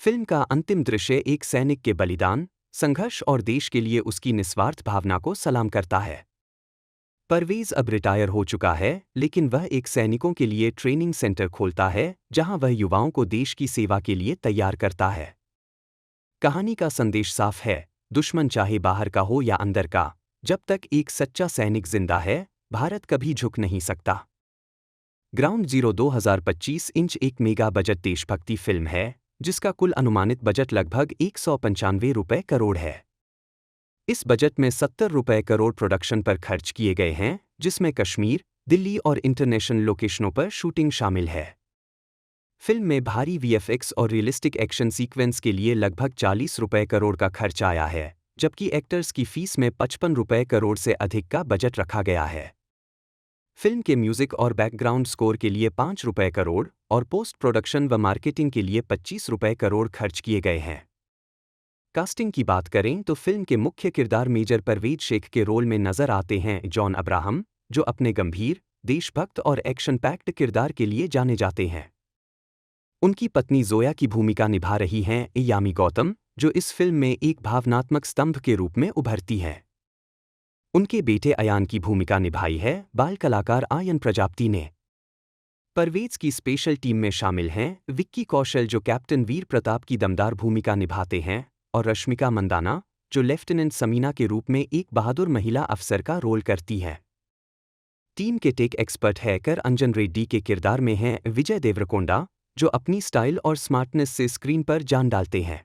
फिल्म का अंतिम दृश्य एक सैनिक के बलिदान, संघर्ष और देश के लिए उसकी निस्वार्थ भावना को सलाम करता है। परवेज अब रिटायर हो चुका है, लेकिन वह एक सैनिकों के लिए ट्रेनिंग सेंटर खोलता है जहां वह युवाओं को देश की सेवा के लिए तैयार करता है। कहानी का संदेश साफ है, दुश्मन चाहे बाहर का हो या अंदर का, जब तक एक सच्चा सैनिक जिंदा है, भारत कभी झुक नहीं सकता। ग्राउंड जीरो 2025 इंच एक मेगा बजट देशभक्ति फिल्म है, जिसका कुल अनुमानित बजट लगभग 195 रुपये करोड़ है। इस बजट में 70 रुपये करोड़ प्रोडक्शन पर खर्च किए गए हैं, जिसमें कश्मीर, दिल्ली और इंटरनेशनल लोकेशनों पर शूटिंग शामिल है। फिल्म में भारी वीएफएक्स और रियलिस्टिक एक्शन सीक्वेंस के लिए लगभग 40 रुपये करोड़ का खर्च आया है, जबकि एक्टर्स की फीस में 55 रुपये करोड़ से अधिक का बजट रखा गया है। फिल्म के म्यूजिक और बैकग्राउंड स्कोर के लिए 5 रुपये करोड़ और पोस्ट प्रोडक्शन व मार्केटिंग के लिए 25 रुपये करोड़ खर्च किए गए हैं। कास्टिंग की बात करें तो फिल्म के मुख्य किरदार मेजर परवेज शेख के रोल में नजर आते हैं जॉन अब्राहम, जो अपने गंभीर, देशभक्त और एक्शन पैक्ड किरदार के लिए जाने जाते हैं। उनकी पत्नी जोया की भूमिका निभा रही हैं यामी गौतम, जो इस फिल्म में एक भावनात्मक स्तंभ के रूप में उभरती हैं। उनके बेटे अयान की भूमिका निभाई है बाल कलाकार आयन प्रजापति ने। परवेज की स्पेशल टीम में शामिल हैं विक्की कौशल, जो कैप्टन वीर प्रताप की दमदार भूमिका निभाते हैं, और रश्मिका मंदाना, जो लेफ्टिनेंट समीना के रूप में एक बहादुर महिला अफसर का रोल करती है। टीम के टेक एक्सपर्ट हैकर अंजन रेड्डी के किरदार में हैं विजय देवरकोंडा, जो अपनी स्टाइल और स्मार्टनेस से स्क्रीन पर जान डालते हैं।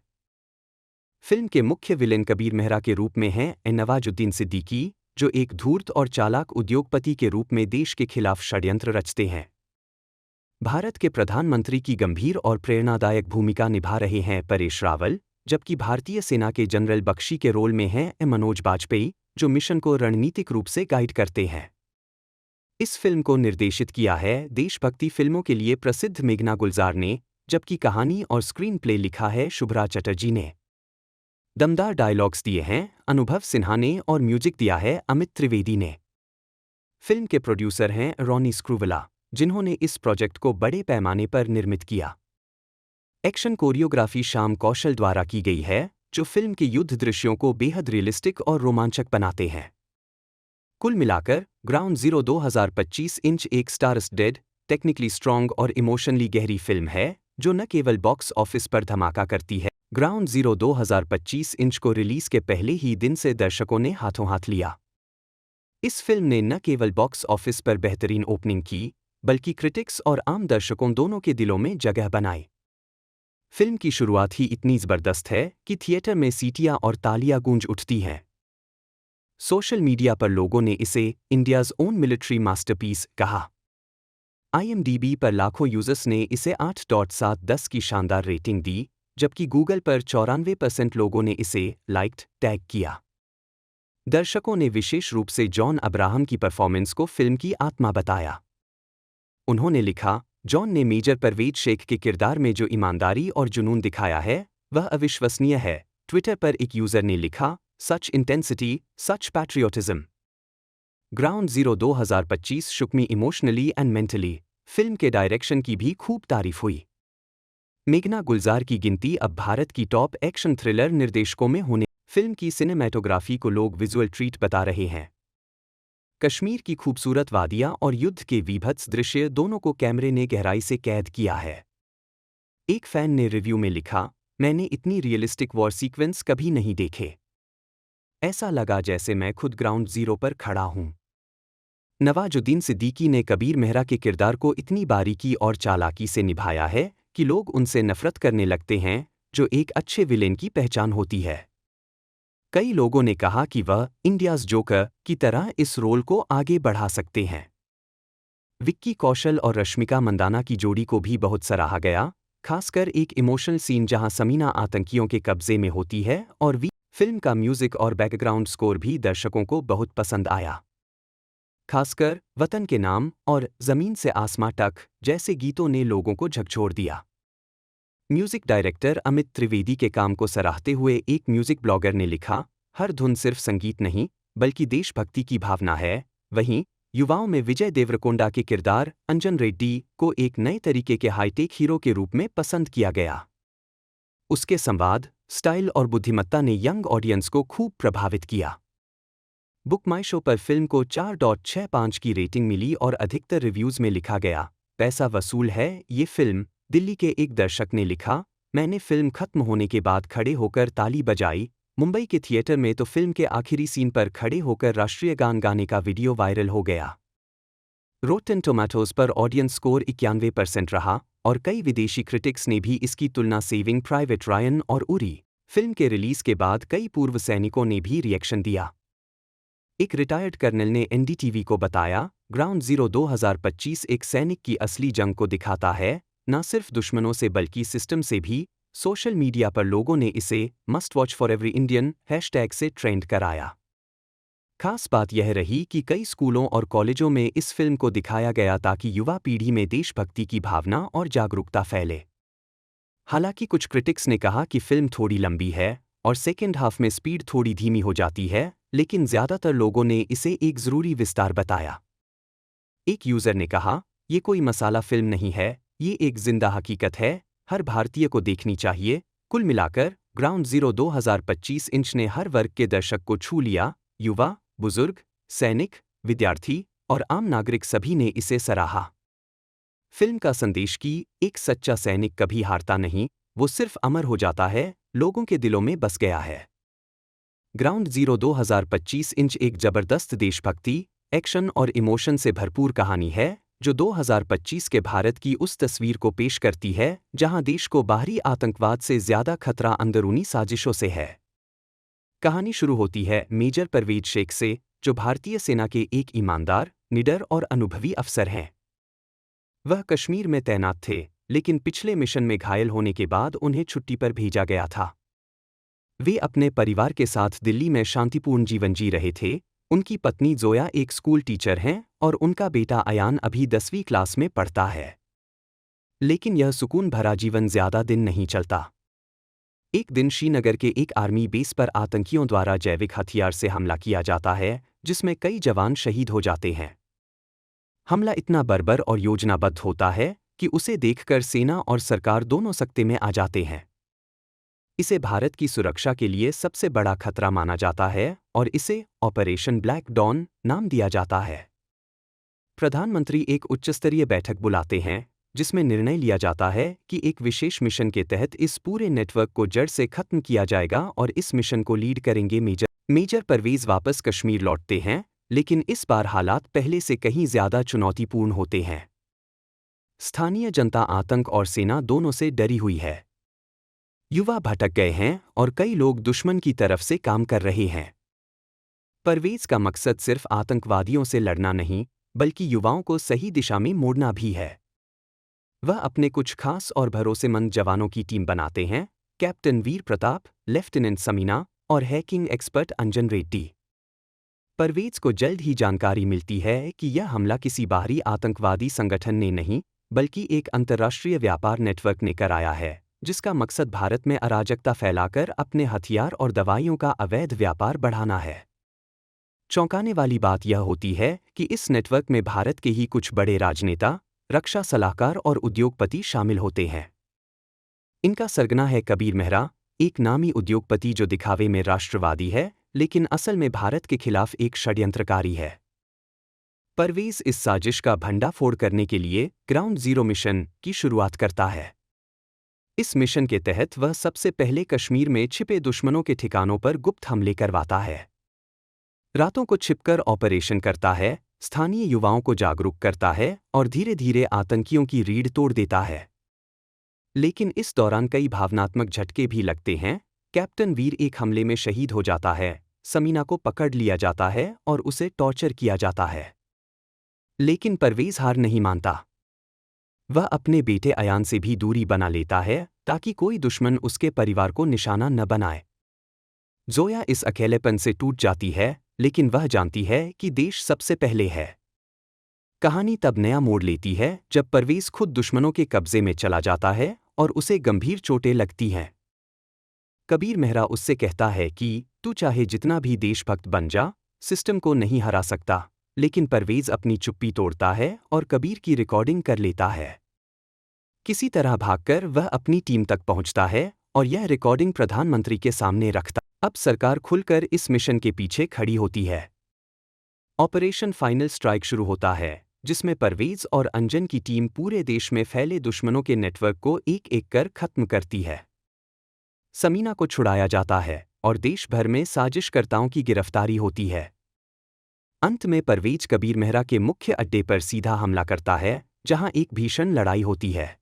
फिल्म के मुख्य विलेन कबीर मेहरा के रूप में हैं नवाजुद्दीन सिद्दीकी, जो एक धूर्त और चालाक उद्योगपति के रूप में देश के खिलाफ षड्यंत्र रचते हैं। भारत के प्रधानमंत्री की गंभीर और प्रेरणादायक भूमिका निभा रहे हैं परेश रावल, जबकि भारतीय सेना के जनरल बख्शी के रोल में हैं मनोज बाजपेयी, जो मिशन को रणनीतिक रूप से गाइड करते हैं। इस फिल्म को निर्देशित किया है देशभक्ति फिल्मों के लिए प्रसिद्ध मेघना गुलजार ने, जबकि कहानी और स्क्रीन प्ले लिखा है शुभ्रा चटर्जी ने। दमदार डायलॉग्स दिए हैं अनुभव सिन्हा ने और म्यूजिक दिया है अमित त्रिवेदी ने। फिल्म के प्रोड्यूसर हैं रॉनी स्क्रूवला, जिन्होंने इस प्रोजेक्ट को बड़े पैमाने पर निर्मित किया। एक्शन कोरियोग्राफी श्याम कौशल द्वारा की गई है, जो फिल्म के युद्ध दृश्यों को बेहद रियलिस्टिक और रोमांचक बनाते हैं। कुल मिलाकर ग्राउंड जीरो 2025 इंच एक स्टार-स्टडेड, टेक्निकली स्ट्रॉन्ग और इमोशनली गहरी फिल्म है, जो न केवल बॉक्स ऑफिस पर धमाका करती है। ग्राउंड जीरो 2025 इंच को रिलीज के पहले ही दिन से दर्शकों ने हाथों हाथ लिया। इस फिल्म ने न केवल बॉक्स ऑफिस पर बेहतरीन ओपनिंग की, बल्कि क्रिटिक्स और आम दर्शकों दोनों के दिलों में जगह बनाई। फिल्म की शुरुआत ही इतनी ज़बरदस्त है कि थिएटर में सीटियां और तालियां गूंज उठती हैं। सोशल मीडिया पर लोगों ने इसे इंडियाज़ ओन मिलिट्री मास्टरपीस कहा। IMDb पर लाखों यूजर्स ने इसे 8.7/10 की शानदार रेटिंग दी, जबकि गूगल पर 94% लोगों ने इसे लाइक्ड टैग किया। दर्शकों ने विशेष रूप से जॉन अब्राहम की परफॉर्मेंस को फिल्म की आत्मा बताया। उन्होंने लिखा, जॉन ने मेजर परवेज शेख के किरदार में जो ईमानदारी और जुनून दिखाया है, वह अविश्वसनीय है। ट्विटर पर एक यूजर ने लिखा, such intensity, such patriotism. Ground zero 2025 shook me emotionally and mentally. Film के डायरेक्शन की भी खूब तारीफ हुई। मेघना गुलजार की गिनती अब भारत की टॉप एक्शन थ्रिलर निर्देशकों में होने। फिल्म की सिनेमैटोग्राफी को लोग विजुअल ट्रीट बता रहे हैं। कश्मीर की खूबसूरत वादियां और युद्ध के वीभत्स दृश्य दोनों को कैमरे ने गहराई से कैद किया है। एक फैन ने रिव्यू में लिखा, मैंने इतनी रियलिस्टिक वॉर सीक्वेंस कभी नहीं देखे। ऐसा लगा जैसे मैं खुद ग्राउंड जीरो पर खड़ा हूं। नवाजुद्दीन सिद्दीकी ने कबीर मेहरा के किरदार को इतनी बारीकी और चालाकी से निभाया है कि लोग उनसे नफरत करने लगते हैं, जो एक अच्छे विलेन की पहचान होती है। कई लोगों ने कहा कि वह इंडियाज़ जोकर की तरह इस रोल को आगे बढ़ा सकते हैं। विक्की कौशल और रश्मिका मंदाना की जोड़ी को भी बहुत सराहा गया, खासकर एक इमोशनल सीन जहां समीना आतंकियों के कब्जे में होती है और फिल्म का म्यूजिक और बैकग्राउंड स्कोर भी दर्शकों को बहुत पसंद आया। खासकर वतन के नाम और जमीन से आसमां तक जैसे गीतों ने लोगों को झकझोर दिया। म्यूजिक डायरेक्टर अमित त्रिवेदी के काम को सराहते हुए एक म्यूजिक ब्लॉगर ने लिखा, हर धुन सिर्फ संगीत नहीं, बल्कि देशभक्ति की भावना है। वहीं युवाओं में विजय देवरकोंडा के किरदार अंजन रेड्डी को एक नए तरीके के हाईटेक हीरो के रूप में पसंद किया गया। उसके संवाद, स्टाइल और बुद्धिमत्ता ने यंग ऑडियंस को खूब प्रभावित किया। बुक माई शो पर फिल्म को 4.65 की रेटिंग मिली और अधिकतर रिव्यूज में लिखा गया, पैसा वसूल है ये फिल्म। दिल्ली के एक दर्शक ने लिखा, मैंने फिल्म खत्म होने के बाद खड़े होकर ताली बजाई। मुंबई के थिएटर में तो फिल्म के आखिरी सीन पर खड़े होकर राष्ट्रीय गान गाने का वीडियो वायरल हो गया। रोटेन टोमेटोज पर ऑडियंस स्कोर 91% रहा और कई विदेशी क्रिटिक्स ने भी इसकी तुलना सेविंग प्राइवेट रायन और उरी फिल्म के रिलीज के बाद कई पूर्व सैनिकों ने भी रिएक्शन दिया। एक रिटायर्ड कर्नल ने NDTV को बताया, ग्राउंड जीरो 2025 एक सैनिक की असली जंग को दिखाता है, न सिर्फ दुश्मनों से बल्कि सिस्टम से भी। सोशल मीडिया पर लोगों ने इसे must watch for every Indian hashtag से ट्रेंड कराया। खास बात यह रही कि कई स्कूलों और कॉलेजों में इस फिल्म को दिखाया गया ताकि युवा पीढ़ी में देशभक्ति की भावना और जागरूकता फैले। हालांकि कुछ क्रिटिक्स ने कहा कि फिल्म थोड़ी लंबी है और सेकेंड हाफ में स्पीड थोड़ी धीमी हो जाती है, लेकिन ज्यादातर लोगों ने इसे एक जरूरी विस्तार बताया। एक यूजर ने कहा, ये कोई मसाला फिल्म नहीं है, ये एक जिंदा हकीकत है, हर भारतीय को देखनी चाहिए। कुल मिलाकर ग्राउंड जीरो 2025 इंच ने हर वर्ग के दर्शक को छू लिया। युवा, बुजुर्ग, सैनिक, विद्यार्थी और आम नागरिक सभी ने इसे सराहा। फिल्म का संदेश कि एक सच्चा सैनिक कभी हारता नहीं, वो सिर्फ अमर हो जाता है, लोगों के दिलों में बस गया है। ग्राउंड जीरो 2025 इंच एक जबरदस्त देशभक्ति, एक्शन और इमोशन से भरपूर कहानी है, जो 2025 के भारत की उस तस्वीर को पेश करती है जहां देश को बाहरी आतंकवाद से ज्यादा खतरा अंदरूनी साजिशों से है। कहानी शुरू होती है मेजर परवेज शेख से, जो भारतीय सेना के एक ईमानदार, निडर और अनुभवी अफसर हैं। वह कश्मीर में तैनात थे, लेकिन पिछले मिशन में घायल होने के बाद उन्हें छुट्टी पर भेजा गया था। वे अपने परिवार के साथ दिल्ली में शांतिपूर्ण जीवन जी रहे थे। उनकी पत्नी जोया एक स्कूल टीचर हैं और उनका बेटा अयान अभी 10वीं क्लास में पढ़ता है। लेकिन यह सुकून भरा जीवन ज्यादा दिन नहीं चलता। एक दिन श्रीनगर के एक आर्मी बेस पर आतंकियों द्वारा जैविक हथियार से हमला किया जाता है, जिसमें कई जवान शहीद हो जाते हैं। हमला इतना बर्बर और योजनाबद्ध होता है कि उसे देखकर सेना और सरकार दोनों सकते में आ जाते हैं। इसे भारत की सुरक्षा के लिए सबसे बड़ा खतरा माना जाता है और इसे ऑपरेशन ब्लैक डॉन नाम दिया जाता है। प्रधानमंत्री एक उच्चस्तरीय बैठक बुलाते हैं जिसमें निर्णय लिया जाता है कि एक विशेष मिशन के तहत इस पूरे नेटवर्क को जड़ से खत्म किया जाएगा और इस मिशन को लीड करेंगे मेजर परवेज। वापस कश्मीर लौटते हैं, लेकिन इस बार हालात पहले से कहीं ज्यादा चुनौतीपूर्ण होते हैं। स्थानीय जनता आतंक और सेना दोनों से डरी हुई है। युवा भटक गए हैं और कई लोग दुश्मन की तरफ से काम कर रहे हैं। परवेज का मकसद सिर्फ आतंकवादियों से लड़ना नहीं, बल्कि युवाओं को सही दिशा में मोड़ना भी है। वह अपने कुछ खास और भरोसेमंद जवानों की टीम बनाते हैं, कैप्टन वीर प्रताप, लेफ्टिनेंट समीना और हैकिंग एक्सपर्ट अंजन रेड्डी। परवेज को जल्द ही जानकारी मिलती है कि यह हमला किसी बाहरी आतंकवादी संगठन ने नहीं, बल्कि एक अंतर्राष्ट्रीय व्यापार नेटवर्क ने कराया है, जिसका मकसद भारत में अराजकता फैलाकर अपने हथियार और दवाइयों का अवैध व्यापार बढ़ाना है। चौंकाने वाली बात यह होती है कि इस नेटवर्क में भारत के ही कुछ बड़े राजनेता, रक्षा सलाहकार और उद्योगपति शामिल होते हैं। इनका सरगना है कबीर मेहरा, एक नामी उद्योगपति जो दिखावे में राष्ट्रवादी है, लेकिन असल में भारत के खिलाफ एक षड्यंत्रकारी है। परवेज इस साजिश का भंडाफोड़ करने के लिए ग्राउंड जीरो मिशन की शुरुआत करता है। इस मिशन के तहत वह सबसे पहले कश्मीर में छिपे दुश्मनों के ठिकानों पर गुप्त हमले करवाता है। रातों को छिपकर ऑपरेशन करता है, स्थानीय युवाओं को जागरूक करता है और धीरे धीरे आतंकियों की रीढ़ तोड़ देता है। लेकिन इस दौरान कई भावनात्मक झटके भी लगते हैं। कैप्टन वीर एक हमले में शहीद हो जाता है, समीना को पकड़ लिया जाता है और उसे टॉर्चर किया जाता है। लेकिन परवेज हार नहीं मानता। वह अपने बेटे अयान से भी दूरी बना लेता है ताकि कोई दुश्मन उसके परिवार को निशाना न बनाए। जोया इस अकेलेपन से टूट जाती है, लेकिन वह जानती है कि देश सबसे पहले है। कहानी तब नया मोड़ लेती है जब परवेज खुद दुश्मनों के कब्जे में चला जाता है और उसे गंभीर चोटें लगती हैं। कबीर मेहरा उससे कहता है कि तू चाहे जितना भी देशभक्त बन जा, सिस्टम को नहीं हरा सकता। लेकिन परवेज अपनी चुप्पी तोड़ता है और कबीर की रिकॉर्डिंग कर लेता है। किसी तरह भागकर वह अपनी टीम तक पहुंचता है और यह रिकॉर्डिंग प्रधानमंत्री के सामने रखता। अब सरकार खुलकर इस मिशन के पीछे खड़ी होती है। ऑपरेशन फाइनल स्ट्राइक शुरू होता है, जिसमें परवेज और अंजन की टीम पूरे देश में फैले दुश्मनों के नेटवर्क को एक एक कर खत्म करती है। समीना को छुड़ाया जाता है और देश भर में साजिशकर्ताओं की गिरफ्तारी होती है। अंत में परवेज कबीर मेहरा के मुख्य अड्डे पर सीधा हमला करता है, जहां एक भीषण लड़ाई होती है।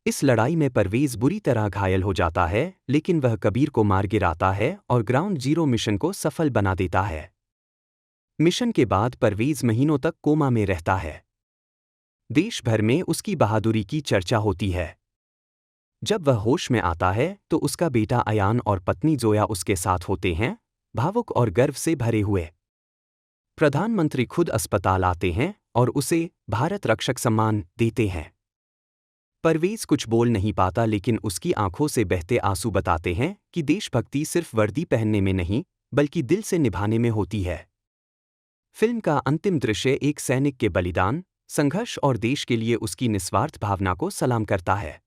इस लड़ाई में परवेज बुरी तरह घायल हो जाता है, लेकिन वह कबीर को मार गिराता है और ग्राउंड जीरो मिशन को सफल बना देता है। मिशन के बाद परवेज महीनों तक कोमा में रहता है। देश भर में उसकी बहादुरी की चर्चा होती है। जब वह होश में आता है तो उसका बेटा अयान और पत्नी जोया उसके साथ होते हैं, भावुक और गर्व से भरे हुए। प्रधानमंत्री खुद अस्पताल आते हैं और उसे भारत रक्षक सम्मान देते हैं। परवेज कुछ बोल नहीं पाता, लेकिन उसकी आंखों से बहते आंसू बताते हैं कि देशभक्ति सिर्फ वर्दी पहनने में नहीं, बल्कि दिल से निभाने में होती है। फिल्म का अंतिम दृश्य एक सैनिक के बलिदान, संघर्ष और देश के लिए उसकी निस्वार्थ भावना को सलाम करता है।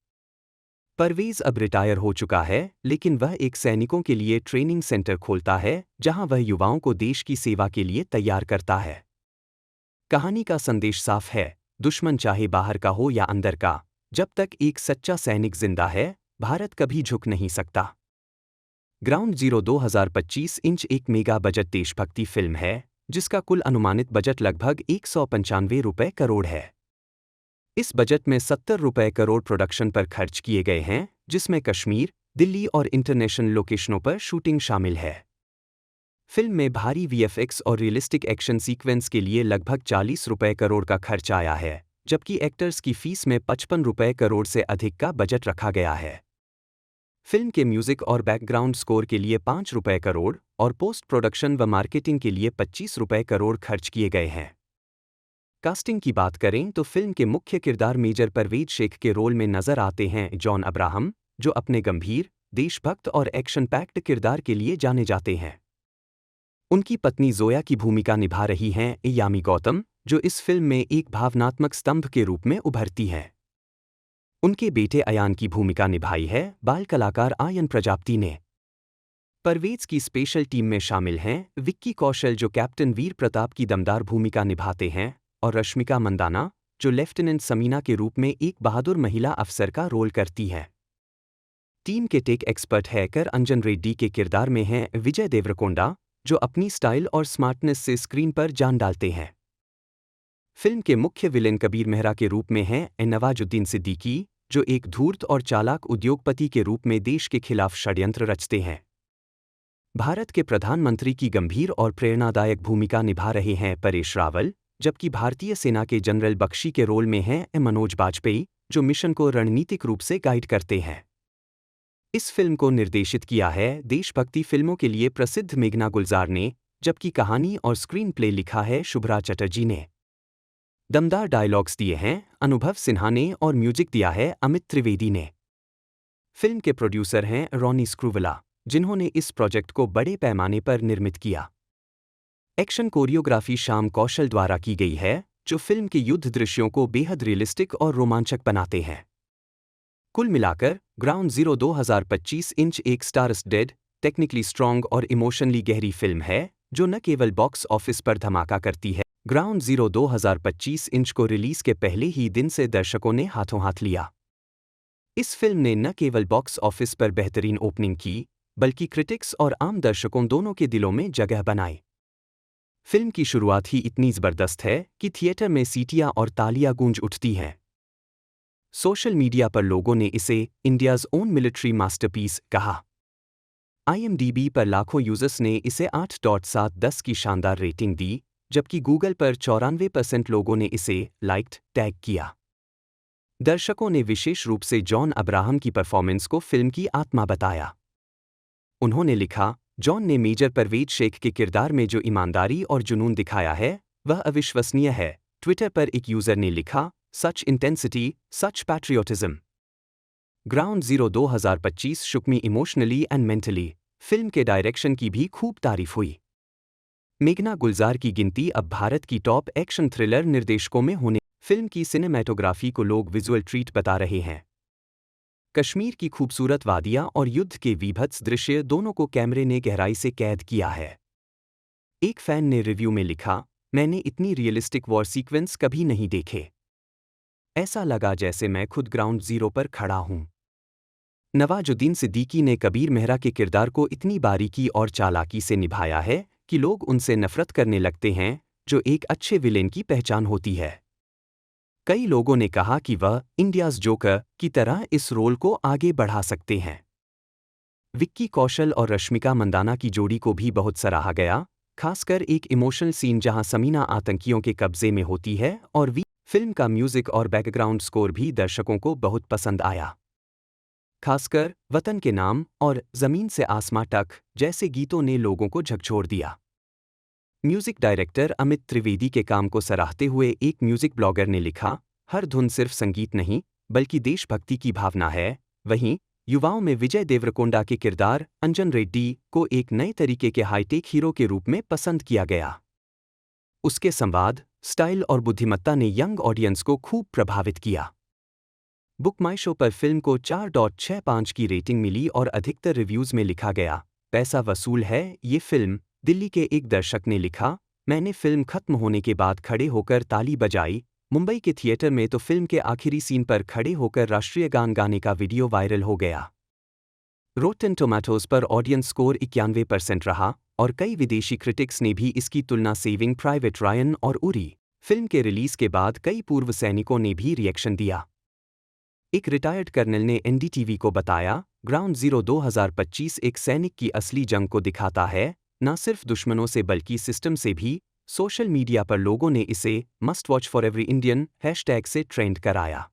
परवेज अब रिटायर हो चुका है, लेकिन वह एक सैनिकों के लिए ट्रेनिंग सेंटर खोलता है, जहां वह युवाओं को देश की सेवा के लिए तैयार करता है। कहानी का संदेश साफ है, दुश्मन चाहे बाहर का हो या अंदर का, जब तक एक सच्चा सैनिक जिंदा है, भारत कभी झुक नहीं सकता। ग्राउंड जीरो 2025 इंच एक मेगा बजट देशभक्ति फिल्म है, जिसका कुल अनुमानित बजट लगभग 195 रुपए करोड़ है। इस बजट में 70 रुपए करोड़ प्रोडक्शन पर खर्च किए गए हैं, जिसमें कश्मीर, दिल्ली और इंटरनेशनल लोकेशनों पर शूटिंग शामिल है। फिल्म में भारी वीएफएक्स और रियलिस्टिक एक्शन सीक्वेंस के लिए लगभग 40 रुपए करोड़ का खर्च आया है, जबकि एक्टर्स की फीस में 55 रुपए करोड़ से अधिक का बजट रखा गया है। फिल्म के म्यूजिक और बैकग्राउंड स्कोर के लिए 5 रुपए करोड़ और पोस्ट प्रोडक्शन व मार्केटिंग के लिए 25 रुपए करोड़ खर्च किए गए हैं। कास्टिंग की बात करें तो फिल्म के मुख्य किरदार मेजर परवेज शेख के रोल में नजर आते हैं जॉन अब्राहम, जो अपने गंभीर, देशभक्त और एक्शन पैक्ड किरदार के लिए जाने जाते हैं। उनकी पत्नी जोया की भूमिका निभा रही हैं यामी गौतम, जो इस फिल्म में एक भावनात्मक स्तंभ के रूप में उभरती हैं। उनके बेटे अयान की भूमिका निभाई है बाल कलाकार आयन प्रजापति ने। परवेज की स्पेशल टीम में शामिल हैं विक्की कौशल जो कैप्टन वीर प्रताप की दमदार भूमिका निभाते हैं और रश्मिका मंदाना जो लेफ्टिनेंट समीना के रूप में एक बहादुर महिला अफसर का रोल करती है। टीम के टेक एक्सपर्ट हैकर अंजन रेड्डी के किरदार में हैं विजय देवरकोंडा जो अपनी स्टाइल और स्मार्टनेस से स्क्रीन पर जान डालते हैं। फिल्म के मुख्य विलेन कबीर मेहरा के रूप में हैं नवाजुद्दीन सिद्दीकी जो एक धूर्त और चालाक उद्योगपति के रूप में देश के खिलाफ षड्यंत्र रचते हैं। भारत के प्रधानमंत्री की गंभीर और प्रेरणादायक भूमिका निभा रहे हैं परेश रावल, जबकि भारतीय सेना के जनरल बख्शी के रोल में हैं मनोज बाजपेयी जो मिशन को रणनीतिक रूप से गाइड करते हैं। इस फिल्म को निर्देशित किया है देशभक्ति फिल्मों के लिए प्रसिद्ध मेघना गुलजार ने, जबकि कहानी और स्क्रीन प्ले लिखा है शुभ्रा चटर्जी ने। दमदार डायलॉग्स दिए हैं अनुभव सिन्हा ने और म्यूजिक दिया है अमित त्रिवेदी ने। फिल्म के प्रोड्यूसर हैं रॉनी स्क्रूवला, जिन्होंने इस प्रोजेक्ट को बड़े पैमाने पर निर्मित किया। एक्शन कोरियोग्राफी श्याम कौशल द्वारा की गई है, जो फिल्म के युद्ध दृश्यों को बेहद रियलिस्टिक और रोमांचक बनाते हैं। कुल मिलाकर ग्राउंड जीरो 2025 इंच एक स्टार-स्टडेड, टेक्निकली स्ट्रॉन्ग और इमोशनली गहरी फिल्म है जो न केवल बॉक्स ऑफिस पर धमाका करती है। ग्राउंड जीरो 2025 इंच को रिलीज के पहले ही दिन से दर्शकों ने हाथों हाथ लिया। इस फिल्म ने न केवल बॉक्स ऑफिस पर बेहतरीन ओपनिंग की, बल्कि क्रिटिक्स और आम दर्शकों दोनों के दिलों में जगह बनाई। फिल्म की शुरुआत ही इतनी जबरदस्त है कि थिएटर में सीटियां और तालियां गूंज उठती हैं। सोशल मीडिया पर लोगों ने इसे इंडियाज़ ओन मिलिट्री मास्टरपीस कहा। IMDb पर लाखों यूजर्स ने इसे 8.7/10 की शानदार रेटिंग दी, जबकि गूगल पर 94% लोगों ने इसे लाइक्ड टैग किया। दर्शकों ने विशेष रूप से जॉन अब्राहम की परफॉर्मेंस को फिल्म की आत्मा बताया। उन्होंने लिखा, जॉन ने मेजर परवेज शेख के किरदार में जो ईमानदारी और जुनून दिखाया है वह अविश्वसनीय है। ट्विटर पर एक यूजर ने लिखा, such intensity, such patriotism. Ground zero 2025 shook me emotionally and mentally. Film के डायरेक्शन की भी खूब तारीफ हुई। मेघना गुलजार की गिनती अब भारत की टॉप एक्शन थ्रिलर निर्देशकों में होने। फिल्म की सिनेमैटोग्राफी को लोग विजुअल ट्रीट बता रहे हैं। कश्मीर की खूबसूरत वादियां और युद्ध के वीभत्स दृश्य दोनों को कैमरे ने गहराई से कैद किया है। एक फैन ने रिव्यू में लिखा, मैंने इतनी रियलिस्टिक वॉर सीक्वेंस कभी नहीं देखे। ऐसा लगा जैसे मैं खुद ग्राउंड जीरो पर खड़ा हूं। नवाजुद्दीन सिद्दीकी ने कबीर मेहरा के किरदार को इतनी बारीकी और चालाकी से निभाया है कि लोग उनसे नफरत करने लगते हैं, जो एक अच्छे विलेन की पहचान होती है। कई लोगों ने कहा कि वह इंडियाज़ जोकर की तरह इस रोल को आगे बढ़ा सकते हैं। विक्की कौशल और रश्मिका मंदाना की जोड़ी को भी बहुत सराहा गया, खासकर एक इमोशनल सीन जहां समीना आतंकियों के कब्जे में होती है और फिल्म का म्यूजिक और बैकग्राउंड स्कोर भी दर्शकों को बहुत पसंद आया। खासकर वतन के नाम और जमीन से आसमां तक जैसे गीतों ने लोगों को झकझोर दिया। म्यूजिक डायरेक्टर अमित त्रिवेदी के काम को सराहते हुए एक म्यूजिक ब्लॉगर ने लिखा, हर धुन सिर्फ संगीत नहीं बल्कि देशभक्ति की भावना है। वहीं युवाओं में विजय देवरकोंडा के किरदार अंजन रेड्डी को एक नए तरीके के हाईटेक हीरो के रूप में पसंद किया गया। उसके संवाद, स्टाइल और बुद्धिमत्ता ने यंग ऑडियंस को खूब प्रभावित किया। बुक माई शो पर फिल्म को 4.65 की रेटिंग मिली और अधिकतर रिव्यूज में लिखा गया, पैसा वसूल है ये फिल्म। दिल्ली के एक दर्शक ने लिखा, मैंने फिल्म खत्म होने के बाद खड़े होकर ताली बजाई। मुंबई के थिएटर में तो फिल्म के आखिरी सीन पर खड़े होकर राष्ट्रीय गान गाने का वीडियो वायरल हो गया। रोटेन टोमेटोज पर ऑडियंस स्कोर 91% रहा और कई विदेशी क्रिटिक्स ने भी इसकी तुलना सेविंग प्राइवेट रायन और उरी फिल्म के रिलीज के बाद कई पूर्व सैनिकों ने भी रिएक्शन दिया। एक रिटायर्ड कर्नल ने NDTV को बताया, ग्राउंड जीरो 2025 एक सैनिक की असली जंग को दिखाता है, न सिर्फ दुश्मनों से बल्कि सिस्टम से भी। सोशल मीडिया पर लोगों ने इसे must watch for every Indian hashtag से ट्रेंड कराया।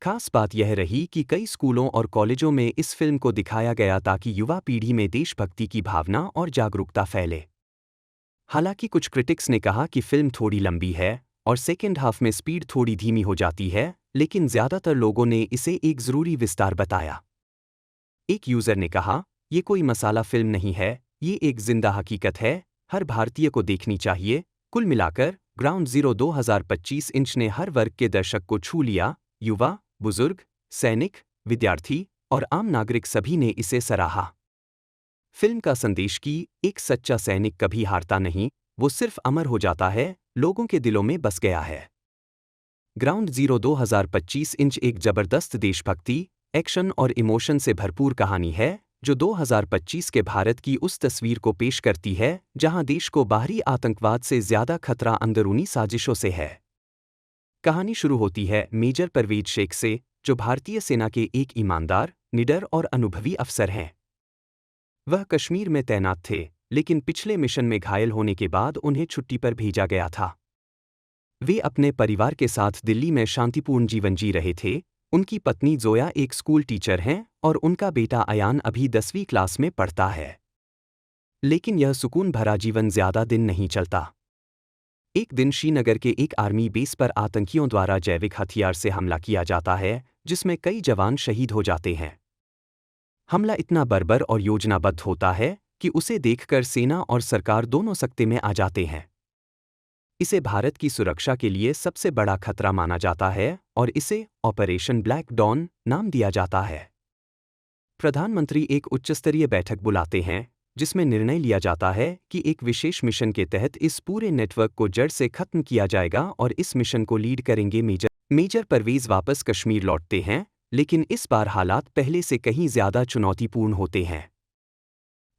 खास बात यह रही कि कई स्कूलों और कॉलेजों में इस फिल्म को दिखाया गया ताकि युवा पीढ़ी में देशभक्ति की भावना और जागरूकता फैले। हालांकि कुछ क्रिटिक्स ने कहा कि फिल्म थोड़ी लंबी है और सेकेंड हाफ में स्पीड थोड़ी धीमी हो जाती है, लेकिन ज्यादातर लोगों ने इसे एक जरूरी विस्तार बताया। एक यूजर ने कहा, ये कोई मसाला फिल्म नहीं है, ये एक जिंदा हकीकत है, हर भारतीय को देखनी चाहिए। कुल मिलाकर ग्राउंड जीरो 2025 इंच ने हर वर्ग के दर्शक को छू लिया। युवा, बुजुर्ग, सैनिक, विद्यार्थी और आम नागरिक सभी ने इसे सराहा। फिल्म का संदेश कि एक सच्चा सैनिक कभी हारता नहीं, वो सिर्फ अमर हो जाता है, लोगों के दिलों में बस गया है। ग्राउंड जीरो 2025 इंच एक जबरदस्त देशभक्ति, एक्शन और इमोशन से भरपूर कहानी है जो 2025 के भारत की उस तस्वीर को पेश करती है जहां देश को बाहरी आतंकवाद से ज्यादा खतरा अंदरूनी साजिशों से है। कहानी शुरू होती है मेजर परवेज शेख से, जो भारतीय सेना के एक ईमानदार, निडर और अनुभवी अफसर हैं। वह कश्मीर में तैनात थे, लेकिन पिछले मिशन में घायल होने के बाद उन्हें छुट्टी पर भेजा गया था। वे अपने परिवार के साथ दिल्ली में शांतिपूर्ण जीवन जी रहे थे। उनकी पत्नी जोया एक स्कूल टीचर हैं और उनका बेटा अयान अभी 10वीं क्लास में पढ़ता है। लेकिन यह सुकून भरा जीवन ज्यादा दिन नहीं चलता। एक दिन श्रीनगर के एक आर्मी बेस पर आतंकियों द्वारा जैविक हथियार से हमला किया जाता है, जिसमें कई जवान शहीद हो जाते हैं। हमला इतना बर्बर और योजनाबद्ध होता है कि उसे देखकर सेना और सरकार दोनों सकते में आ जाते हैं। इसे भारत की सुरक्षा के लिए सबसे बड़ा खतरा माना जाता है और इसे ऑपरेशन ब्लैक डॉन नाम दिया जाता है। प्रधानमंत्री एक उच्चस्तरीय बैठक बुलाते हैं जिसमें निर्णय लिया जाता है कि एक विशेष मिशन के तहत इस पूरे नेटवर्क को जड़ से खत्म किया जाएगा और इस मिशन को लीड करेंगे मेजर परवेज। वापस कश्मीर लौटते हैं, लेकिन इस बार हालात पहले से कहीं ज्यादा चुनौतीपूर्ण होते हैं।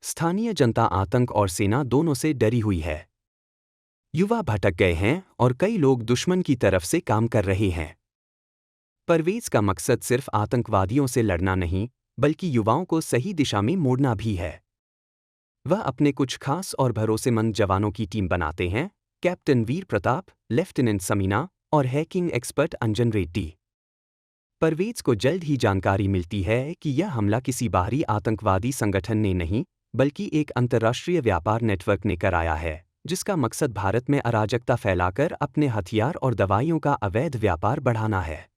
स्थानीय जनता आतंक और सेना दोनों से डरी हुई है। युवा भटक गए हैं और कई लोग दुश्मन की तरफ से काम कर रहे हैं। परवेज का मकसद सिर्फ आतंकवादियों से लड़ना नहीं, बल्कि युवाओं को सही दिशा में मोड़ना भी है। वह अपने कुछ खास और भरोसेमंद जवानों की टीम बनाते हैं, कैप्टन वीर प्रताप, लेफ्टिनेंट समीना और हैकिंग एक्सपर्ट अंजन रेड्डी। परवेज को जल्द ही जानकारी मिलती है कि यह हमला किसी बाहरी आतंकवादी संगठन ने नहीं, बल्कि एक अंतर्राष्ट्रीय व्यापार नेटवर्क ने कराया है, जिसका मकसद भारत में अराजकता फैलाकर अपने हथियार और दवाइयों का अवैध व्यापार बढ़ाना है।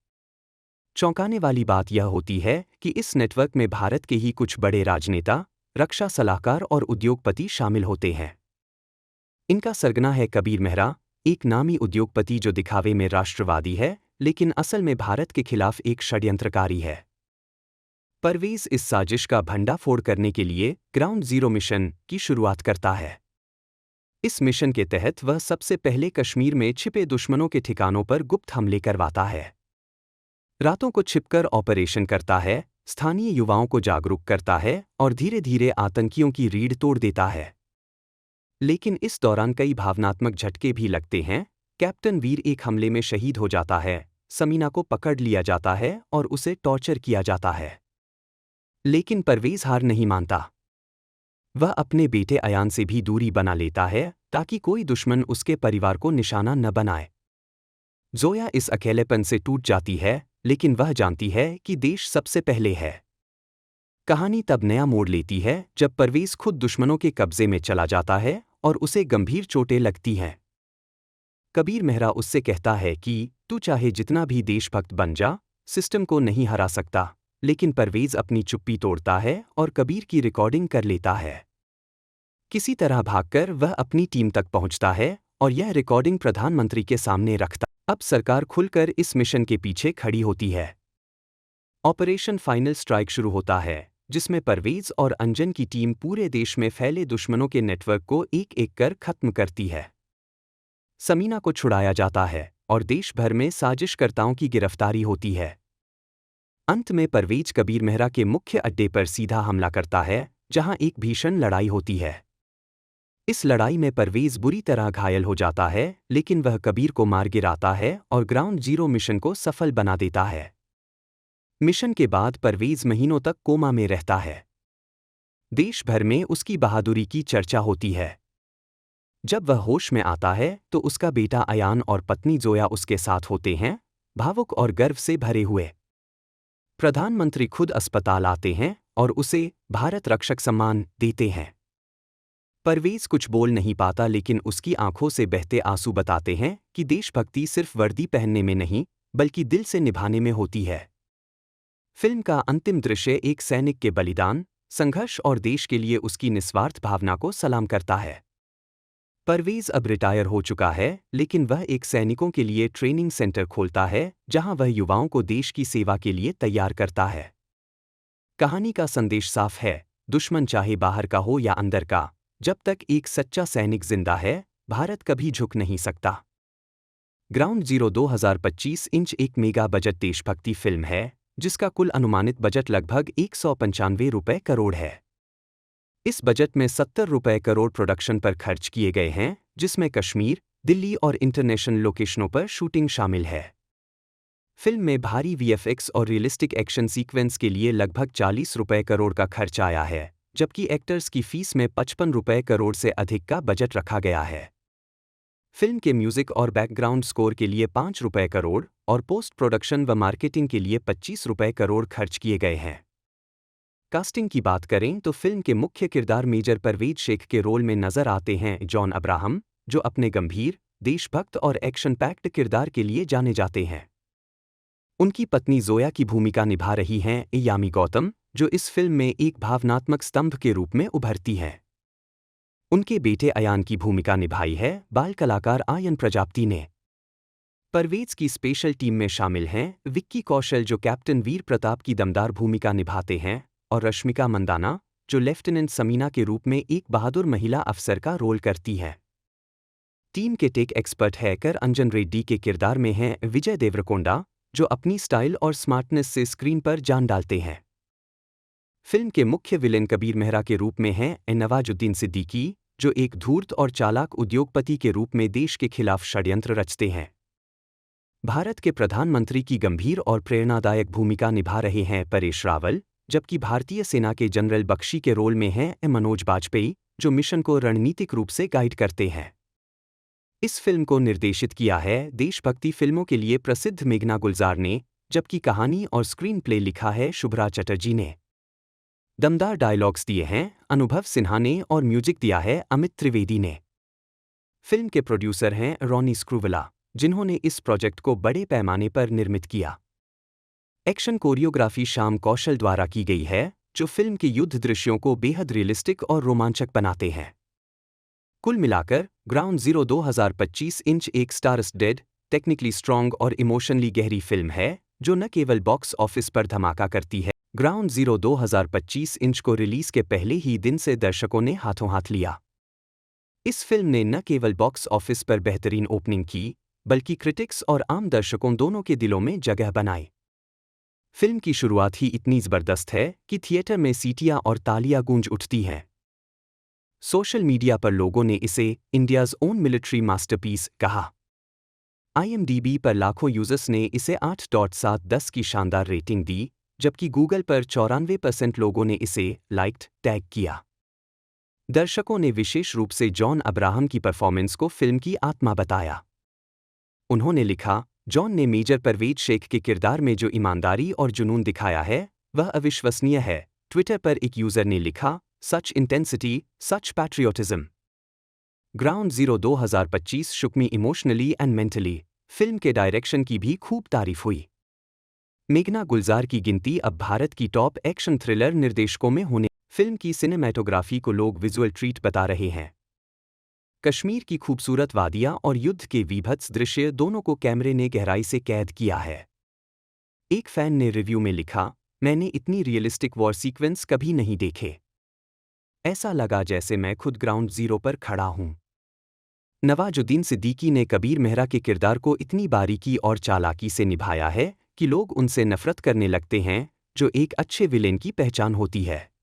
चौंकाने वाली बात यह होती है कि इस नेटवर्क में भारत के ही कुछ बड़े राजनेता, रक्षा सलाहकार और उद्योगपति शामिल होते हैं। इनका सरगना है कबीर मेहरा, एक नामी उद्योगपति जो दिखावे में राष्ट्रवादी है, लेकिन असल में भारत के खिलाफ एक षड्यंत्रकारी है। परवेज इस साजिश का भंडाफोड़ करने के लिए ग्राउंड जीरो मिशन की शुरुआत करता है। इस मिशन के तहत वह सबसे पहले कश्मीर में छिपे दुश्मनों के ठिकानों पर गुप्त हमले करवाता है। रातों को छिपकर ऑपरेशन करता है, स्थानीय युवाओं को जागरूक करता है और धीरे धीरे आतंकियों की रीढ़ तोड़ देता है। लेकिन इस दौरान कई भावनात्मक झटके भी लगते हैं। कैप्टन वीर एक हमले में शहीद हो जाता है, समीना को पकड़ लिया जाता है और उसे टॉर्चर किया जाता है। लेकिन परवेज हार नहीं मानता। वह अपने बेटे अयान से भी दूरी बना लेता है ताकि कोई दुश्मन उसके परिवार को निशाना न बनाए। जोया इस अकेलेपन से टूट जाती है, लेकिन वह जानती है कि देश सबसे पहले है। कहानी तब नया मोड़ लेती है जब परवेज खुद दुश्मनों के कब्जे में चला जाता है और उसे गंभीर चोटें लगती हैं। कबीर मेहरा उससे कहता है कि तू चाहे जितना भी देशभक्त बन जा, सिस्टम को नहीं हरा सकता। लेकिन परवेज अपनी चुप्पी तोड़ता है और कबीर की रिकॉर्डिंग कर लेता है। किसी तरह भागकर वह अपनी टीम तक पहुंचता है और यह रिकॉर्डिंग प्रधानमंत्री के सामने रखता। अब सरकार खुलकर इस मिशन के पीछे खड़ी होती है। ऑपरेशन फाइनल स्ट्राइक शुरू होता है, जिसमें परवेज और अंजन की टीम पूरे देश में फैले दुश्मनों के नेटवर्क को एक एक कर खत्म करती है। समीना को छुड़ाया जाता है और देश भर में साजिशकर्ताओं की गिरफ्तारी होती है। अंत में परवेज कबीर मेहरा के मुख्य अड्डे पर सीधा हमला करता है, जहां एक भीषण लड़ाई होती है। इस लड़ाई में परवेज बुरी तरह घायल हो जाता है, लेकिन वह कबीर को मार गिराता है और ग्राउंड जीरो मिशन को सफल बना देता है। मिशन के बाद परवेज महीनों तक कोमा में रहता है। देश भर में उसकी बहादुरी की चर्चा होती है। जब वह होश में आता है तो उसका बेटा अयान और पत्नी जोया उसके साथ होते हैं, भावुक और गर्व से भरे हुए। प्रधानमंत्री खुद अस्पताल आते हैं और उसे भारत रक्षक सम्मान देते हैं। परवेज कुछ बोल नहीं पाता, लेकिन उसकी आंखों से बहते आंसू बताते हैं कि देशभक्ति सिर्फ वर्दी पहनने में नहीं, बल्कि दिल से निभाने में होती है। फिल्म का अंतिम दृश्य एक सैनिक के बलिदान, संघर्ष और देश के लिए उसकी निस्वार्थ भावना को सलाम करता है। परवेज अब रिटायर हो चुका है, लेकिन वह एक सैनिकों के लिए ट्रेनिंग सेंटर खोलता है जहां वह युवाओं को देश की सेवा के लिए तैयार करता है। कहानी का संदेश साफ है, दुश्मन चाहे बाहर का हो या अंदर का, जब तक एक सच्चा सैनिक जिंदा है, भारत कभी झुक नहीं सकता। ग्राउंड जीरो 2025 इंच एक मेगा बजट देशभक्ति फिल्म है, जिसका कुल अनुमानित बजट लगभग 195 रुपये करोड़ है। इस बजट में 70 रुपये करोड़ प्रोडक्शन पर खर्च किए गए हैं, जिसमें कश्मीर, दिल्ली और इंटरनेशनल लोकेशनों पर शूटिंग शामिल है। फिल्म में भारी वीएफएक्स और रियलिस्टिक एक्शन सीक्वेंस के लिए लगभग 40 रुपये करोड़ का खर्च आया है, जबकि एक्टर्स की फीस में 55 रुपये करोड़ से अधिक का बजट रखा गया है। फिल्म के म्यूजिक और बैकग्राउंड स्कोर के लिए 5 रुपये करोड़ और पोस्ट प्रोडक्शन व मार्केटिंग के लिए 25 रुपये करोड़ खर्च किए गए हैं। कास्टिंग की बात करें तो फिल्म के मुख्य किरदार मेजर परवेज शेख के रोल में नजर आते हैं जॉन अब्राहम, जो अपने गंभीर, देशभक्त और एक्शन पैक्ड किरदार के लिए जाने जाते हैं। उनकी पत्नी जोया की भूमिका निभा रही हैं यामी गौतम, जो इस फिल्म में एक भावनात्मक स्तंभ के रूप में उभरती हैं। उनके बेटे अयान की भूमिका निभाई है बाल कलाकार आयन प्रजापति ने। परवेज की स्पेशल टीम में शामिल हैं विक्की कौशल, जो कैप्टन वीर प्रताप की दमदार भूमिका निभाते हैं, और रश्मिका मंदाना, जो लेफ्टिनेंट समीना के रूप में एक बहादुर महिला अफसर का रोल करती है। टीम के टेक एक्सपर्ट हैकर अंजन रेड्डी के किरदार में हैं विजय देवरकोंडा, जो अपनी स्टाइल और स्मार्टनेस से स्क्रीन पर जान डालते हैं। फिल्म के मुख्य विलेन कबीर मेहरा के रूप में हैं नवाजुद्दीन सिद्दीकी, जो एक धूर्त और चालाक उद्योगपति के रूप में देश के खिलाफ षड्यंत्र रचते हैं। भारत के प्रधानमंत्री की गंभीर और प्रेरणादायक भूमिका निभा रहे हैं परेश रावल, जबकि भारतीय सेना के जनरल बख्शी के रोल में हैं मनोज बाजपेयी, जो मिशन को रणनीतिक रूप से गाइड करते हैं। इस फिल्म को निर्देशित किया है देशभक्ति फिल्मों के लिए प्रसिद्ध मेघना गुलजार ने, जबकि कहानी और स्क्रीन प्ले लिखा है शुभ्रा चटर्जी ने। दमदार डायलॉग्स दिए हैं अनुभव सिन्हा ने और म्यूजिक दिया है अमित त्रिवेदी ने। फिल्म के प्रोड्यूसर हैं रॉनी स्क्रूवला, जिन्होंने इस प्रोजेक्ट को बड़े पैमाने पर निर्मित किया। एक्शन कोरियोग्राफी श्याम कौशल द्वारा की गई है, जो फिल्म के युद्ध दृश्यों को बेहद रियलिस्टिक और रोमांचक बनाते हैं। कुल मिलाकर ग्राउंड जीरो 2025 इंच एक स्टार-स्टडेड, टेक्निकली स्ट्रॉन्ग और इमोशनली गहरी फिल्म है, जो न केवल बॉक्स ऑफिस पर धमाका करती है। ग्राउंड जीरो 2025 इंच को रिलीज के पहले ही दिन से दर्शकों ने हाथों हाथ लिया। इस फिल्म ने न केवल बॉक्स ऑफिस पर बेहतरीन ओपनिंग की, बल्कि क्रिटिक्स और आम दर्शकों दोनों के दिलों में जगह बनाई। फिल्म की शुरुआत ही इतनी जबरदस्त है कि थिएटर में सीटियां और तालियां गूंज उठती हैं। सोशल मीडिया पर लोगों ने इसे इंडियाज़ ओन मिलिट्री मास्टरपीस कहा। IMDb पर लाखों यूजर्स ने इसे 8.7/10 की शानदार रेटिंग दी, जबकि गूगल पर 94% लोगों ने इसे लाइक्ड टैग किया। दर्शकों ने विशेष रूप से जॉन अब्राहम की परफॉर्मेंस को फिल्म की आत्मा बताया। उन्होंने लिखा, जॉन ने मेजर परवेज शेख के किरदार में जो ईमानदारी और जुनून दिखाया है, वह अविश्वसनीय है। ट्विटर पर एक यूजर ने लिखा, such intensity, such patriotism. Ground zero 2025 shook me emotionally and mentally. Film के डायरेक्शन की भी खूब तारीफ हुई। मेघना गुलजार की गिनती अब भारत की टॉप एक्शन थ्रिलर निर्देशकों में होने। फिल्म की सिनेमैटोग्राफी को लोग विजुअल ट्रीट बता रहे हैं। कश्मीर की खूबसूरत वादियां और युद्ध के वीभत्स दृश्य दोनों को कैमरे ने गहराई से कैद किया है। एक फैन ने रिव्यू में लिखा, मैंने इतनी रियलिस्टिक वॉर सीक्वेंस कभी नहीं देखे। ऐसा लगा जैसे मैं खुद ग्राउंड जीरो पर खड़ा हूं। नवाजुद्दीन सिद्दीकी ने कबीर मेहरा के किरदार को इतनी बारीकी और चालाकी से निभाया है कि लोग उनसे नफरत करने लगते हैं, जो एक अच्छे विलेन की पहचान होती है।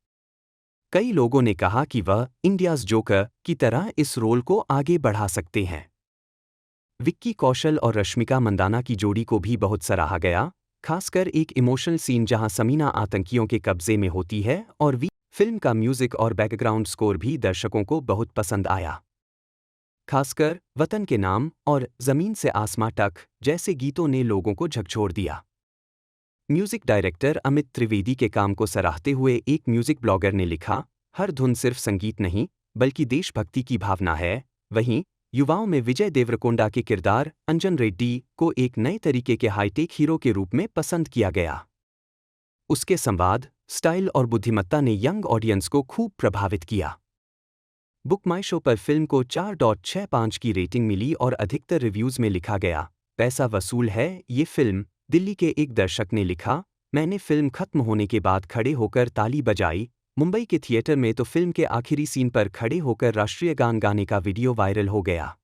कई लोगों ने कहा कि वह इंडियाज़ जोकर की तरह इस रोल को आगे बढ़ा सकते हैं। विक्की कौशल और रश्मिका मंदाना की जोड़ी को भी बहुत सराहा गया, खासकर एक इमोशनल सीन जहां समीना आतंकियों के कब्जे में होती है और फिल्म का म्यूजिक और बैकग्राउंड स्कोर भी दर्शकों को बहुत पसंद आया। खासकर वतन के नाम और जमीन से आसमां तक जैसे गीतों ने लोगों को झकझोर दिया। म्यूजिक डायरेक्टर अमित त्रिवेदी के काम को सराहते हुए एक म्यूजिक ब्लॉगर ने लिखा, हर धुन सिर्फ संगीत नहीं, बल्कि देशभक्ति की भावना है। वहीं युवाओं में विजय देवरकोंडा के किरदार अंजन रेड्डी को एक नए तरीके के हाईटेक हीरो के रूप में पसंद किया गया। उसके संवाद, स्टाइल और बुद्धिमत्ता ने यंग ऑडियंस को खूब प्रभावित किया। बुक माई शो पर फिल्म को 4.65 की रेटिंग मिली और अधिकतर रिव्यूज़ में लिखा गया, पैसा वसूल है ये फिल्म। दिल्ली के एक दर्शक ने लिखा, मैंने फिल्म खत्म होने के बाद खड़े होकर ताली बजाई। मुंबई के थिएटर में तो फिल्म के आखिरी सीन पर खड़े होकर राष्ट्रीय गान गाने का वीडियो वायरल हो गया।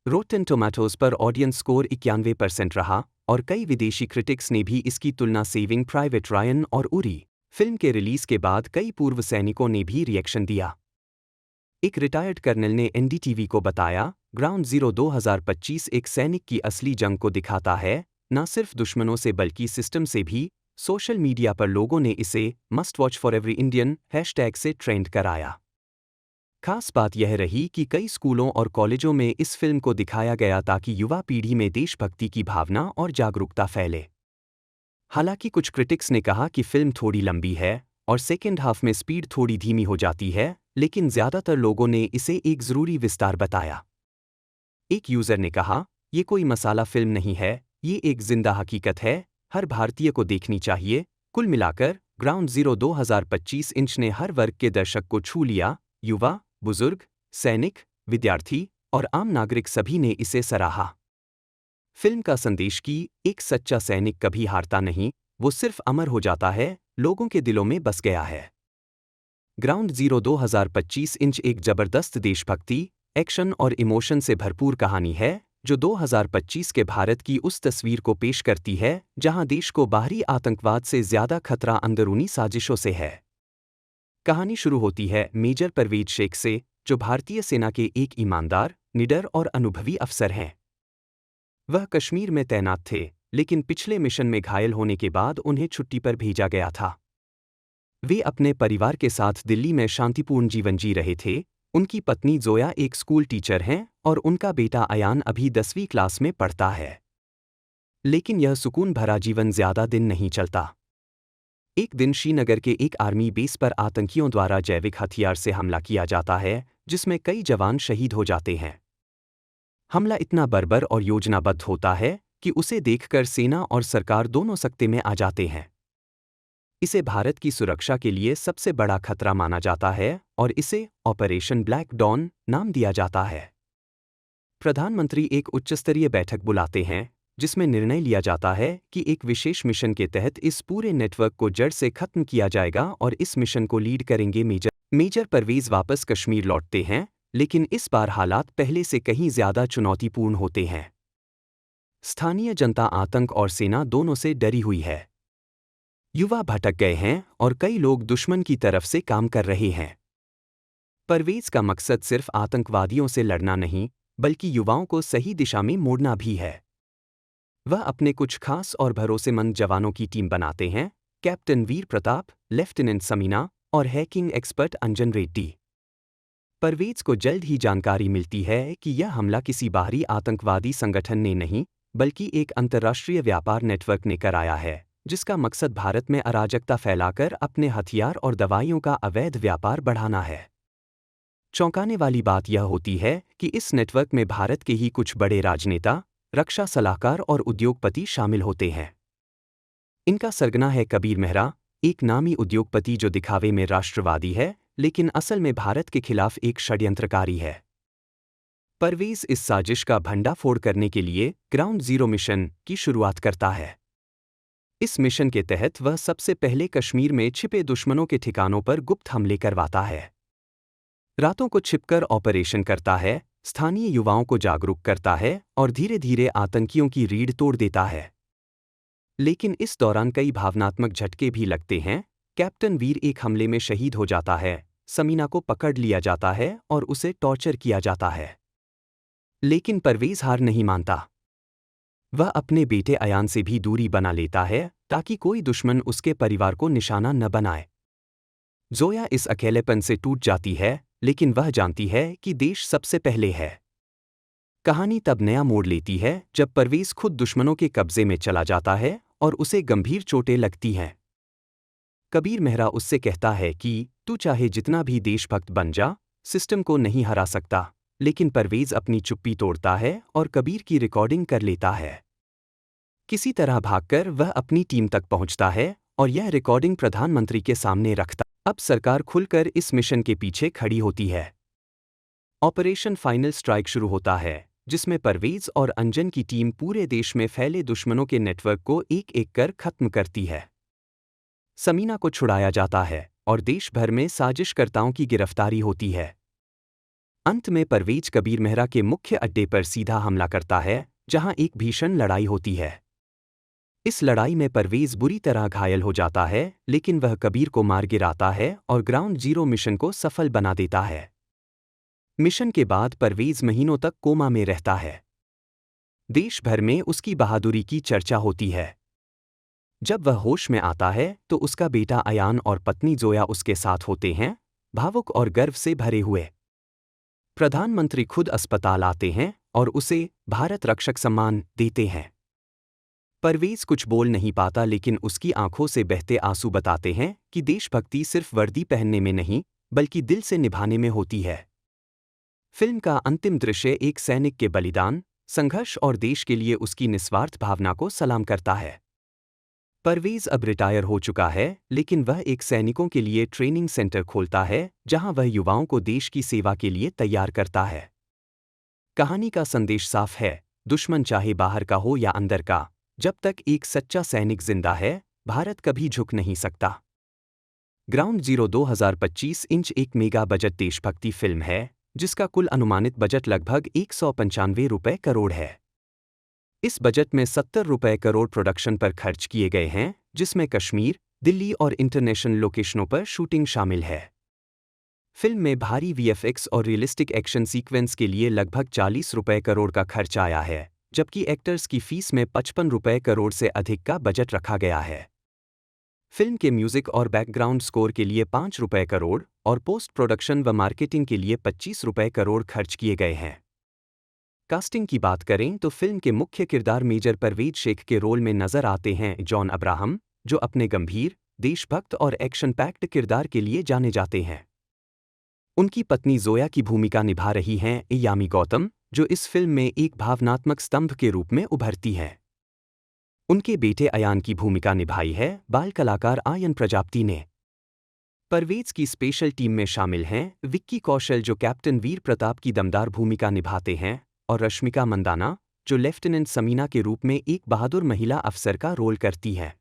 रोटेन टोमेटोज पर ऑडियंस स्कोर 91% रहा और कई विदेशी क्रिटिक्स ने भी इसकी तुलना सेविंग प्राइवेट रायन और उरी फिल्म के रिलीज के बाद कई पूर्व सैनिकों ने भी रिएक्शन दिया। एक रिटायर्ड कर्नल ने एनडीटीवी को बताया, ग्राउंड जीरो 2025 एक सैनिक की असली जंग को दिखाता है, न सिर्फ दुश्मनों से बल्कि सिस्टम से भी। सोशल मीडिया पर लोगों ने इसे must watch for every Indian hashtag से ट्रेंड कराया। खास बात यह रही कि कई स्कूलों और कॉलेजों में इस फिल्म को दिखाया गया ताकि युवा पीढ़ी में देशभक्ति की भावना और जागरूकता फैले। हालांकि कुछ क्रिटिक्स ने कहा कि फिल्म थोड़ी लंबी है और सेकेंड हाफ में स्पीड थोड़ी धीमी हो जाती है, लेकिन ज्यादातर लोगों ने इसे एक जरूरी विस्तार बताया। एक यूजर ने कहा, ये कोई मसाला फिल्म नहीं है, ये एक जिंदा हकीकत है, हर भारतीय को देखनी चाहिए। कुल मिलाकर ग्राउंड जीरो 2025 इंच ने हर वर्ग के दर्शक को छू लिया। युवा, बुजुर्ग, सैनिक, विद्यार्थी और आम नागरिक सभी ने इसे सराहा। फिल्म का संदेश कि एक सच्चा सैनिक कभी हारता नहीं, वो सिर्फ अमर हो जाता है, लोगों के दिलों में बस गया है। ग्राउंड जीरो 2025 इंच एक जबरदस्त देशभक्ति, एक्शन और इमोशन से भरपूर कहानी है जो 2025 के भारत की उस तस्वीर को पेश करती है जहां देश को बाहरी आतंकवाद से ज्यादा खतरा अंदरूनी साजिशों से है। कहानी शुरू होती है मेजर परवेज शेख से, जो भारतीय सेना के एक ईमानदार, निडर और अनुभवी अफसर हैं। वह कश्मीर में तैनात थे, लेकिन पिछले मिशन में घायल होने के बाद उन्हें छुट्टी पर भेजा गया था। वे अपने परिवार के साथ दिल्ली में शांतिपूर्ण जीवन जी रहे थे। उनकी पत्नी जोया एक स्कूल टीचर हैं और उनका बेटा अयान अभी 10वीं क्लास में पढ़ता है। लेकिन यह सुकून भरा जीवन ज्यादा दिन नहीं चलता। एक दिन श्रीनगर के एक आर्मी बेस पर आतंकियों द्वारा जैविक हथियार से हमला किया जाता है, जिसमें कई जवान शहीद हो जाते हैं। हमला इतना बर्बर और योजनाबद्ध होता है कि उसे देखकर सेना और सरकार दोनों सकते में आ जाते हैं। इसे भारत की सुरक्षा के लिए सबसे बड़ा खतरा माना जाता है और इसे ऑपरेशन ब्लैक डॉन नाम दिया जाता है। प्रधानमंत्री एक उच्चस्तरीय बैठक बुलाते हैं जिसमें निर्णय लिया जाता है कि एक विशेष मिशन के तहत इस पूरे नेटवर्क को जड़ से खत्म किया जाएगा और इस मिशन को लीड करेंगे मेजर परवेज। वापस कश्मीर लौटते हैं, लेकिन इस बार हालात पहले से कहीं ज्यादा चुनौतीपूर्ण होते हैं। स्थानीय जनता आतंक और सेना दोनों से डरी हुई है। युवा भटक गए हैं और कई लोग दुश्मन की तरफ से काम कर रहे हैं। परवेज का मकसद सिर्फ आतंकवादियों से लड़ना नहीं, बल्कि युवाओं को सही दिशा में मोड़ना भी है। वह अपने कुछ खास और भरोसेमंद जवानों की टीम बनाते हैं, कैप्टन वीर प्रताप, लेफ्टिनेंट समीना और हैकिंग एक्सपर्ट अंजन रेड्डी। परवेज को जल्द ही जानकारी मिलती है कि यह हमला किसी बाहरी आतंकवादी संगठन ने नहीं, बल्कि एक अंतर्राष्ट्रीय व्यापार नेटवर्क ने कराया है, जिसका मकसद भारत में अराजकता फैलाकर अपने हथियार और दवाइयों का अवैध व्यापार बढ़ाना है। चौंकाने वाली बात यह होती है कि इस नेटवर्क में भारत के ही कुछ बड़े राजनेता, रक्षा सलाहकार और उद्योगपति शामिल होते हैं। इनका सरगना है कबीर मेहरा, एक नामी उद्योगपति जो दिखावे में राष्ट्रवादी है, लेकिन असल में भारत के खिलाफ एक षड्यंत्रकारी है। परवेज इस साजिश का भंडाफोड़ करने के लिए ग्राउंड जीरो मिशन की शुरुआत करता है। इस मिशन के तहत वह सबसे पहले कश्मीर में छिपे दुश्मनों के ठिकानों पर गुप्त हमले करवाता है। रातों को छिपकर ऑपरेशन करता है, स्थानीय युवाओं को जागरूक करता है और धीरे धीरे आतंकियों की रीढ़ तोड़ देता है। लेकिन इस दौरान कई भावनात्मक झटके भी लगते हैं। कैप्टन वीर एक हमले में शहीद हो जाता है, समीना को पकड़ लिया जाता है और उसे टॉर्चर किया जाता है। लेकिन परवेज हार नहीं मानता। वह अपने बेटे अयान से भी दूरी बना लेता है ताकि कोई दुश्मन उसके परिवार को निशाना न बनाए। जोया इस अकेलेपन से टूट जाती है, लेकिन वह जानती है कि देश सबसे पहले है। कहानी तब नया मोड़ लेती है जब परवेज खुद दुश्मनों के कब्जे में चला जाता है और उसे गंभीर चोटें लगती हैं। कबीर मेहरा उससे कहता है कि तू चाहे जितना भी देशभक्त बन जा, सिस्टम को नहीं हरा सकता। लेकिन परवेज अपनी चुप्पी तोड़ता है और कबीर की रिकॉर्डिंग कर लेता है। किसी तरह भागकर वह अपनी टीम तक पहुंचता है और यह रिकॉर्डिंग प्रधानमंत्री के सामने रखता। अब सरकार खुलकर इस मिशन के पीछे खड़ी होती है। ऑपरेशन फाइनल स्ट्राइक शुरू होता है, जिसमें परवेज और अंजन की टीम पूरे देश में फैले दुश्मनों के नेटवर्क को एक एक कर खत्म करती है। समीना को छुड़ाया जाता है और देश भर में साजिशकर्ताओं की गिरफ्तारी होती है। अंत में परवेज कबीर मेहरा के मुख्य अड्डे पर सीधा हमला करता है, जहां एक भीषण लड़ाई होती है। इस लड़ाई में परवेज बुरी तरह घायल हो जाता है, लेकिन वह कबीर को मार गिराता है और ग्राउंड जीरो मिशन को सफल बना देता है। मिशन के बाद परवेज महीनों तक कोमा में रहता है। देश भर में उसकी बहादुरी की चर्चा होती है। जब वह होश में आता है तो उसका बेटा अयान और पत्नी जोया उसके साथ होते हैं, भावुक और गर्व से भरे हुए। प्रधानमंत्री खुद अस्पताल आते हैं और उसे भारत रक्षक सम्मान देते हैं। परवेज कुछ बोल नहीं पाता, लेकिन उसकी आंखों से बहते आंसू बताते हैं कि देशभक्ति सिर्फ वर्दी पहनने में नहीं, बल्कि दिल से निभाने में होती है। फिल्म का अंतिम दृश्य एक सैनिक के बलिदान, संघर्ष और देश के लिए उसकी निस्वार्थ भावना को सलाम करता है। परवेज अब रिटायर हो चुका है, लेकिन वह एक सैनिकों के लिए ट्रेनिंग सेंटर खोलता है, जहां वह युवाओं को देश की सेवा के लिए तैयार करता है। कहानी का संदेश साफ है, दुश्मन चाहे बाहर का हो या अंदर का, जब तक एक सच्चा सैनिक जिंदा है, भारत कभी झुक नहीं सकता। ग्राउंड जीरो 2025 इंच एक मेगा बजट देशभक्ति फिल्म है, जिसका कुल अनुमानित बजट लगभग 195 रुपए करोड़ है। इस बजट में 70 रुपए करोड़ प्रोडक्शन पर खर्च किए गए हैं, जिसमें कश्मीर, दिल्ली और इंटरनेशनल लोकेशनों पर शूटिंग शामिल है। फिल्म में भारी वीएफएक्स और रियलिस्टिक एक्शन सीक्वेंस के लिए लगभग 40 रुपए करोड़ का खर्च आया है, जबकि एक्टर्स की फीस में 55 रुपए करोड़ से अधिक का बजट रखा गया है। फिल्म के म्यूजिक और बैकग्राउंड स्कोर के लिए 5 रुपए करोड़ और पोस्ट प्रोडक्शन व मार्केटिंग के लिए 25 रुपए करोड़ खर्च किए गए हैं। कास्टिंग की बात करें तो फिल्म के मुख्य किरदार मेजर परवेज शेख के रोल में नजर आते हैं जॉन अब्राहम, जो अपने गंभीर, देशभक्त और एक्शन पैक्ड किरदार के लिए जाने जाते हैं। उनकी पत्नी जोया की भूमिका निभा रही हैं यामी गौतम, जो इस फिल्म में एक भावनात्मक स्तंभ के रूप में उभरती हैं। उनके बेटे अयान की भूमिका निभाई है बाल कलाकार आयन प्रजापति ने। परवेज की स्पेशल टीम में शामिल हैं विक्की कौशल, जो कैप्टन वीर प्रताप की दमदार भूमिका निभाते हैं, और रश्मिका मंदाना, जो लेफ्टिनेंट समीना के रूप में एक बहादुर महिला अफसर का रोल करती है।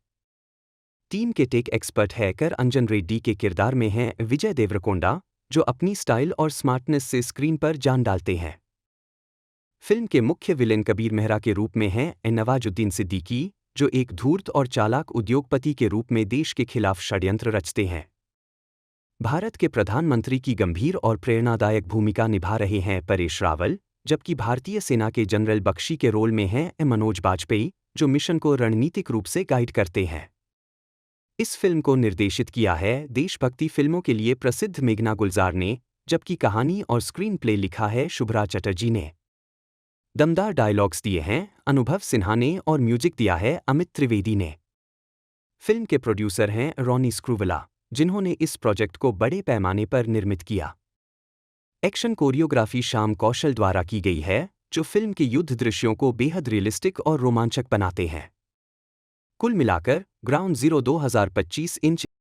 टीम के टेक एक्सपर्ट हैकर अंजन रेड्डी के किरदार में हैं विजय देवरकोंडा, जो अपनी स्टाइल और स्मार्टनेस से स्क्रीन पर जान डालते हैं। फिल्म के मुख्य विलेन कबीर मेहरा के रूप में हैं नवाजुद्दीन सिद्दीकी, जो एक धूर्त और चालाक उद्योगपति के रूप में देश के खिलाफ षड्यंत्र रचते हैं। भारत के प्रधानमंत्री की गंभीर और प्रेरणादायक भूमिका निभा रहे हैं परेश रावल, जबकि भारतीय सेना के जनरल बख्शी के रोल में हैं मनोज बाजपेयी, जो मिशन को रणनीतिक रूप से गाइड करते हैं। इस फिल्म को निर्देशित किया है देशभक्ति फिल्मों के लिए प्रसिद्ध मेघना गुलजार ने, जबकि कहानी और स्क्रीन प्ले लिखा है शुभ्रा चटर्जी ने। दमदार डायलॉग्स दिए हैं अनुभव सिन्हा ने और म्यूजिक दिया है अमित त्रिवेदी ने। फिल्म के प्रोड्यूसर हैं रॉनी स्क्रूवला, जिन्होंने इस प्रोजेक्ट को बड़े पैमाने पर निर्मित किया। एक्शन कोरियोग्राफी श्याम कौशल द्वारा की गई है, जो फिल्म के युद्ध दृश्यों को बेहद रियलिस्टिक और रोमांचक बनाते हैं। कुल मिलाकर ग्राउंड जीरो 2025 इंच